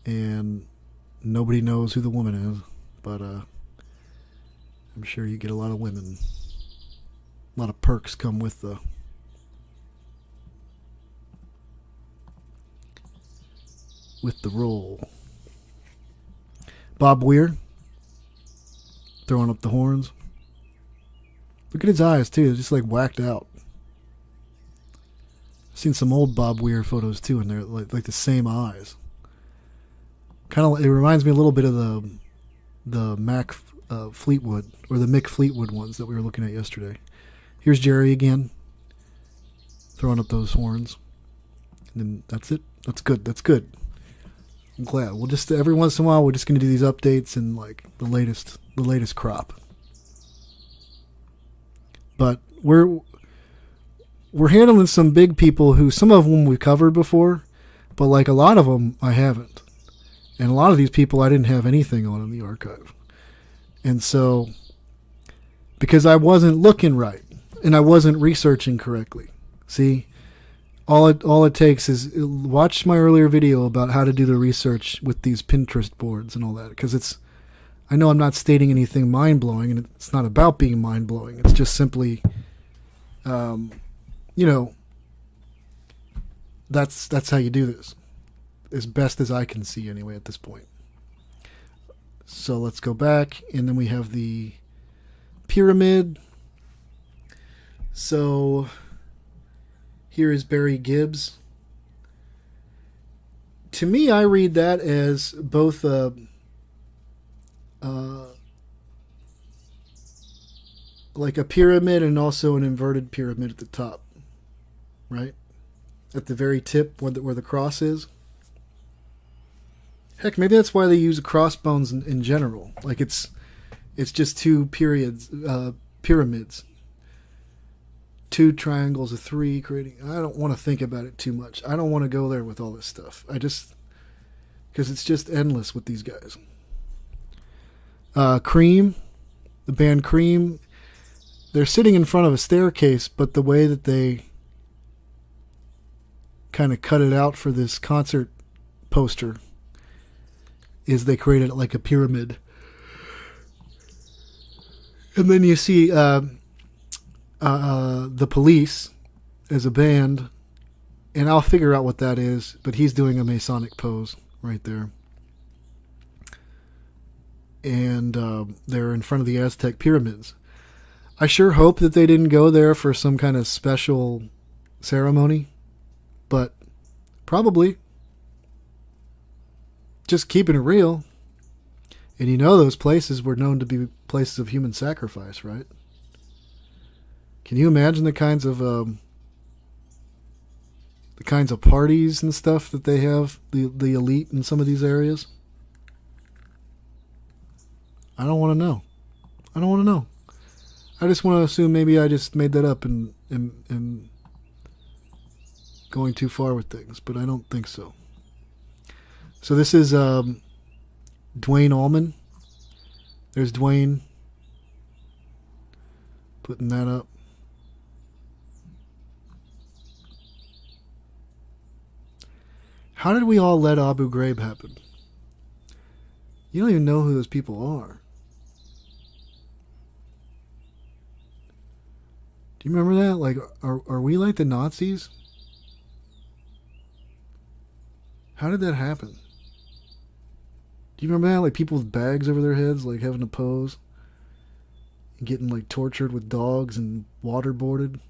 And nobody knows who the woman is. But I'm sure you get a lot of women. A lot of perks come with the role. Bob Weir throwing up the horns. Look at his eyes too, they're just like whacked out. I've seen some old Bob Weir photos too, and they're like the same eyes. Kind of, it reminds me a little bit of the Mac Fleetwood, or the Mick Fleetwood ones that we were looking at yesterday. Here's Jerry again, throwing up those horns. And then that's it. That's good. That's good. I'm glad. We'll just, every once in a while, we're just going to do these updates and like the latest crop. But we're handling some big people who, some of them we've covered before, but like a lot of them I haven't. And a lot of these people I didn't have anything on in the archive. And so, because I wasn't looking right and I wasn't researching correctly. See, all it takes is watch my earlier video about how to do the research with these Pinterest boards and all that. Because I know I'm not stating anything mind-blowing, and it's not about being mind-blowing. It's just simply, you know, that's how you do this. As best as I can see anyway at this point. So let's go back, and then we have the pyramid. So here is Barry Gibbs. To me, I read that as both like a pyramid and also an inverted pyramid at the top, right? At the very tip where the cross is. Heck, maybe that's why they use crossbones in general. Like it's just two pyramids, two triangles of three creating. I don't want to think about it too much. I don't want to go there with all this stuff. Because it's just endless with these guys. Cream, the band Cream, they're sitting in front of a staircase, but the way that they kind of cut it out for this concert poster is they created it like a pyramid. And then you see the Police as a band, and I'll figure out what that is, but he's doing a Masonic pose right there. And they're in front of the Aztec pyramids. I sure hope that they didn't go there for some kind of special ceremony, but probably. just keeping it real. And you know those places were known to be places of human sacrifice, right? Can you imagine the kinds of parties and stuff that they have, the elite in some of these areas? I don't want to know. I don't want to know. I just want to assume maybe I just made that up and going too far with things, but I don't think so. So this is Dwayne Allman. There's Dwayne putting that up. How did we all let Abu Ghraib happen? You don't even know who those people are. Do you remember that? Like, are we like the Nazis? How did that happen? Do you remember that? Like people with bags over their heads, like having to pose, and getting like tortured with dogs and waterboarded.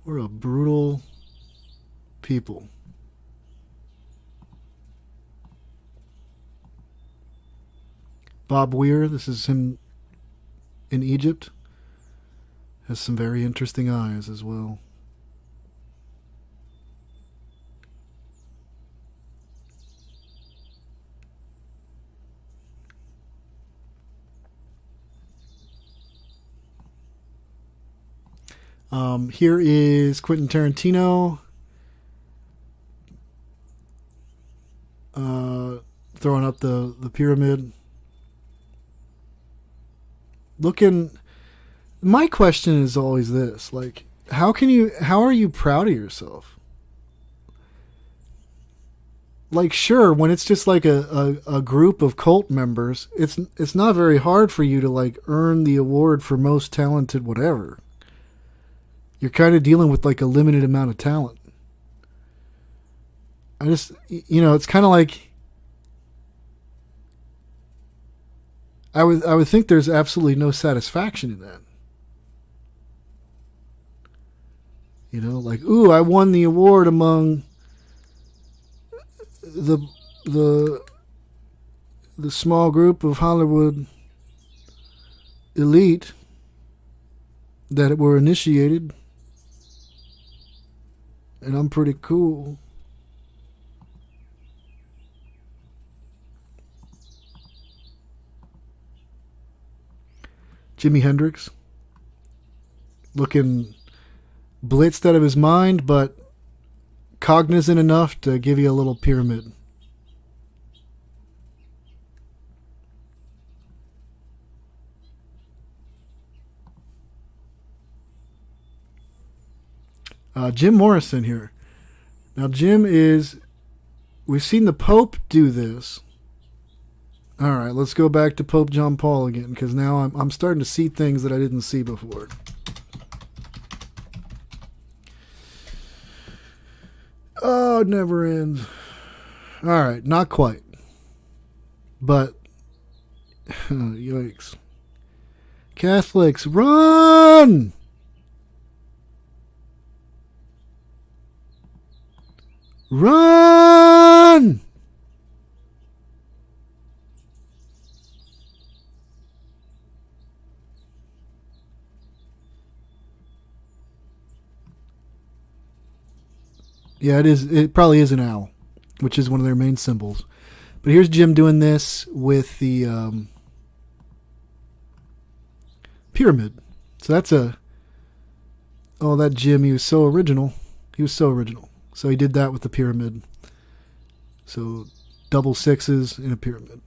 We're a brutal people. Bob Weir, this is him in Egypt. Has some very interesting eyes as well. Here is Quentin Tarantino throwing up the pyramid. My question is always this, like, how are you proud of yourself? Like, sure, when it's just like a group of cult members, it's not very hard for you to like earn the award for most talented whatever. You're kind of dealing with like a limited amount of talent. It's kind of like, I would think there's absolutely no satisfaction in that. You know, like, ooh, I won the award among the small group of Hollywood elite that were initiated, and I'm pretty cool. Jimi Hendrix, looking blitzed out of his mind, but cognizant enough to give you a little pyramid. Jim Morrison here. Now, we've seen the Pope do this. All right, let's go back to Pope John Paul again, because now I'm starting to see things that I didn't see before. Oh, it never ends. All right, not quite. But, yikes. Catholics, run! Run! Yeah, it is. It probably is an owl, which is one of their main symbols. But here's Jim doing this with the pyramid. So that's that Jim, he was so original. So he did that with the pyramid. So double sixes in a pyramid.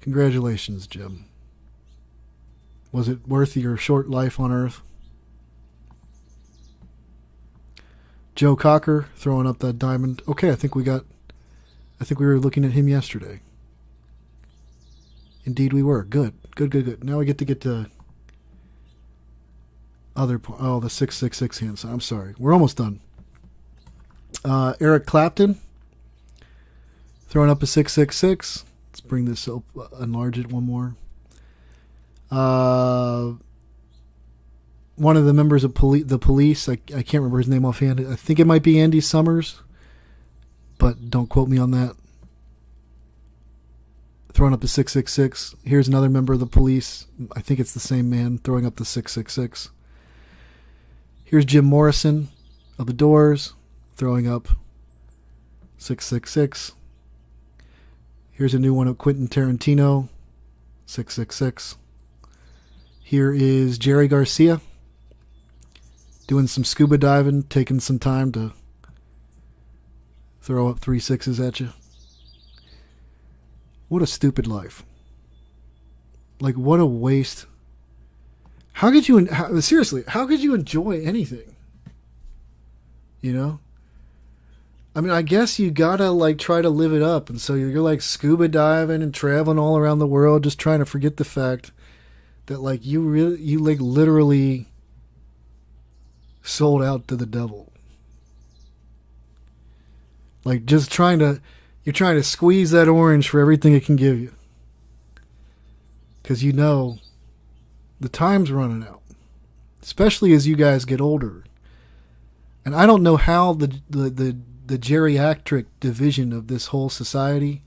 Congratulations, Jim. Was it worth your short life on Earth? Joe Cocker throwing up that diamond. Okay, I think we were looking at him yesterday. Indeed we were. Good. Now we get to the 666 hands. I'm sorry. We're almost done. Eric Clapton throwing up a 666. Let's bring this up, enlarge it one more. one of the members of the police. I can't remember his name offhand. I think it might be Andy Summers, but don't quote me on that. Throwing up the 666. Here's another member of the police. I think it's the same man throwing up the 666. Here's Jim Morrison of the Doors throwing up 666. Here's a new one of Quentin Tarantino, 666. Here is Jerry Garcia doing some scuba diving, taking some time to throw up 3 6s at you. What a stupid life. Like, what a waste. How could you, seriously, how could you enjoy anything? You know? I mean, I guess you gotta, like, try to live it up. And so you're like, scuba diving and traveling all around the world, just trying to forget the fact that, like, you like, literally sold out to the devil. Like, just you're trying to squeeze that orange for everything it can give you. Because you know the time's running out. Especially as you guys get older. And I don't know how the geriatric division of this whole society,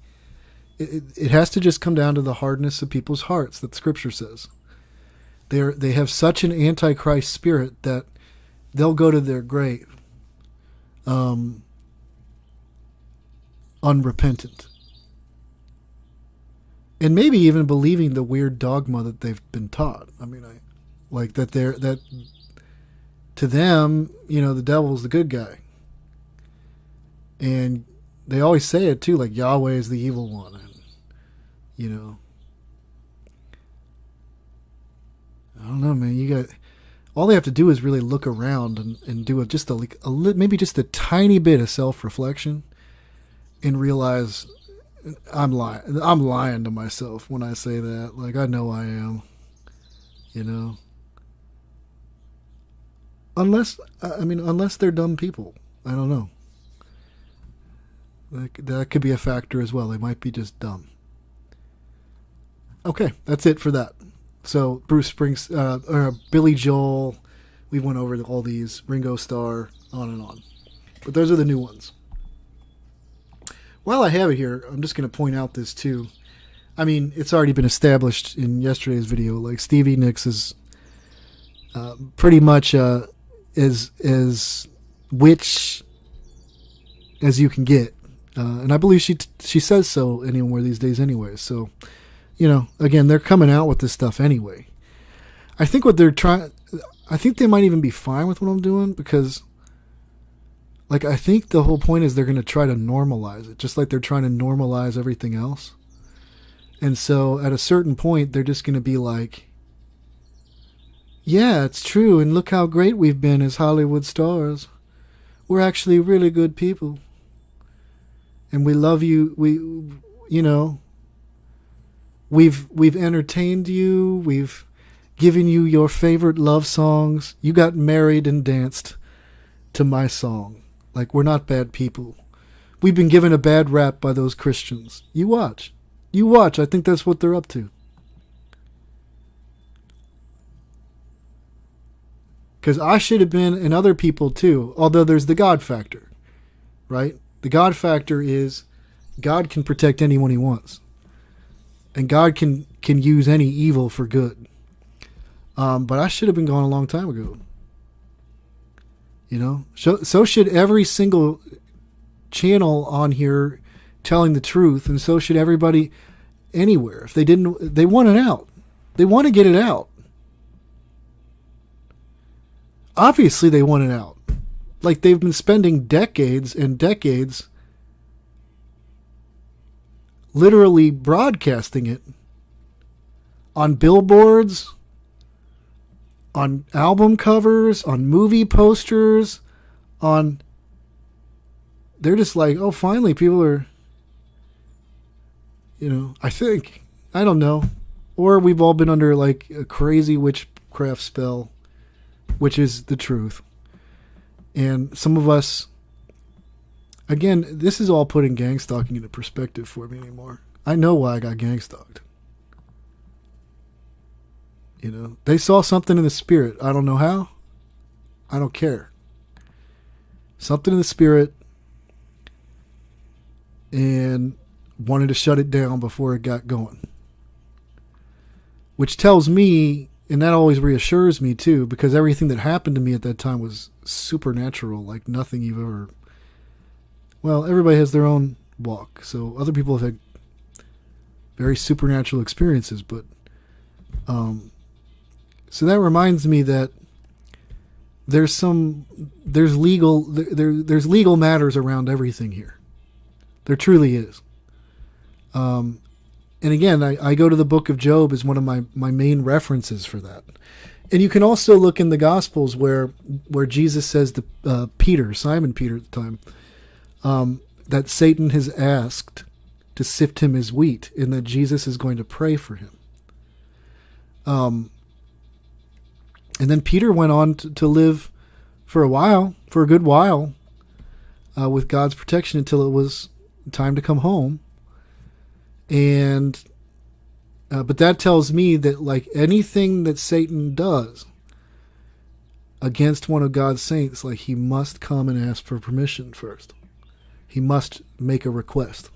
it has to just come down to the hardness of people's hearts that Scripture says. They have such an antichrist spirit that they'll go to their grave unrepentant. And maybe even believing the weird dogma that they've been taught. I mean, that to them, you know, the devil's the good guy. And they always say it too, like Yahweh is the evil one. And, you know, I don't know, man. All they have to do is really look around and do maybe just a tiny bit of self-reflection and realize I'm lying to myself when I say that. Like, I know I am, you know. Unless they're dumb people. I don't know. That could be a factor as well. They might be just dumb. Okay, that's it for that. So Bruce Billy Joel, we went over all these, Ringo Starr, on and on. But those are the new ones. While I have it here, I'm just going to point out this too. I mean, it's already been established in yesterday's video. Like, Stevie Nicks is pretty much as witch as you can get, and I believe she says so anywhere these days anyway. So, you know, again, they're coming out with this stuff anyway. I think they might even be fine with what I'm doing because, like, I think the whole point is they're going to try to normalize it, just like they're trying to normalize everything else. And so at a certain point, they're just going to be like, yeah, it's true, and look how great we've been as Hollywood stars. We're actually really good people. And we love you. We've entertained you. We've given you your favorite love songs. You got married and danced to my song. Like, we're not bad people. We've been given a bad rap by those Christians. You watch. I think that's what they're up to. Because I should have been, and other people too, although there's the God factor, right? The God factor is God can protect anyone he wants. And God can use any evil for good. But I should have been gone a long time ago. You know? So should every single channel on here telling the truth, and so should everybody anywhere. If they didn't, they want it out. They want to get it out. Obviously they want it out. Like, they've been spending decades and decades literally broadcasting it on billboards, on album covers, on movie posters, they're just like, oh, finally people are, you know, I don't know. Or we've all been under like a crazy witchcraft spell, which is the truth. And some of us, again, this is all putting gang stalking into perspective for me anymore. I know why I got gang stalked. You know, they saw something in the spirit. I don't know how. I don't care. Something in the spirit, and wanted to shut it down before it got going. Which tells me, and that always reassures me too, because everything that happened to me at that time was supernatural, like nothing you've ever... Well, everybody has their own walk, so other people have had very supernatural experiences, but so that reminds me that there's legal matters around everything here. There truly is. And again, I go to the book of Job as one of my main references for that. And you can also look in the Gospels where Jesus says to Peter, Simon Peter at the time, that Satan has asked to sift him as wheat, and that Jesus is going to pray for him. And then Peter went on to live for a good while, with God's protection until it was time to come home. And but that tells me that, like, anything that Satan does against one of God's saints, like, he must come and ask for permission first. He must make a request.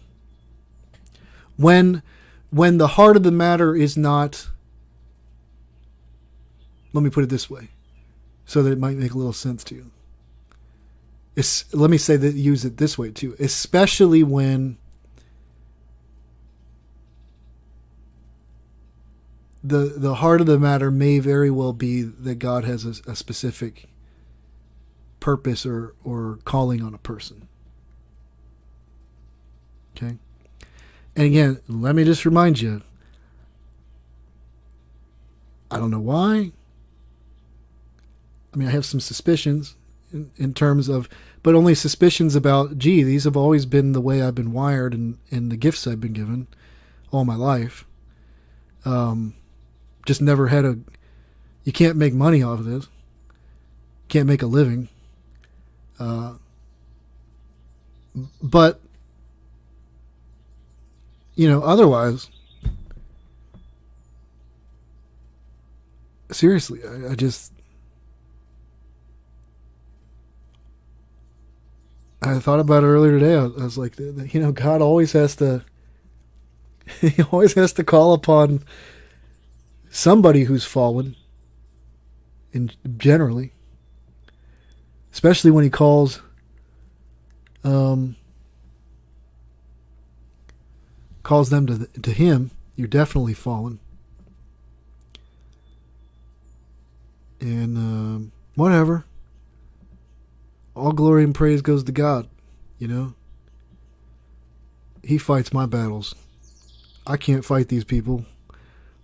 When the heart of the matter is not, let me put it this way, so that it might make a little sense to you. Let me say that, use it this way too, especially when the heart of the matter may very well be that God has a specific purpose or calling on a person. Okay? And again, let me just remind you, I don't know why. I mean, I have some suspicions in terms of, but only suspicions about, these have always been the way I've been wired and the gifts I've been given all my life. Just never had you can't make money off of this. Can't make a living. But, otherwise, seriously, I thought about it earlier today. I was like, God always has to, he always has to call upon somebody who's fallen, and generally, especially when he calls them to him, you're definitely fallen. And whatever. All glory and praise goes to God, He fights my battles. I can't fight these people.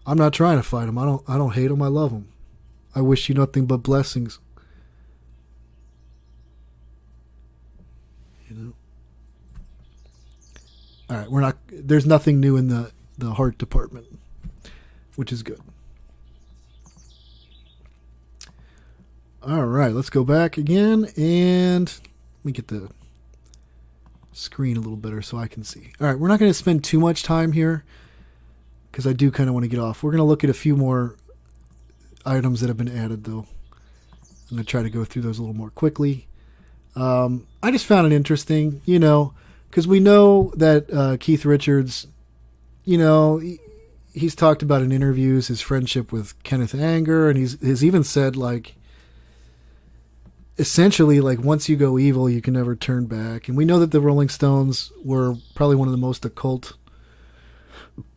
I'm not trying to fight them. I don't hate them. I love them. I wish you nothing but blessings. All right, there's nothing new in the heart department, which is good. All right, let's go back again, and let me get the screen a little better so I can see. All right, we're not going to spend too much time here because I do kind of want to get off. We're going to look at a few more items that have been added, though. I'm going to try to go through those a little more quickly. I just found it interesting, because we know that Keith Richards, he's talked about in interviews his friendship with Kenneth Anger, and he's even said, like, essentially, like, once you go evil, you can never turn back. And we know that the Rolling Stones were probably one of the most occult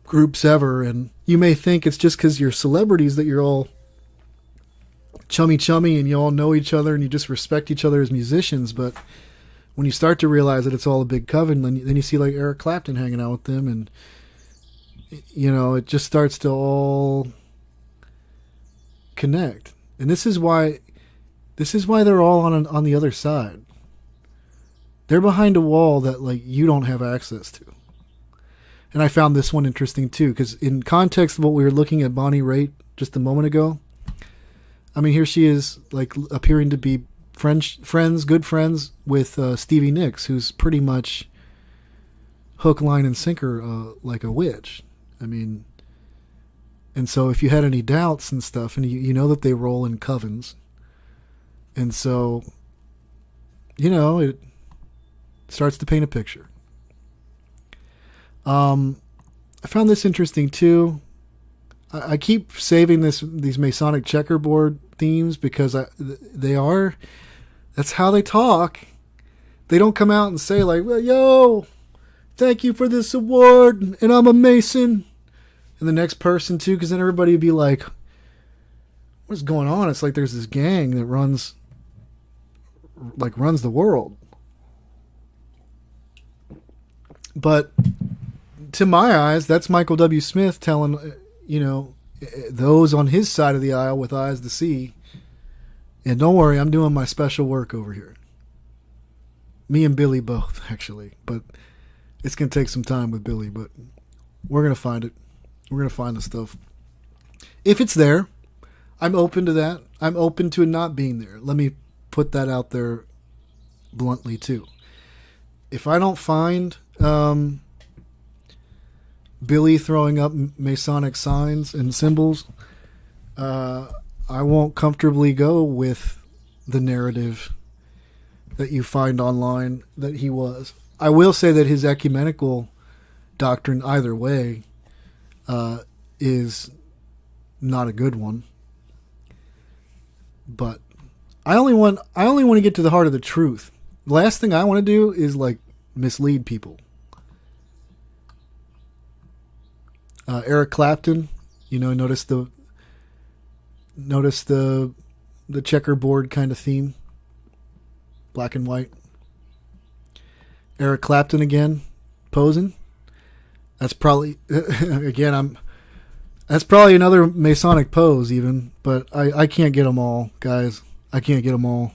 groups ever, and you may think it's just because you're celebrities that you're all chummy and you all know each other and you just respect each other as musicians, but when you start to realize that it's all a big coven, then you see, like, Eric Clapton hanging out with them, and it just starts to all connect. And this is why they're all on the other side. They're behind a wall that, like, you don't have access to. And I found this one interesting too, because in context of what we were looking at Bonnie Raitt just a moment ago, I mean, here she is, like, appearing to be good friends with Stevie Nicks, who's pretty much hook, line, and sinker, like a witch. I mean, And so if you had any doubts and stuff, and you know that they roll in covens, and so, it starts to paint a picture. I found this interesting too. I keep saving these Masonic checkerboard themes because that's how they talk. They don't come out and say like, well, yo, thank you for this award, and I'm a Mason. And the next person too, because then everybody would be like, what's going on? It's like there's this gang that runs the world. But to my eyes, that's Michael W. Smith telling, those on his side of the aisle with eyes to see, and don't worry, I'm doing my special work over here. Me and Billy both, actually. But it's going to take some time with Billy, but we're going to find it. We're going to find the stuff. If it's there, I'm open to that. I'm open to it not being there. Let me put that out there bluntly, too. If I don't find Billy throwing up Masonic signs and symbols, I won't comfortably go with the narrative that you find online that he was. I will say that his ecumenical doctrine, either way, is not a good one. But I only want to get to the heart of the truth. The last thing I want to do is like mislead people. Eric Clapton, notice the checkerboard kind of theme, black and white. Eric Clapton again, posing. That's probably that's probably another Masonic pose even, but I can't get them all, guys. I can't get them all.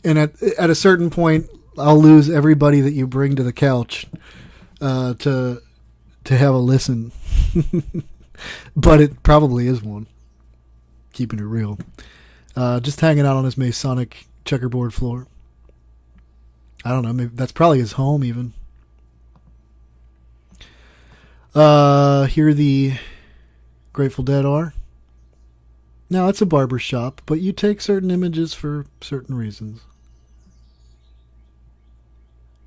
And at a certain point, I'll lose everybody that you bring to the couch to have a listen. But it probably is one. Keeping it real. Just hanging out on his Masonic checkerboard floor. I don't know. Maybe that's probably his home even. Here the Grateful Dead are. Now, it's a barber shop, but you take certain images for certain reasons.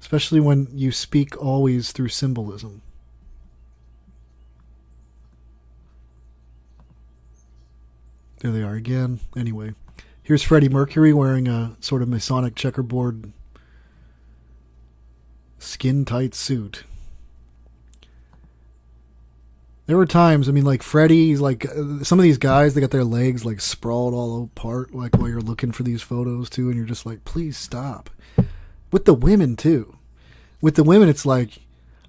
Especially when you speak always through symbolism. There they are again. Anyway, here's Freddie Mercury wearing a sort of Masonic checkerboard skin-tight suit. There were times, like Freddie's, like some of these guys, they got their legs like sprawled all apart, like while you're looking for these photos too, and you're just like, please stop. With the women too. With the women, it's like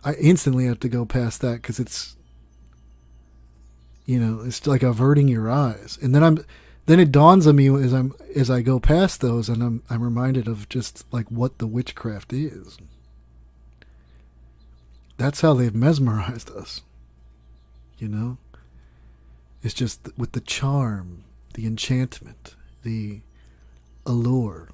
I instantly have to go past that because it's, it's like averting your eyes, and then it dawns on me as I go past those, and I'm reminded of just like what the witchcraft is. That's how they've mesmerized us. It's just with the charm, the enchantment, the allure.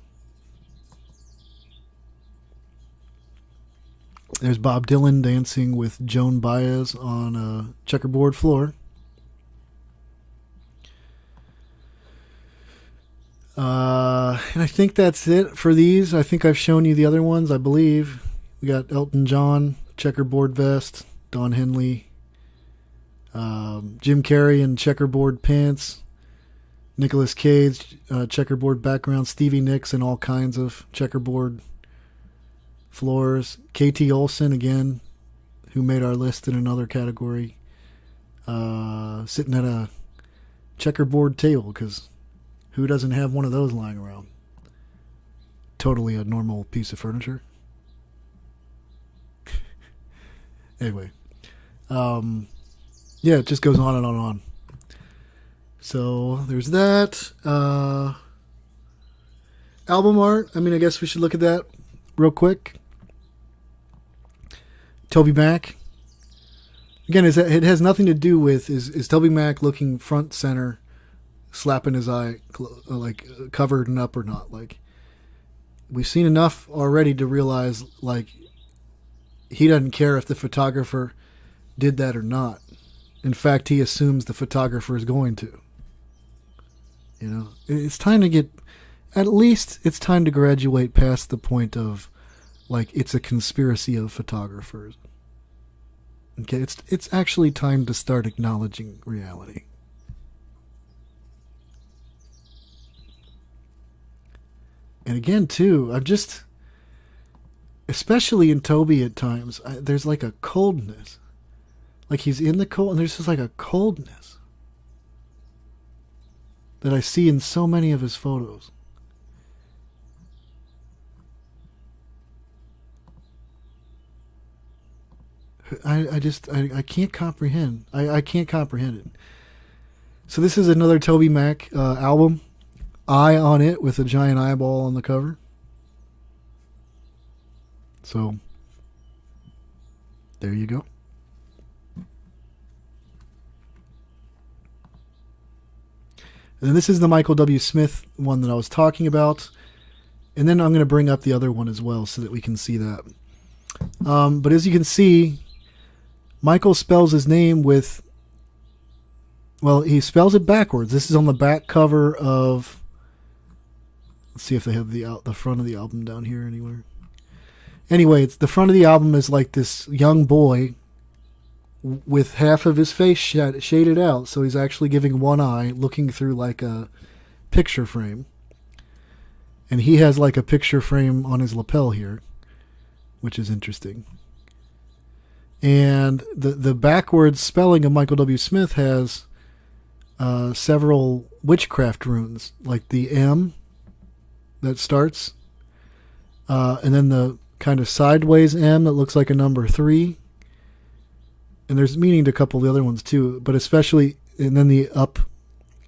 There's Bob Dylan dancing with Joan Baez on a checkerboard floor. And I think that's it for these. I think I've shown you the other ones, I believe. We got Elton John, checkerboard vest, Don Henley, Jim Carrey in checkerboard pants, Nicolas Cage, checkerboard background, Stevie Nicks in all kinds of checkerboard floors, KT Olsen again, who made our list in another category, sitting at a checkerboard table, because who doesn't have one of those lying around? Totally a normal piece of furniture. Anyway, yeah, it just goes on and on and on. So there's that. Album art. I guess we should look at that real quick. Toby Mac. Again, it has nothing to do with is Toby Mac looking front center, slapping his eye, like covered and up or not. Like, we've seen enough already to realize, like, he doesn't care if the photographer did that or not. In fact, he assumes the photographer is going to. You know, it's time to get, at least it's time to graduate past the point of, like, it's a conspiracy of photographers. Okay, it's actually time to start acknowledging reality. And again, too, I'm just, especially in Toby at times, there's like a coldness. Like he's in the cold, and there's just like a coldness that I see in so many of his photos. I can't comprehend. I can't comprehend it. So this is another Toby Mac album. Eye on it with a giant eyeball on the cover. So there you go. And then this is the Michael W. Smith one that I was talking about. And then I'm going to bring up the other one as well so that we can see that. But as you can see, Michael spells his name with, well, he spells it backwards. This is on the back cover of, let's see if they have the front of the album down here anywhere. Anyway, it's the front of the album is like this young boy with half of his face shaded out, so he's actually giving one eye, looking through like a picture frame. And he has like a picture frame on his lapel here, which is interesting. And the backwards spelling of Michael W. Smith has several witchcraft runes, like the M that starts, and then the kind of sideways M that looks like a number 3. And there's meaning to a couple of the other ones too, but especially, and then the up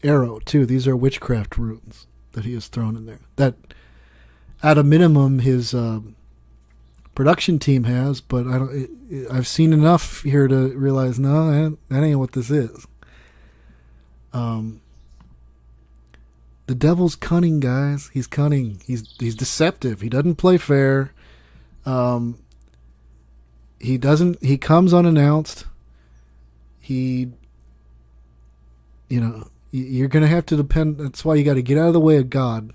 arrow too. These are witchcraft runes that he has thrown in there. That, at a minimum, his production team has, but I've seen enough here to realize, no, that ain't what this is. The devil's cunning, guys. He's cunning. He's deceptive. He doesn't play fair. He comes unannounced. You're going to have to depend. That's why you got to get out of the way of God.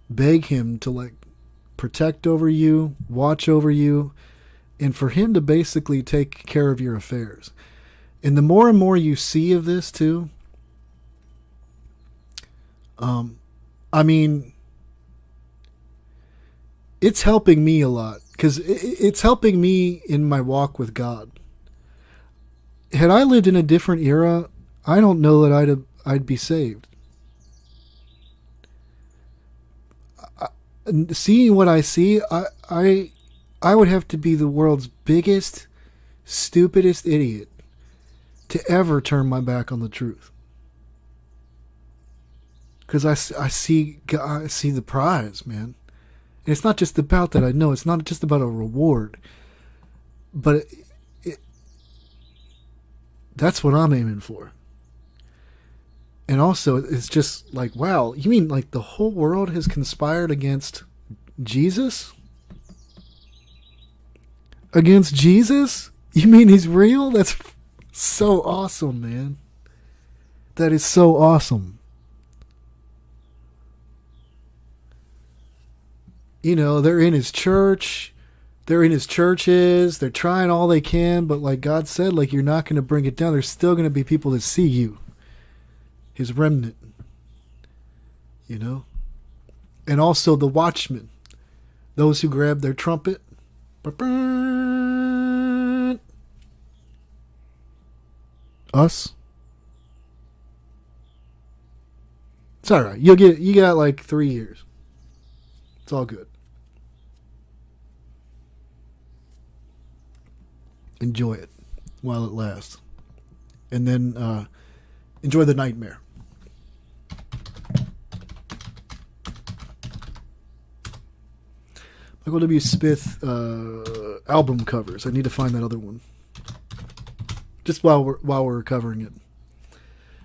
Beg him to, like, protect over you, watch over you, and for him to basically take care of your affairs. And the more and more you see of this too, I mean, it's helping me a lot, because it's helping me in my walk with God. Had I lived in a different era, I don't know that I'd be saved. Seeing what I see, I would have to be the world's biggest, stupidest idiot to ever turn my back on the truth. Because I see the prize, man. And it's not just about that. I know it's not just about a reward, but that's what I'm aiming for. And also, it's just like, wow, you mean like the whole world has conspired against Jesus? Against Jesus? You mean he's real? That's so awesome, man. That is so awesome. You know, they're in his church. They're in his churches. They're trying all they can. But like God said, like, you're not going to bring it down. There's still going to be people that see you. His remnant. You know? And also the watchmen. Those who grab their trumpet. Us. It's all right. You got like 3 years. It's all good. Enjoy it while it lasts. And then enjoy the nightmare. Michael W. Smith album covers. I need to find that other one. Just while we're covering it.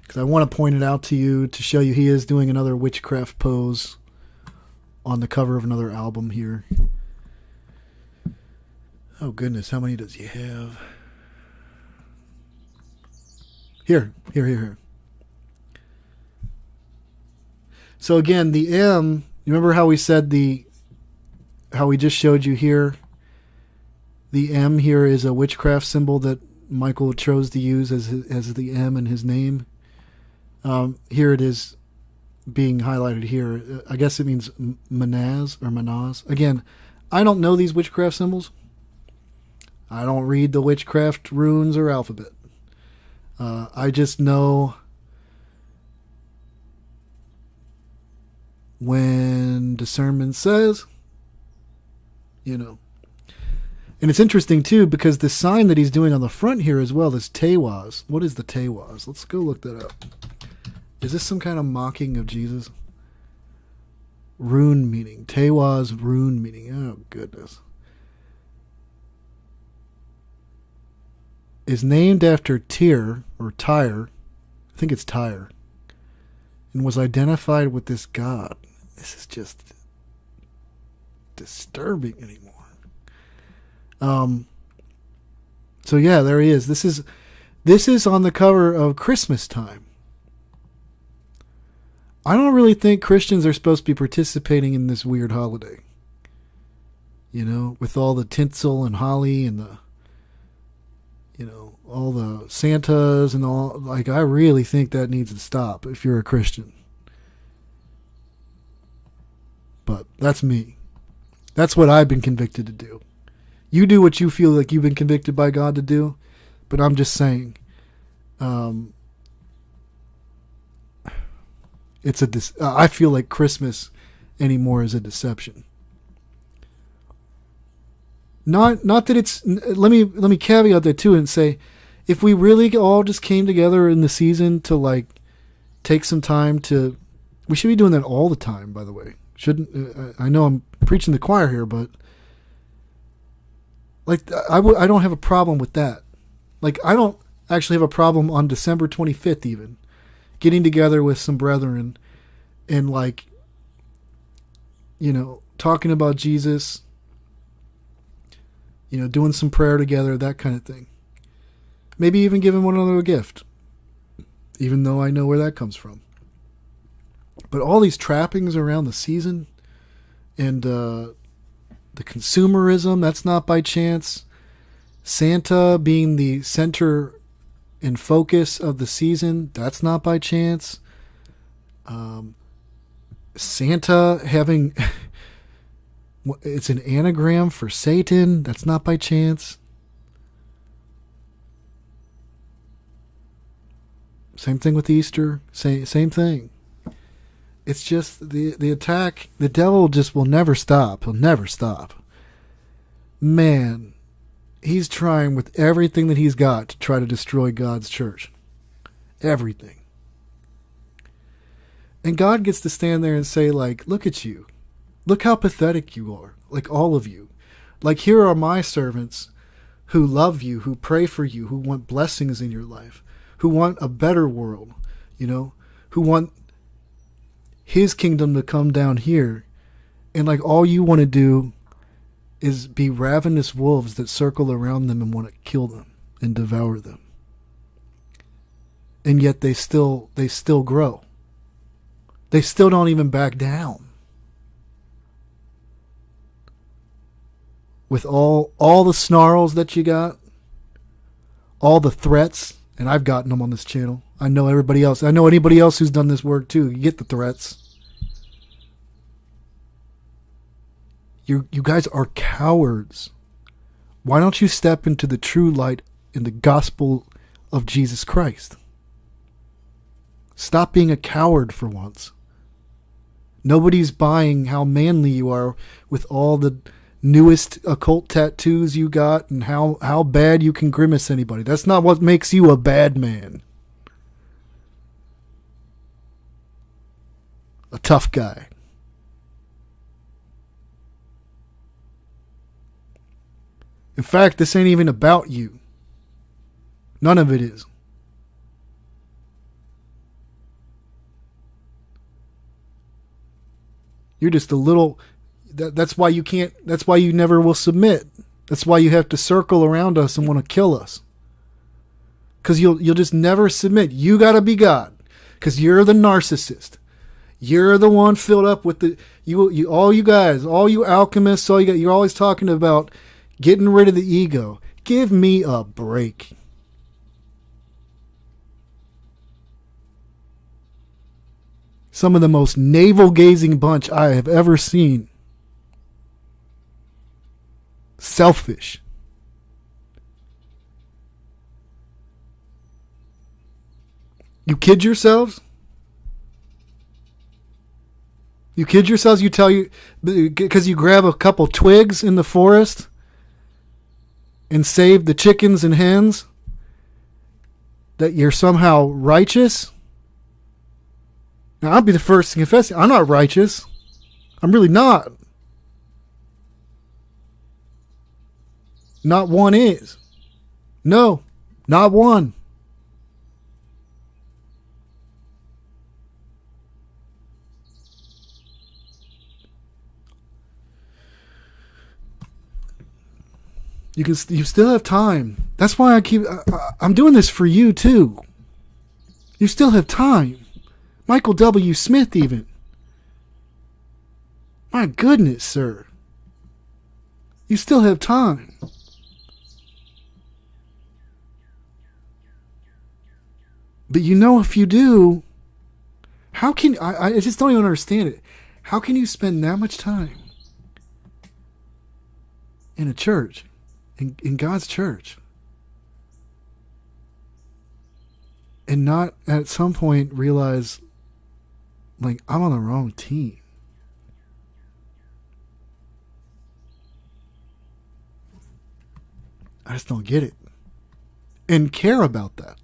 Because I want to point it out to you to show you he is doing another witchcraft pose on the cover of another album here. Oh goodness, how many does he have? Here. So again, the M, you remember how we said how we just showed you here? The M here is a witchcraft symbol that Michael chose to use as the M in his name. Here it is being highlighted here. I guess it means manaz or manaz. Again, I don't know these witchcraft symbols. I don't read the witchcraft runes or alphabet. I just know when discernment says, And it's interesting, too, because the sign that he's doing on the front here as well, this Tewaz. What is the Tewaz? Let's go look that up. Is this some kind of mocking of Jesus? Rune meaning. Tewaz rune meaning. Oh, goodness. Is named after Tyr, or Tyre. I think it's Tyre. And was identified with this god. This is just disturbing anymore. So yeah, there he is. This is on the cover of Christmas time. I don't really think Christians are supposed to be participating in this weird holiday. With all the tinsel and holly and all the Santas and all. Like, I really think that needs to stop if you're a Christian. But that's me. That's what I've been convicted to do. You do what you feel like you've been convicted by God to do, but I'm just saying, I feel like Christmas anymore is a deception. Not that it's. Let me caveat that too and say, if we really all just came together in the season to like take some time to, we should be doing that all the time. By the way, shouldn't I know I'm preaching the choir here, but. Like, I don't have a problem with that. Like, I don't actually have a problem on December 25th even getting together with some brethren and, like, talking about Jesus, doing some prayer together, that kind of thing. Maybe even giving one another a gift, even though I know where that comes from. But all these trappings around the season and, the consumerism, that's not by chance. Santa being the center and focus of the season, that's not by chance. Santa having... it's an anagram for Satan, that's not by chance. Same thing with Easter. Same thing. It's just the attack. The devil just will never stop. He'll never stop. Man, he's trying with everything that he's got to try to destroy God's church. Everything. And God gets to stand there and say, like, look at you. Look how pathetic you are. Like, all of you. Like, here are my servants who love you, who pray for you, who want blessings in your life, who want a better world, who want his kingdom to come down here, and like all you want to do is be ravenous wolves that circle around them and want to kill them and devour them. And yet they still grow. They still don't even back down. With all the snarls that you got, all the threats, and I've gotten them on this channel. I know everybody else. I know anybody else who's done this work too. You get the threats. You guys are cowards. Why don't you step into the true light in the gospel of Jesus Christ? Stop being a coward for once. Nobody's buying how manly you are with all the newest occult tattoos you got and how bad you can grimace anybody. That's not what makes you a bad man. A tough guy. In fact, this ain't even about you. None of it is. You're just a little... That's why you can't... That's why you never will submit. That's why you have to circle around us and want to kill us. because you'll just never submit. You got to be God, because you're the narcissist. You're the one filled up with all you guys, all you alchemists, you're always talking about getting rid of the ego. Give me a break. Some of the most navel-gazing bunch I have ever seen. Selfish. You kid yourselves? You kid yourselves? You tell you, because you grab a couple twigs in the forest and save the chickens and hens, that you're somehow righteous? Now, I'll be the first to confess, I'm not righteous. I'm really not. Not one is. No, not one. You still have time. That's why I'm doing this for you too. You still have time. Michael W. Smith even. My goodness, sir. You still have time. But if you do, how can I just don't even understand it. How can you spend that much time in a church, in God's church, and not at some point realize, like, I'm on the wrong team? I just don't get it. And care about that.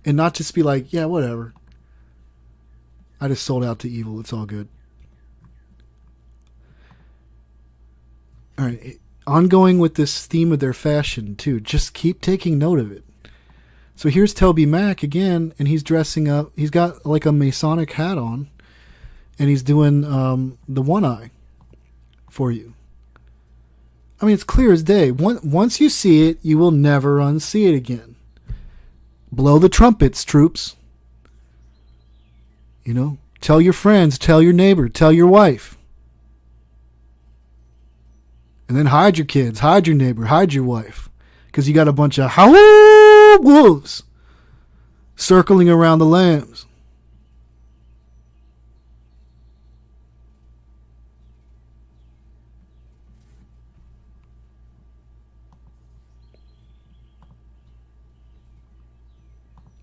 And not just be like, yeah, whatever. I just sold out to evil. It's all good. All right. Ongoing with this theme of their fashion, too. Just keep taking note of it. So here's Toby Mac again, and he's dressing up. He's got like a Masonic hat on, and he's doing the one eye for you. I mean, it's clear as day. Once you see it, you will never unsee it again. Blow the trumpets, troops. Tell your friends, tell your neighbor, tell your wife. And then hide your kids, hide your neighbor, hide your wife. Because you got a bunch of wolves circling around the lambs.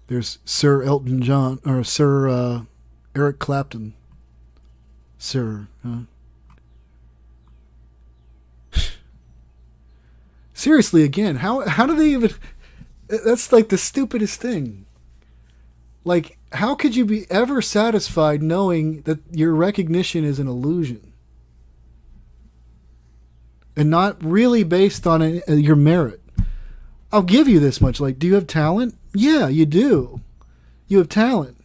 There's Sir Elton John, or Sir Eric Clapton. Sir, huh? Seriously, again, how do they even... That's like the stupidest thing. Like, how could you be ever satisfied knowing that your recognition is an illusion? And not really based on your merit. I'll give you this much. Like, do you have talent? Yeah, you do. You have talent.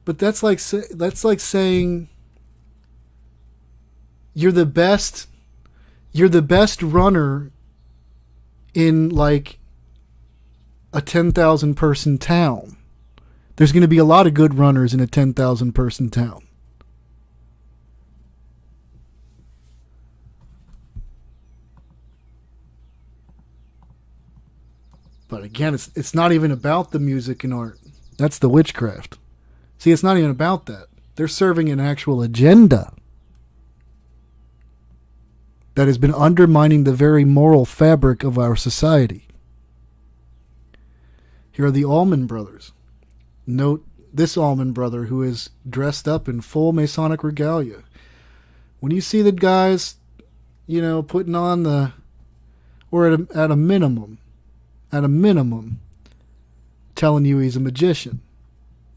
But that's like saying you're the best runner in like a 10,000 person town. There's going to be a lot of good runners in a 10,000 person town. But again, it's not even about the music and art. That's the witchcraft. See, it's not even about that. They're serving an actual agenda that has been undermining the very moral fabric of our society. Here are the Allman Brothers. Note this Allman Brother who is dressed up in full Masonic regalia. When you see the guys, putting on or at a minimum, telling you he's a magician.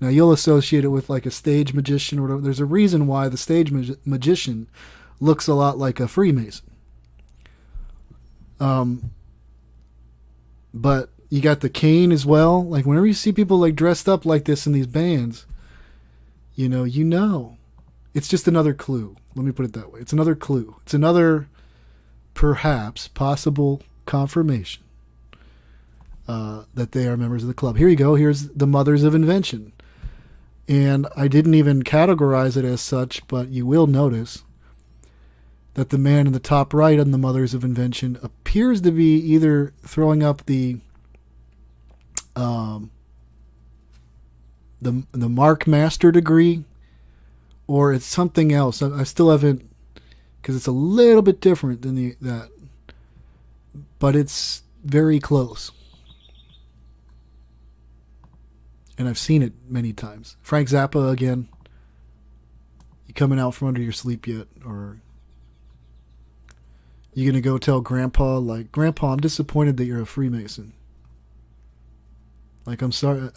Now, you'll associate it with like a stage magician or whatever. There's a reason why the stage magician looks a lot like a Freemason. But you got the cane as well. Like, whenever you see people like dressed up like this in these bands, it's just another clue. Let me put it that way. It's another clue. It's another, perhaps, possible confirmation that they are members of the club. Here you go. Here's the Mothers of Invention. And I didn't even categorize it as such, but you will notice that the man in the top right on the Mothers of Invention appears to be either throwing up the Mark Master degree, or it's something else. I still haven't, because it's a little bit different than that, but it's very close. And I've seen it many times. Frank Zappa again. You coming out from under your sleep yet? Or you gonna go tell Grandpa, like, Grandpa, I'm disappointed that you're a Freemason. Like, I'm sorry,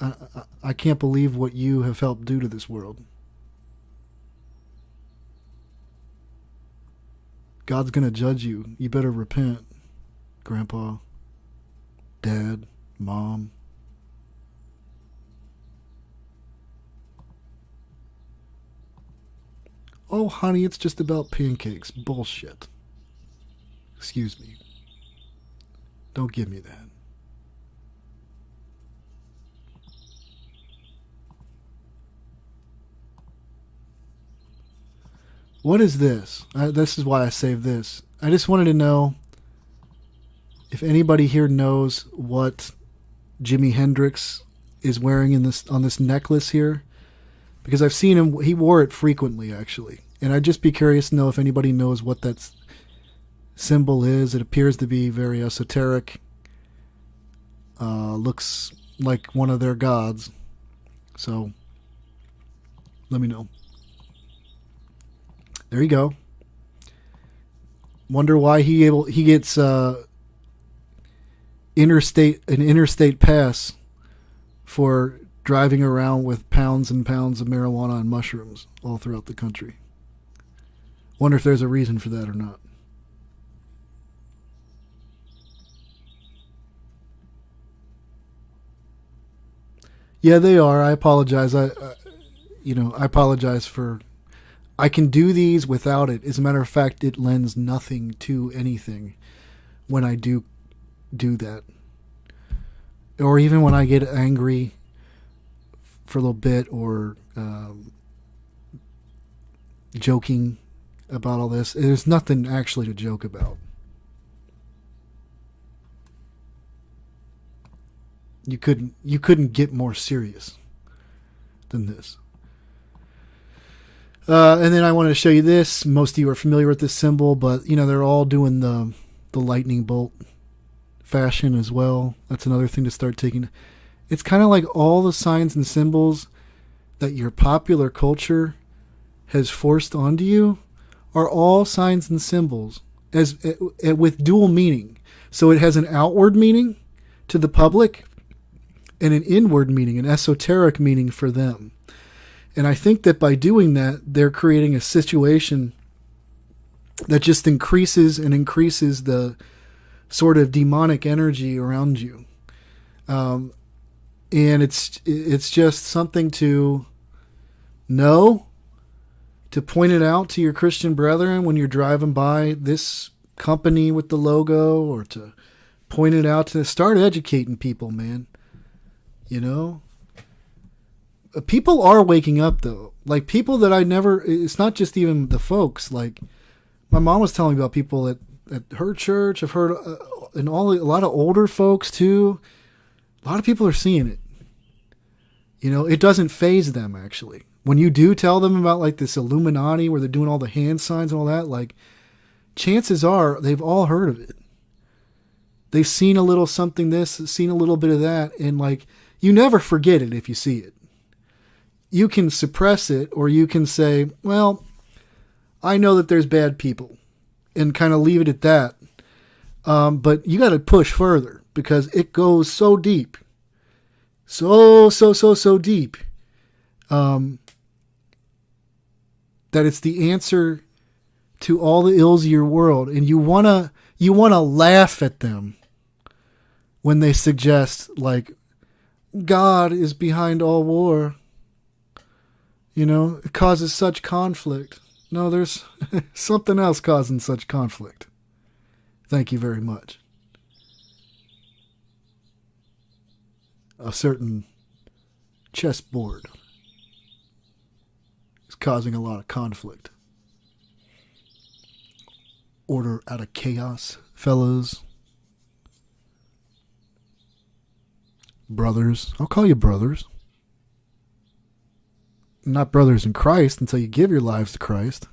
I can't believe what you have helped do to this world. God's gonna judge you. You better repent, Grandpa, Dad, Mom. Oh, honey, it's just about pancakes. Bullshit. Excuse me. Don't give me that. What is this? This is why I saved this. I just wanted to know if anybody here knows what Jimi Hendrix is wearing on this necklace here. Because I've seen him, he wore it frequently, actually. And I'd just be curious to know if anybody knows what that symbol is. It appears to be very esoteric. Looks like one of their gods. So, let me know. There you go. Wonder why he gets interstate pass for driving around with pounds and pounds of marijuana and mushrooms all throughout the country. Wonder if there's a reason for that or not. Yeah, they are. I apologize. I apologize for. I can do these without it. As a matter of fact, it lends nothing to anything when I do that, or even when I get angry for a little bit, or joking about all this. There's nothing actually to joke about. You couldn't get more serious than this. And then I wanted to show you this. Most of you are familiar with this symbol, but they're all doing the lightning bolt fashion as well. That's another thing to start taking. It's kind of like all the signs and symbols that your popular culture has forced onto you are all signs and symbols with dual meaning. So it has an outward meaning to the public and an inward meaning, an esoteric meaning for them. And I think that by doing that, they're creating a situation that just increases and increases the sort of demonic energy around you. And it's just something to know, to point it out to your Christian brethren when you're driving by this company with the logo, or to point it out to start educating people, man. People are waking up, though. Like, people that it's not just even the folks. Like, my mom was telling me about people at her church. I've heard, and a lot of older folks, too. A lot of people are seeing it. It doesn't faze them, actually. When you do tell them about, like, this Illuminati where they're doing all the hand signs and all that, like, chances are they've all heard of it. They've seen a little something this, seen a little bit of that, and, like, you never forget it if you see it. You can suppress it, or you can say, well, I know that there's bad people, and kind of leave it at that. But you got to push further, because it goes so deep. So deep. That it's the answer to all the ills of your world. And you wanna laugh at them when they suggest, like, God is behind all war. It causes such conflict. No, there's something else causing such conflict. Thank you very much. a certain chessboard is causing a lot of conflict. Order out of chaos, fellows. Brothers. I'll call you brothers. Not brothers in Christ until you give your lives to Christ.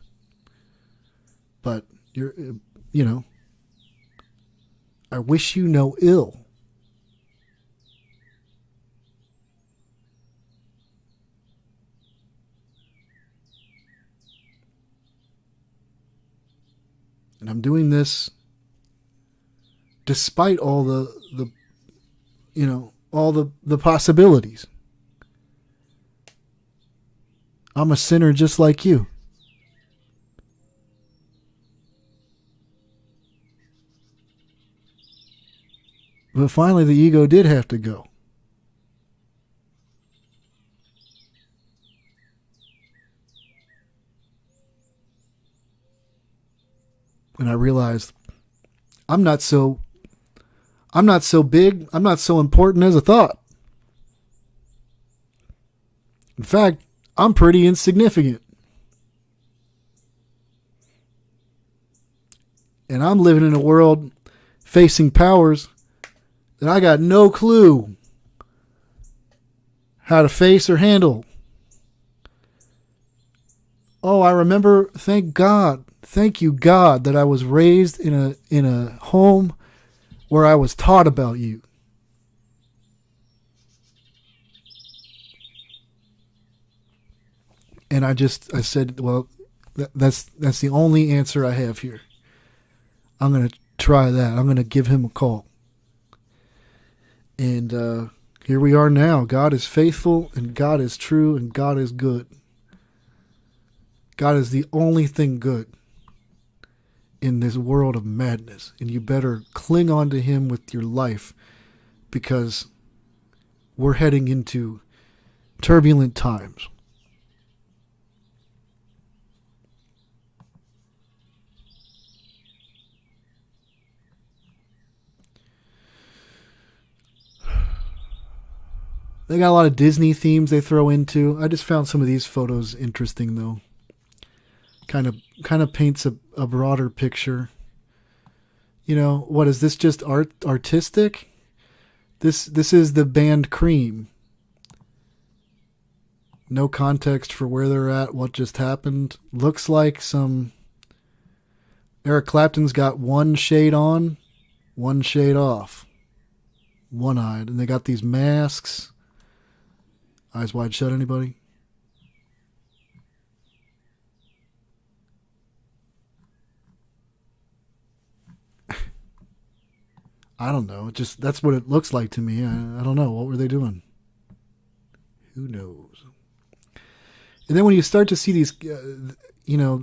But you're, you know, I wish you no ill. And I'm doing this despite all the you know, all the possibilities. I'm a sinner just like you. But finally the ego did have to go. And I realized I'm not so big, I'm not so important as I thought. In fact, I'm pretty insignificant. And I'm living in a world facing powers that I got no clue how to face or handle. Oh, I remember, thank you God that I was raised in a home where I was taught about you. And I said, well, that's the only answer I have here. I'm going to try that. I'm going to give him a call. And here we are now. God is faithful, and God is true, and God is good. God is the only thing good in this world of madness. And you better cling on to him with your life, because we're heading into turbulent times. They got a lot of Disney themes they throw into. I just found some of these photos interesting, though. Kind of paints a broader picture. You know, what is this? Just artistic? This is the band Cream. No context for where they're at, what just happened. Looks like some... Eric Clapton's got one shade on, one shade off. One-eyed. And they got these masks. Eyes wide shut, anybody? I don't know. Just that's what it looks like to me. I don't know. What were they doing? Who knows? And then when you start to see these, you know,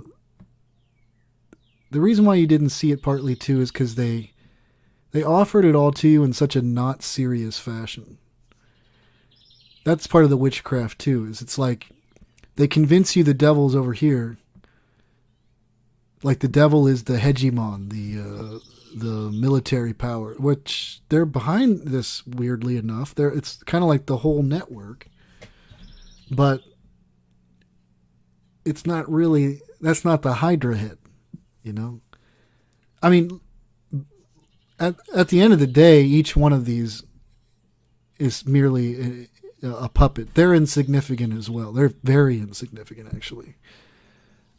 the reason why you didn't see it partly too is because they offered it all to you in such a not serious fashion. That's part of the witchcraft too. Is it's like they convince you the devil's over here. Like the devil is the hegemon, the military power, which they're behind this weirdly enough. It's kind of like the whole network, but it's not really, that's not the Hydra head, you know? I mean, at the end of the day, each one of these is merely a puppet. They're insignificant as well. They're very insignificant, actually.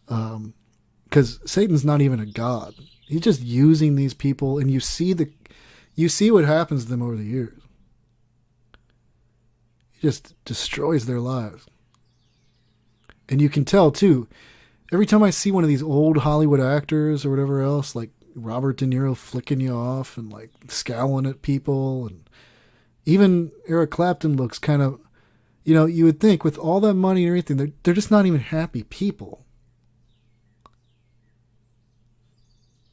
Because Satan's not even a god. He's just using these people, and you see what happens to them over the years. He just destroys their lives. And you can tell too, every time I see one of these old Hollywood actors or whatever else, like Robert De Niro flicking you off and like scowling at people, and even Eric Clapton looks kind of, you know, you would think with all that money and everything, they're just not even happy people.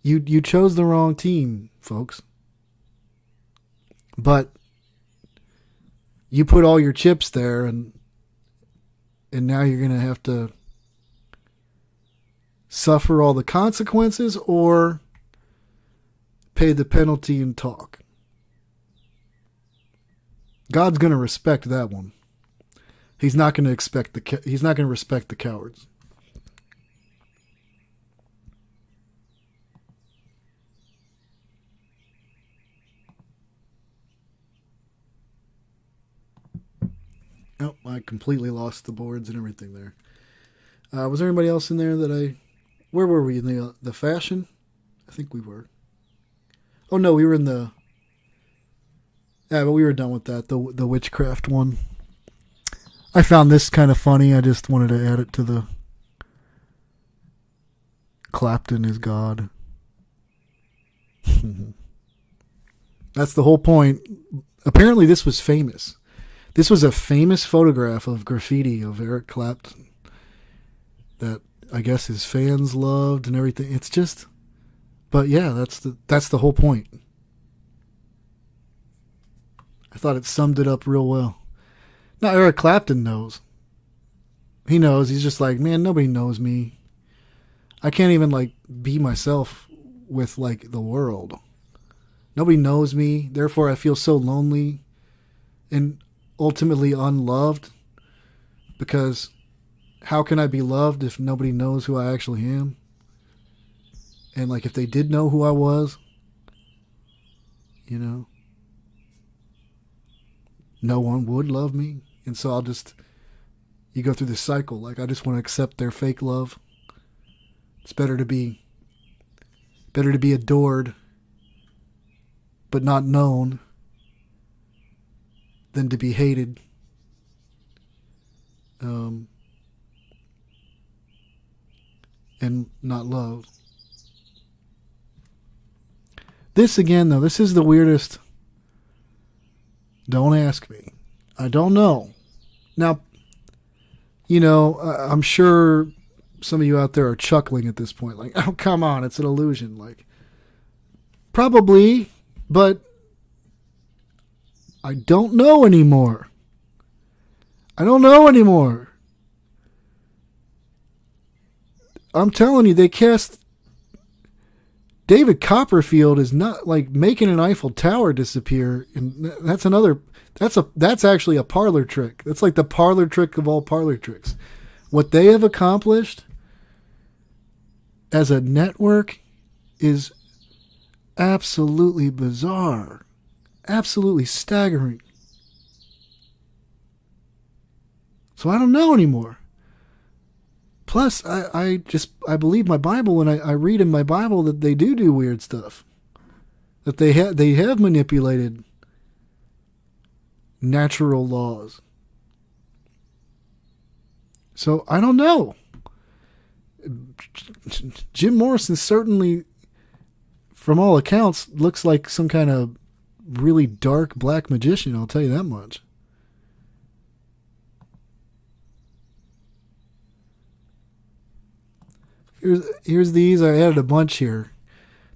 You chose the wrong team, folks. But you put all your chips there, and now you're going to have to suffer all the consequences or pay the penalty and talk. God's going to respect that one. He's not going to he's not going to respect the cowards. Oh, I completely lost the boards and everything there. Was there anybody else in there that where were we in the fashion? I think we were. Oh no, we were in the. Yeah, but we were done with that. The witchcraft one. I found this kind of funny. I just wanted to add it to the. Clapton is God. That's the whole point. Apparently, this was famous. This was a famous photograph of graffiti of Eric Clapton that I guess his fans loved and everything. It's just, but yeah, that's the whole point. I thought it summed it up real well. Now Eric Clapton knows. He knows. He's just like, man, nobody knows me. I can't even like be myself with like the world. Nobody knows me. Therefore, I feel so lonely and ultimately unloved, because how can I be loved if nobody knows who I actually am? And like if they did know who I was, you know, no one would love me. And so you go through this cycle. Like I just want to accept their fake love. It's better to be adored but not known than to be hated. And not loved. This again, though, this is the weirdest. Don't ask me. I don't know. Now, you know, I'm sure some of you out there are chuckling at this point. Like, oh, come on, it's an illusion. Like, probably, but I don't know anymore. I don't know anymore. I'm telling you, they cast David Copperfield is not like making an Eiffel Tower disappear, and that's actually a parlor trick. That's like the parlor trick of all parlor tricks. What they have accomplished as a network is absolutely bizarre, absolutely staggering. So I don't know anymore. Plus, I believe my Bible, and I read in my Bible that they do weird stuff. That they have manipulated natural laws. So I don't know. Jim Morrison certainly, from all accounts, looks like some kind of really dark black magician, I'll tell you that much. Here's these. I added a bunch here.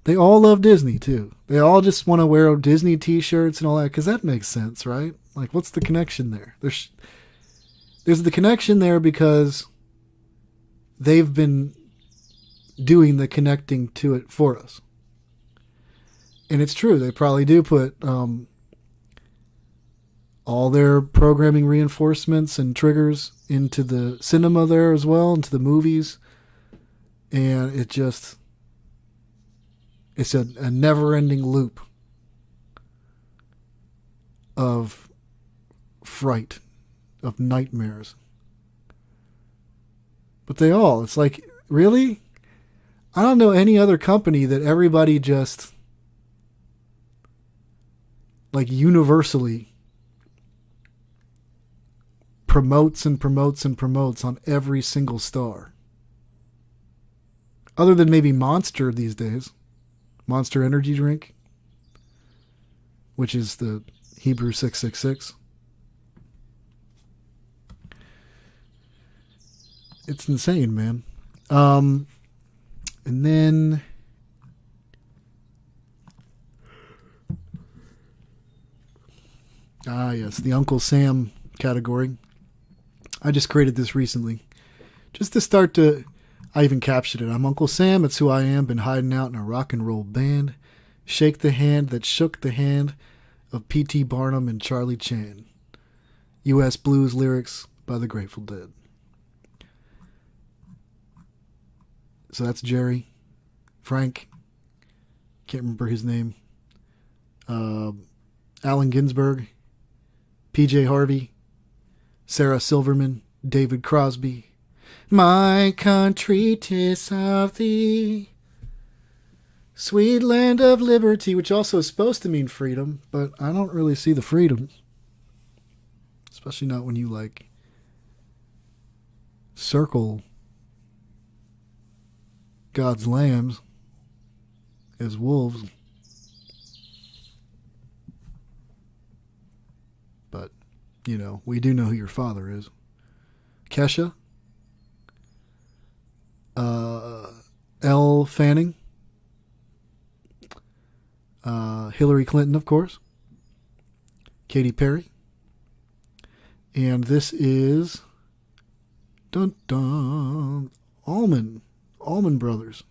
They all love Disney, too. They all just want to wear Disney t-shirts and all that, because that makes sense, right? Like, what's the connection there? There's the connection there because they've been doing the connecting to it for us. And it's true. They probably do put all their programming reinforcements and triggers into the cinema there as well, into the movies. And it's a never-ending loop of fright, of nightmares. But it's like, really? I don't know any other company that everybody just, like, universally promotes and promotes and promotes on every single star. Other than maybe Monster these days. Monster energy drink. Which is the Hebrew 666. It's insane, man. And then... yes, the Uncle Sam category. I just created this recently. Just to start to... I even captured it. I'm Uncle Sam, it's who I am, been hiding out in a rock and roll band. Shake the hand that shook the hand of P.T. Barnum and Charlie Chan. U.S. Blues lyrics by the Grateful Dead. So that's Jerry. Frank. Can't remember his name. Allen Ginsberg. P.J. Harvey. Sarah Silverman. David Crosby. My country, 'tis of thee. Sweet land of liberty, which also is supposed to mean freedom, but I don't really see the freedom. Especially not when you, like, circle God's lambs as wolves. But, you know, we do know who your father is. Kesha. Elle Fanning. Hillary Clinton, of course. Katy Perry. And this is dun dun Allman Brothers.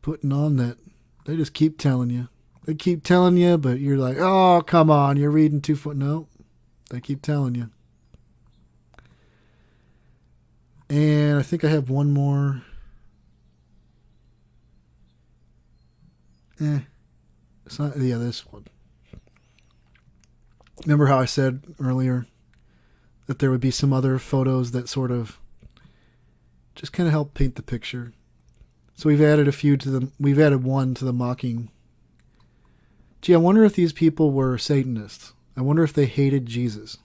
Putting on that. They just keep telling you. They keep telling you, but you're like, oh, come on, you're reading too far. No, they keep telling you. And I think I have one more. It's not, yeah, this one. Remember how I said earlier that there would be some other photos that sort of just kind of help paint the picture. So we've added we've added one to the mocking. Gee, I wonder if these people were Satanists. I wonder if they hated Jesus.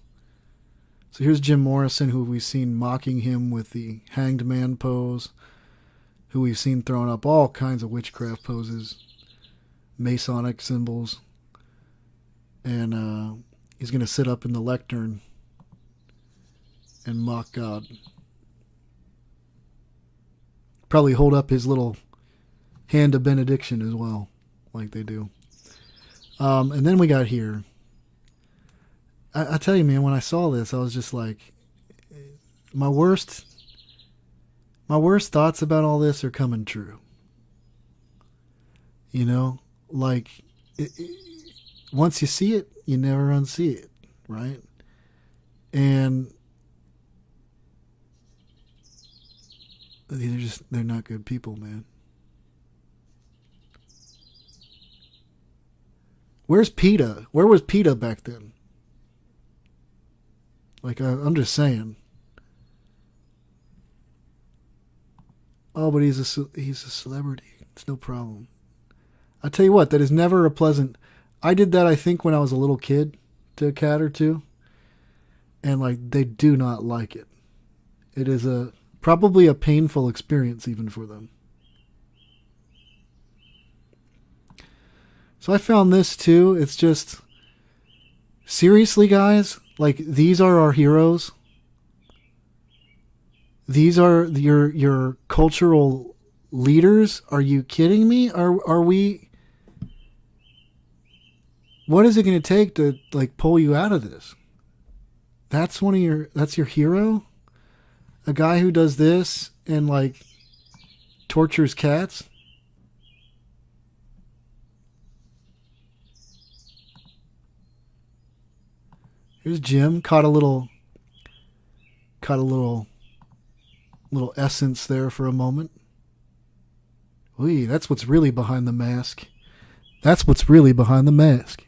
So here's Jim Morrison, who we've seen mocking him with the hanged man pose, who we've seen throwing up all kinds of witchcraft poses, Masonic symbols, and he's going to sit up in the lectern and mock God. Probably hold up his little hand of benediction as well, like they do. And then we got here. I tell you, man, when I saw this, I was just like, my worst thoughts about all this are coming true. You know, like, once you see it, you never unsee it, right? And they're not good people, man. Where's PETA? Where was PETA back then? Like, I'm just saying. Oh, but he's a celebrity. It's no problem. I tell you what, that is never a pleasant. I did that, I think, when I was a little kid to a cat or two, and like they do not like it. It is probably a painful experience even for them. So I found this too. It's just, seriously, guys, like, these are our heroes. These are your cultural leaders. Are you kidding me? Are we? What is it going to take to, like, pull you out of this? That's your hero? A guy who does this and, like, tortures cats? Here's Jim. Caught a little essence there for a moment. Ooh, that's what's really behind the mask. That's what's really behind the mask.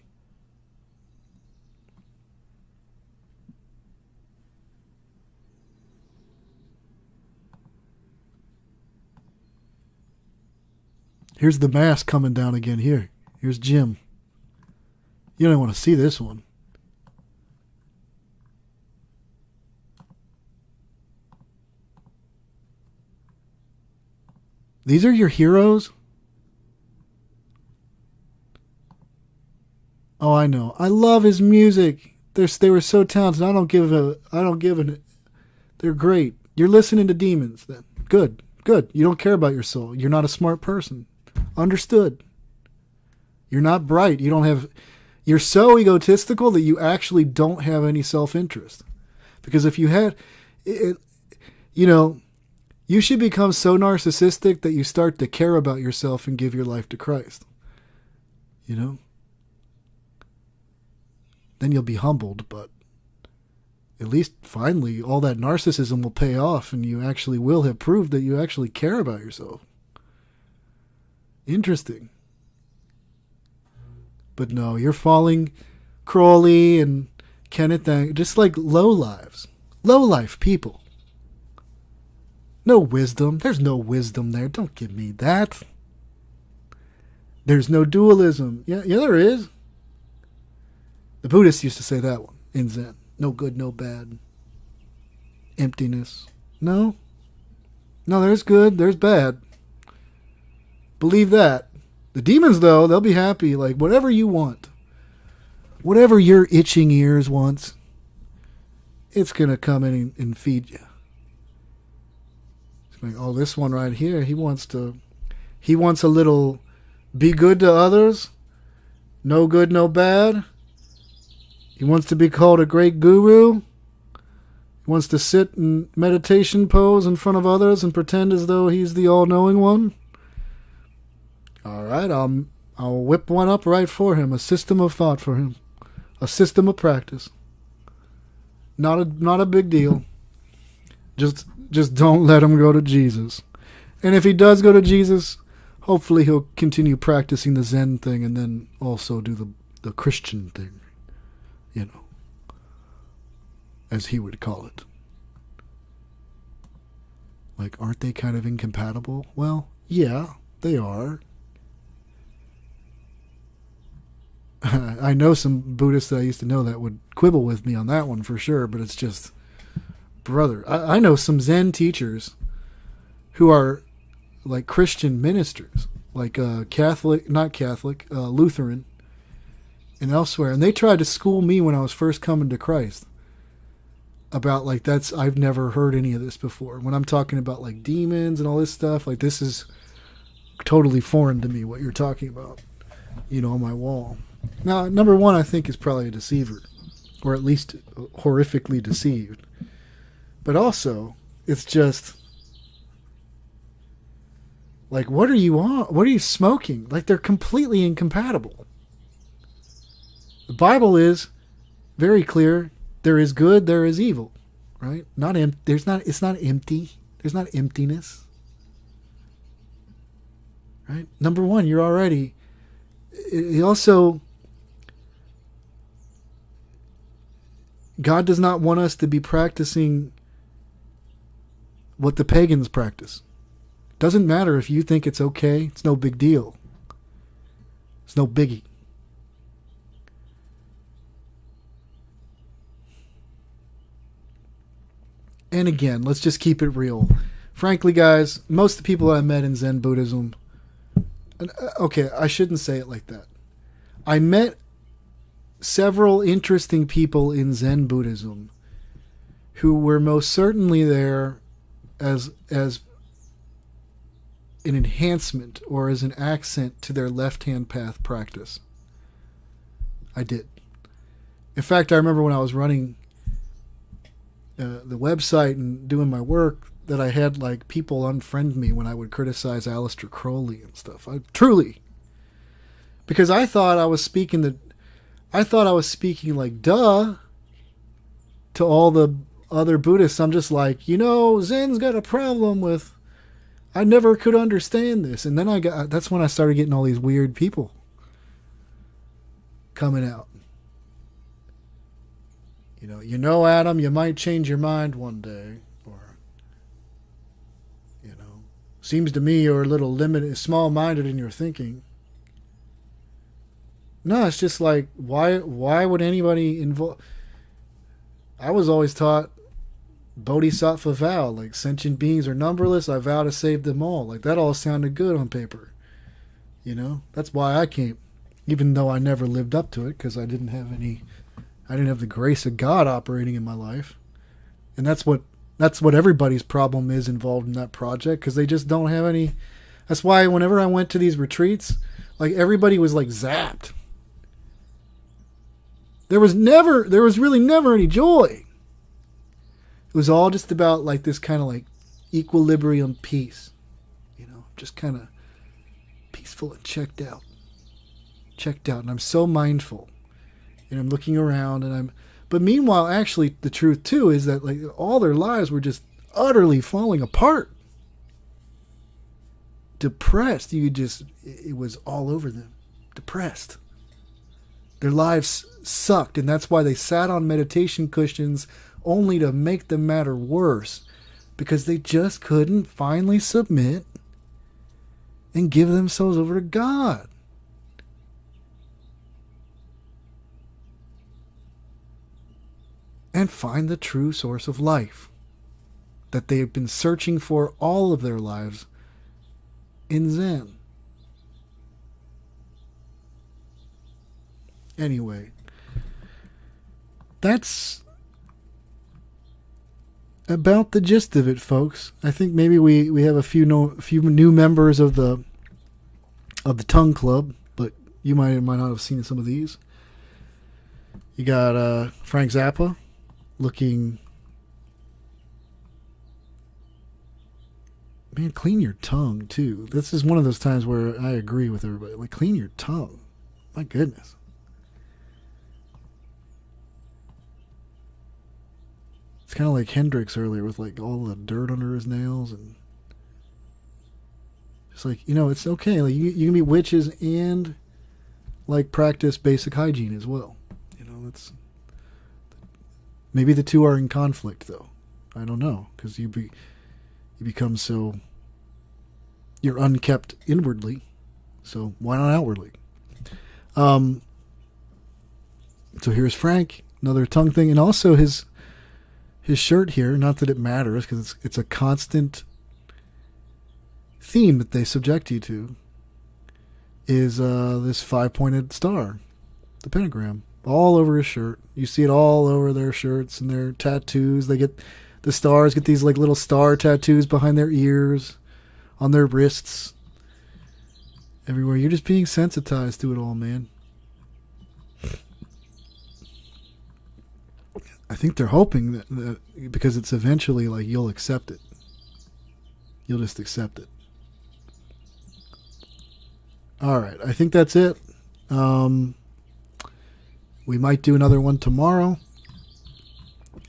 Here's the mask coming down again here. Here's Jim. You don't want to see this one. These are your heroes? Oh, I know. I love his music. They were so talented. I don't give an. They're great. You're listening to demons then. Good. You don't care about your soul. You're not a smart person. Understood. You're not bright. You're so egotistical that you actually don't have any self-interest. Because if you had, you should become so narcissistic that you start to care about yourself and give your life to Christ. You know? then you'll be humbled, but at least finally all that narcissism will pay off and you actually will have proved that you actually care about yourself. Interesting. But no, you're falling Crowley and Kenneth, just like low life people. No wisdom. There's no wisdom there. Don't give me that. There's no dualism. Yeah, there is. The Buddhists used to say that one in Zen. No good, no bad. Emptiness. No, there's good, there's bad. Believe that. The demons, though, they'll be happy. Like, whatever you want. Whatever your itching ears wants, it's going to come in and feed you. It's like, oh, this one right here, he wants a little be good to others. No good, no bad. He wants to be called a great guru. He wants to sit in meditation pose in front of others and pretend as though he's the all-knowing one. All right, I'll whip one up right for him. A system of thought for him. A system of practice. Not a big deal. Just don't let him go to Jesus. And if he does go to Jesus, hopefully he'll continue practicing the Zen thing and then also do the Christian thing. You know, as he would call it. Like, aren't they kind of incompatible? Well, yeah, they are. I know some Buddhists that I used to know that would quibble with me on that one for sure, but it's just, brother, I know some Zen teachers who are like Christian ministers, like Lutheran, and elsewhere, and they tried to school me when I was first coming to Christ about like I've never heard any of this before. When I'm talking about like demons and all this stuff, like this is totally foreign to me what you're talking about, you know, on my wall. Now, number one, I think is probably a deceiver, or at least horrifically deceived. But also, it's just like, what are you on? What are you smoking? Like, they're completely incompatible. The Bible is very clear. There is good, there is evil, right? It's not empty. There's not emptiness, right? Number one, you're already. It also, God does not want us to be practicing what the pagans practice. Doesn't matter if you think it's okay. It's no big deal. It's no biggie. And again, let's just keep it real. Frankly, guys, most of the people I met in Zen Buddhism, okay, I shouldn't say it like that. I met several interesting people in Zen Buddhism who were most certainly there as an enhancement or as an accent to their left-hand path practice. I did. In fact, I remember when I was running the website and doing my work that I had like people unfriend me when I would criticize Aleister Crowley and stuff. Because I thought I was speaking like duh to all the other Buddhists. I'm just like, Zen's got a problem with, I never could understand this. And then that's when I started getting all these weird people coming out. Adam, you might change your mind one day. Or, seems to me you're a little limited, small-minded in your thinking. No, it's just like, why would anybody involve? I was always taught bodhisattva vow, like sentient beings are numberless, I vow to save them all. Like that all sounded good on paper. That's why I came. Even though I never lived up to it, because I didn't have the grace of God operating in my life. And that's what everybody's problem is involved in that project, because they just don't have any. That's why whenever I went to these retreats, like everybody was like zapped. There was really never any joy. It was all just about like this kind of like equilibrium peace, just kind of peaceful and checked out. And I'm so mindful And I'm looking around, but meanwhile, actually, the truth too is that like all their lives were just utterly falling apart. Depressed, it was all over them. Depressed. Their lives sucked, and that's why they sat on meditation cushions only to make the matter worse, because they just couldn't finally submit and give themselves over to God. And find the true source of life that they have been searching for all of their lives in Zen. Anyway, that's about the gist of it, folks. I think maybe we have a few new members of the Tongue Club, but you might not have seen some of these. You got Frank Zappa looking. Man, clean your tongue too. This is one of those times where I agree with everybody. Like, clean your tongue. My goodness. It's kind of like Hendrix earlier with like all the dirt under his nails, and it's like, it's okay. Like you can be witches and like practice basic hygiene as well. That's maybe the two are in conflict though. I don't know, because you become so, you're unkept inwardly, so why not outwardly? So here's Frank, another tongue thing, and also his shirt here, not that it matters because it's a constant theme that they subject you to, is this 5-pointed star, the pentagram, all over his shirt. You see it all over their shirts and their tattoos. The stars get these like little star tattoos behind their ears, on their wrists, everywhere. You're just being sensitized to it all, man. I think they're hoping that because it's eventually like you'll accept it. You'll just accept it. All right, I think that's it. We might do another one tomorrow.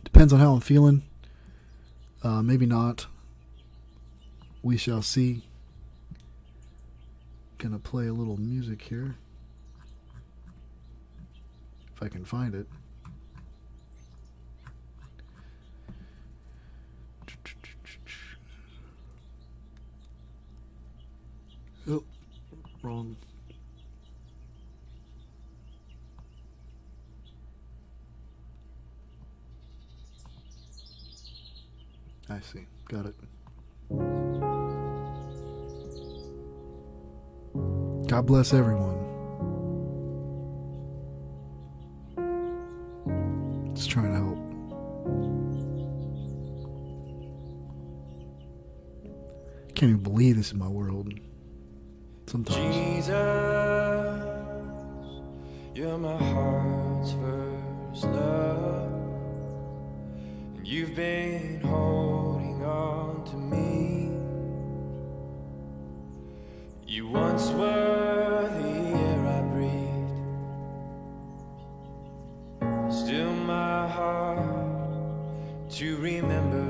Depends on how I'm feeling. Maybe not. We shall see. Gonna play a little music here. If I can find it. Oh, wrong. I see. Got it. God bless everyone. Just trying to help. Can't even believe this is my world. Sometimes. Jesus, you're my heart's first love, and you've been holding on to me. You once were the air I breathed, still my heart to remember.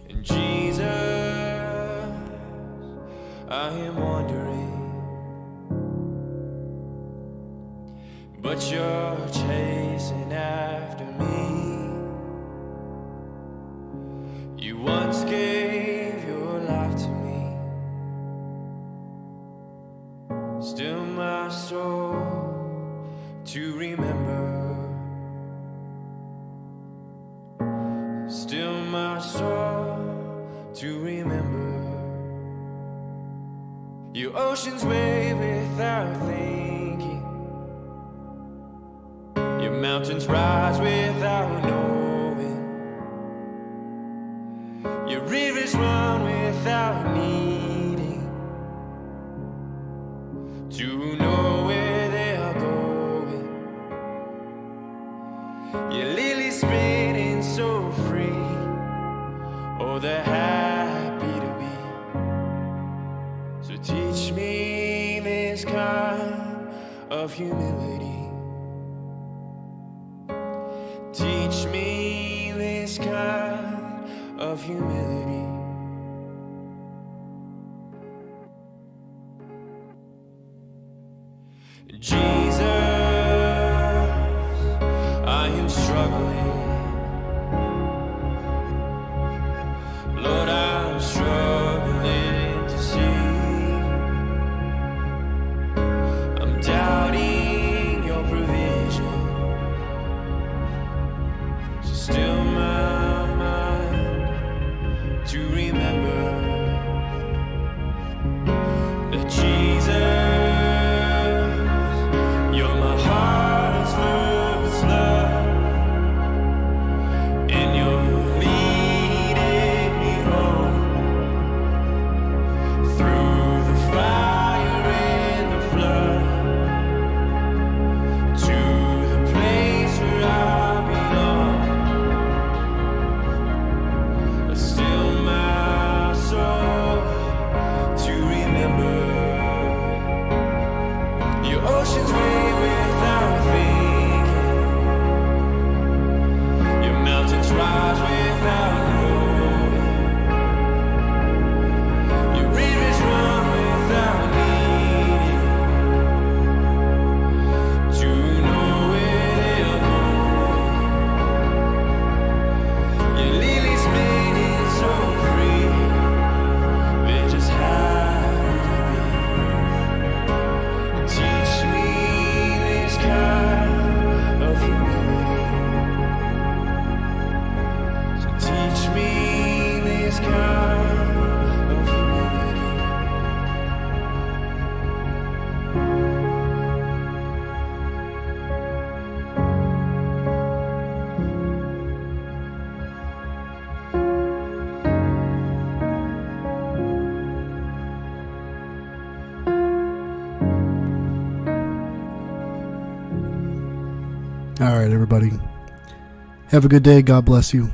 And Jesus, I am wandering, but you're chasing after me. You once gave your life to me, still my soul to remember, still my soul to remember. Your oceans wave without thinking, your mountains rise without knowing, your rivers run without needing to know where they're going. Your lilies spinning so free, oh, they're happy to be. So teach me this kind of of humility. Teach me this kind of humility. Jesus, I am struggling. Lord, I'm struggling to see. I'm doubting your provision. So still my mind to remember that Jesus, you're my heart's first love, and you're leading me home through the fire and the flood to the place where I belong. But still my soul to remember. Your oceans wave without thinking. Your mountains rise without knowing. Your rivers run without needing to know where they're going. Your lilies made it so free. They just happen to be. Teach me this kind of humility. So teach me this kind of humility. All right, everybody. Have a good day. God bless you.